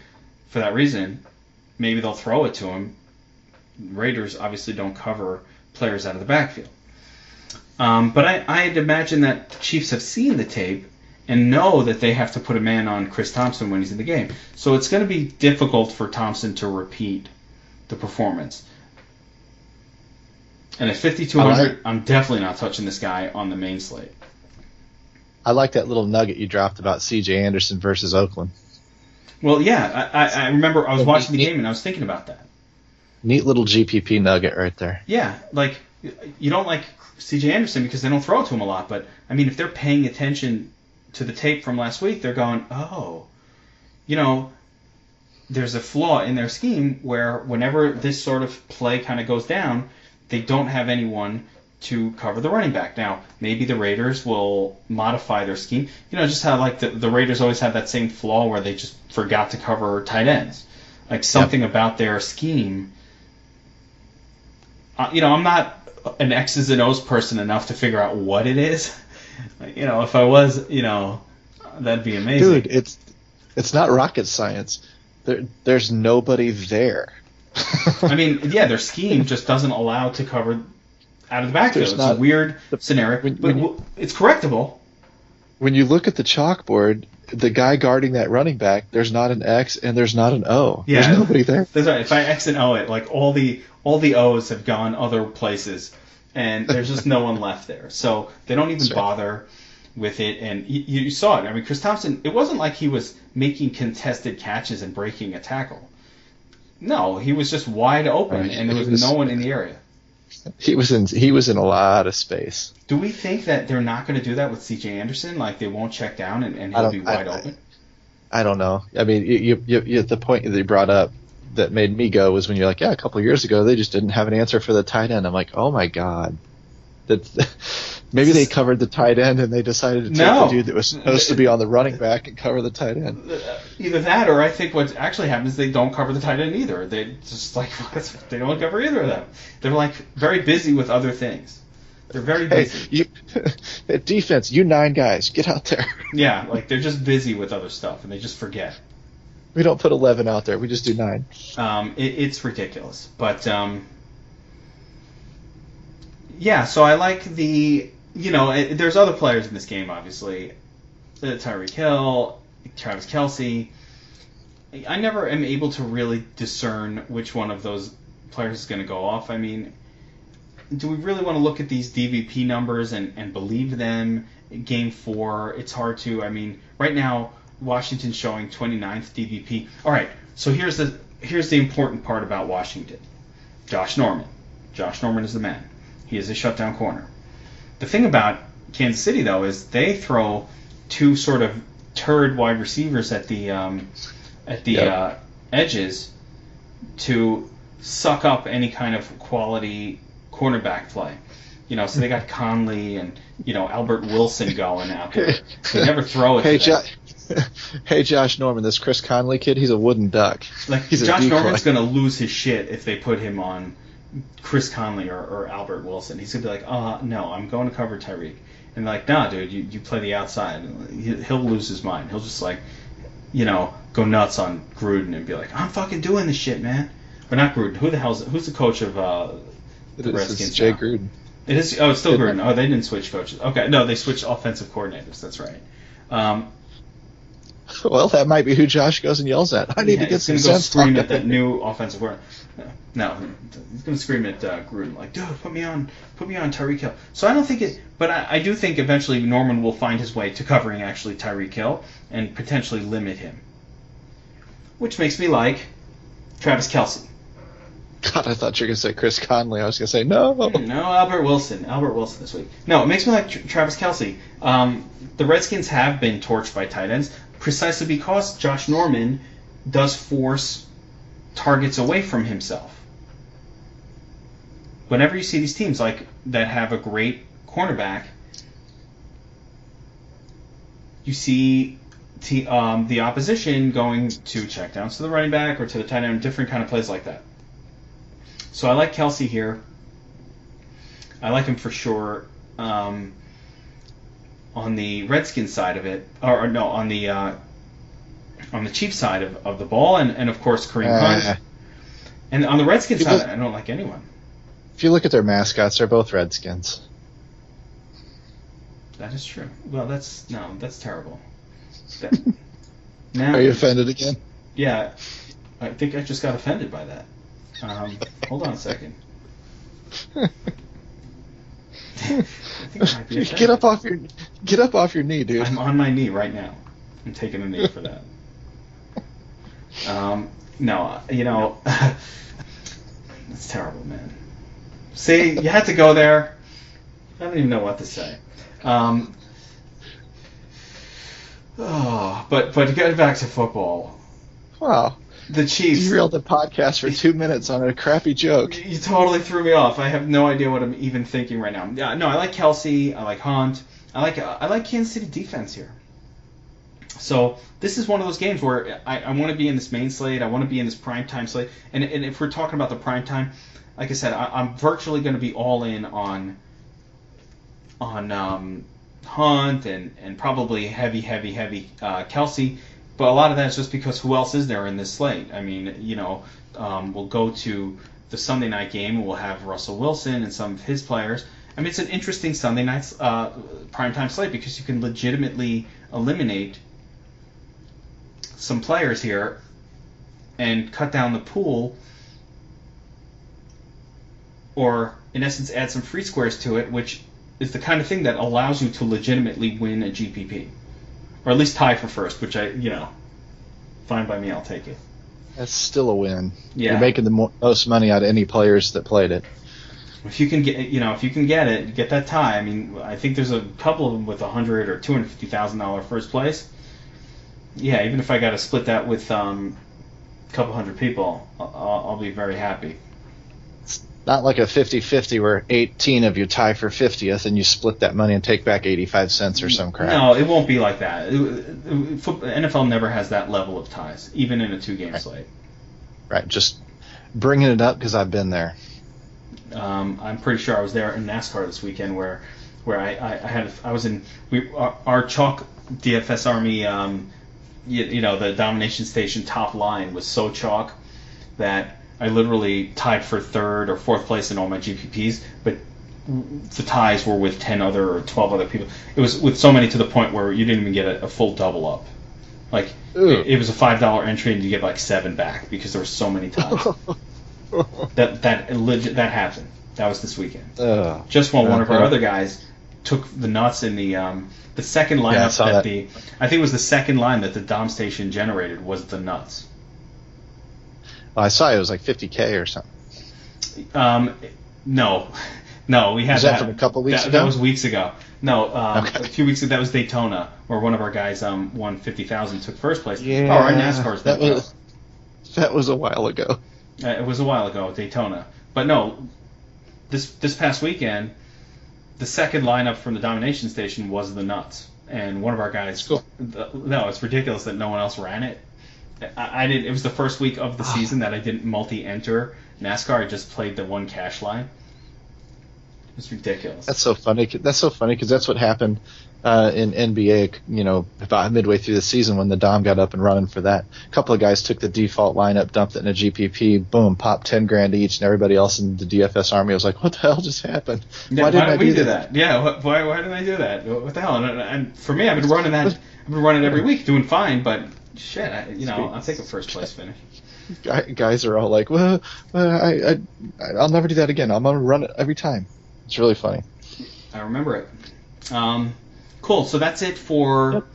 for that reason. Maybe they'll throw it to him. Raiders obviously don't cover players out of the backfield. But I'd imagine that the Chiefs have seen the tape and know that they have to put a man on Chris Thompson when he's in the game. So it's going to be difficult for Thompson to repeat the performance. And at 5,200, I'm definitely not touching this guy on the main slate. I like that little nugget you dropped about C.J. Anderson versus Oakland. Well, yeah, I remember I was watching the game and I was thinking about that. Neat little GPP nugget right there. Yeah, like, you don't like C.J. Anderson because they don't throw it to him a lot, but, I mean, if they're paying attention to the tape from last week, they're going, oh, there's a flaw in their scheme where whenever this sort of play kind of goes down, they don't have anyone to cover the running back. Now, maybe the Raiders will modify their scheme. Just how like the Raiders always have that same flaw where they just forgot to cover tight ends. Like something about their scheme. I'm not an X's and O's person enough to figure out what it is. If I was, that'd be amazing. Dude, it's not rocket science. There's nobody there. I mean, yeah, their scheme just doesn't allow to cover out of the backfield. It's a weird scenario, but it's correctable. When you look at the chalkboard, the guy guarding that running back, there's not an X and there's not an O. Yeah, there's nobody there. That's right. If I X and O it, like all the O's have gone other places, and there's just no one left there. So they don't even bother with it. And you saw it. I mean, Chris Thompson, it wasn't like he was making contested catches and breaking a tackle. No, he was just wide open, and there was no one in the area. He was in a lot of space. Do we think that they're not going to do that with C.J. Anderson? Like they won't check down and he'll be wide open? I don't know. I mean, you the point that you brought up that made me go was when you're like, yeah, a couple of years ago they just didn't have an answer for the tight end. I'm like, oh my god, maybe they covered the tight end and they decided to take the dude that was supposed to be on the running back and cover the tight end. Either that, or I think what actually happens is they don't cover the tight end either. They just like they don't cover either of them. They're like very busy with other things. They're very busy. Hey, defense, you 9 guys, get out there. Yeah, like they're just busy with other stuff and they just forget. We don't put 11 out there. We just do 9. It's ridiculous, but yeah. So I like the there's other players in this game, obviously. Tyreek Hill, Travis Kelce. I never am able to really discern which one of those players is going to go off. I mean, do we really want to look at these DVP numbers and believe them? Game 4, it's hard to. I mean, right now, Washington's showing 29th DVP. All right, so here's the important part about Washington. Josh Norman. Josh Norman is the man. He is a shutdown corner. The thing about Kansas City, though, is they throw 2 sort of turd wide receivers at the edges to suck up any kind of quality cornerback play. So they got Conley and Albert Wilson going out there. They never throw it. Hey, Josh Norman, this Chris Conley kid, he's a wooden duck. Like Josh Norman's going to lose his shit if they put him on Chris Conley or Albert Wilson. He's going to be like, no, I'm going to cover Tyreek. And like, nah, dude, you play the outside. He'll lose his mind. He'll just like, go nuts on Gruden and be like, I'm fucking doing this shit, man. Or not Gruden. Who's the coach of the Redskins? It's Jay Gruden. It is. Oh, it's still Gruden. Oh, they didn't switch coaches. Okay, no, they switched offensive coordinators. That's right. Well, that might be who Josh goes and yells at. I need to get some sense. He's going to go scream at that new offensive coordinator. No, he's going to scream at Gruden like, dude, put me on Tyreek Hill. So I don't think it, but I do think eventually Norman will find his way to covering actually Tyreek Hill and potentially limit him. Which makes me like Travis Kelce. God, I thought you were going to say Chris Conley. I was going to say, no. No, Albert Wilson this week. No, it makes me like Travis Kelce. The Redskins have been torched by tight ends precisely because Josh Norman does force targets away from himself. whenever you see these teams like that have a great cornerback, you see the opposition going to checkdowns to the running back or to the tight end, different kind of plays like that. So I like Kelsey here. I like him for sure on the Redskins side of it, or no, on the Chiefs side of the ball, and of course Kareem Hunt. And on the Redskins side, I don't like anyone. If you look at their mascots, they're both Redskins. That is true. Well, that's terrible. Are you offended again? Yeah, I think I just got offended by that. Hold on a second. I think I might be offended. Get up off your knee, dude. I'm on my knee right now. I'm taking a knee for that. No, it's terrible, man. See, you had to go there. I don't even know what to say. But to get back to football. Wow. The Chiefs. You reeled the podcast for 2 minutes on a crappy joke. You totally threw me off. I have no idea what I'm even thinking right now. Yeah, no, I like Kelsey. I like Hunt. I like Kansas City defense here. So this is one of those games where I want to be in this main slate. I want to be in this primetime slate. And if we're talking about the primetime, like I said, I'm virtually going to be all in on Hunt and probably heavy Kelsey. But a lot of that is just because who else is there in this slate? I mean, we'll go to the Sunday night game and we'll have Russell Wilson and some of his players. I mean, it's an interesting Sunday night primetime slate because you can legitimately eliminate some players here and cut down the pool, or in essence add some free squares to it, which is the kind of thing that allows you to legitimately win a GPP. Or at least tie for first, which fine by me, I'll take it. That's still a win. Yeah. You're making the most money out of any players that played it. If you can get it, get that tie. I mean, I think there's a couple of them with $100,000 or $250,000 first place. Yeah, even if I got to split that with a couple hundred people, I'll be very happy. It's not like a 50-50 where 18 of you tie for 50th and you split that money and take back 85 cents or some crap. No, it won't be like that. NFL never has that level of ties, even in a two-game slate. Right, just bringing it up because I've been there. I'm pretty sure I was there in NASCAR this weekend where I was in our chalk DFS Army. The Domination Station top line was so chalk that I literally tied for third or fourth place in all my GPPs, but the ties were with 10 other or 12 other people. It was with so many to the point where you didn't even get a full double up. Like it was a $5 entry and you get like 7 back because there were so many ties. that happened. That was this weekend. Just while one of our other guys took the nuts in the second lineup I think it was the second line that the Dom station generated was the nuts. Well, I saw it was like 50K or something. No, we had was that from a couple weeks ago? That was weeks ago. No, okay. A few weeks ago that was Daytona, where one of our guys won $50,000, took first place. Yeah, our NASCAR's that was a while ago. It was a while ago, Daytona. But no, this past weekend, the second lineup from the Domination Station was the nuts, and one of our guys. Cool. No, it's ridiculous that no one else ran it. I did. It was the first week of the season that I didn't multi-enter NASCAR. I just played the one cash line. It's ridiculous. That's so funny. Because that's what happened in NBA. About midway through the season when the Dom got up and running for that. A couple of guys took the default lineup, dumped it in a GPP, boom, popped $10,000 each, and everybody else in the DFS Army was like, "What the hell just happened? Why didn't I do that? Yeah, why didn't I do that? What the hell?" And for me, I've been running that. I've been running every week, doing fine, but shit, I'll take a first place finish. Guys are all like, "Well, I'll never do that again. I'm gonna run it every time." It's really funny. I remember it. Cool. So that's it for. Yep.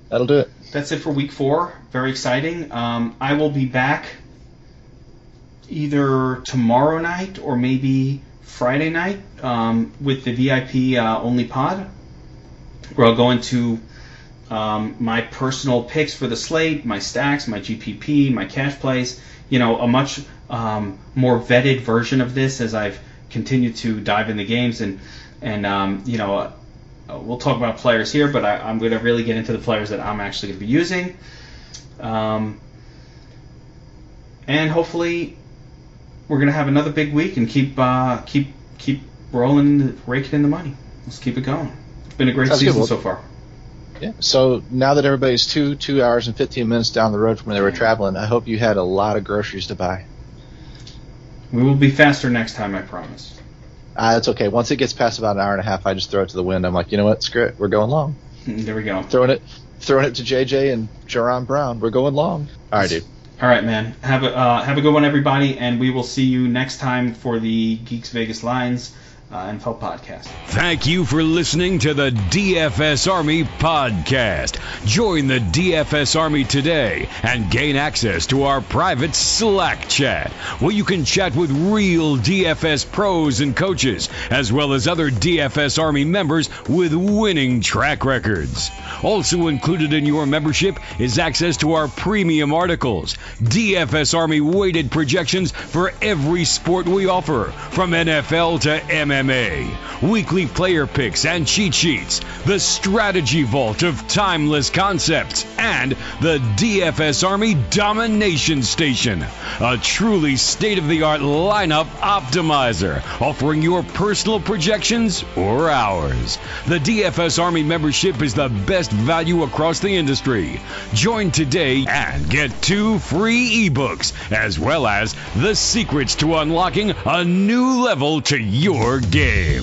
That'll do it. That's it for week 4. Very exciting. I will be back either tomorrow night or maybe Friday night with the VIP only pod, where I'll go into my personal picks for the slate, my stacks, my GPP, my cash plays. A much more vetted version of this as I've continue to dive into games and we'll talk about players here, but I'm going to really get into the players that I'm actually going to be using. And hopefully we're going to have another big week and keep rolling, raking in the money. Let's keep it going. It's been a great season so far. Yeah. So now that everybody's 2 hours and 15 minutes down the road from where they were traveling, I hope you had a lot of groceries to buy. We will be faster next time, I promise. That's okay. Once it gets past about an hour and a half, I just throw it to the wind. I'm like, you know what? Screw it. We're going long. There we go. Throwing it to JJ and Jerron Brown. We're going long. All right, dude. All right, man. Have a good one, everybody, and we will see you next time for the Geeks Vegas Lines NFL podcast. Thank you for listening to the DFS Army podcast. Join the DFS Army today and gain access to our private Slack chat, where you can chat with real DFS pros and coaches, as well as other DFS Army members with winning track records. Also included in your membership is access to our premium articles, DFS Army weighted projections for every sport we offer, from NFL to MMA, weekly player picks and cheat sheets, the strategy vault of timeless concepts, and the DFS Army Domination Station, a truly state-of-the-art lineup optimizer, offering your personal projections or ours. The DFS Army membership is the best value across the industry. Join today and get 2 free ebooks, as well as the secrets to unlocking a new level to your game.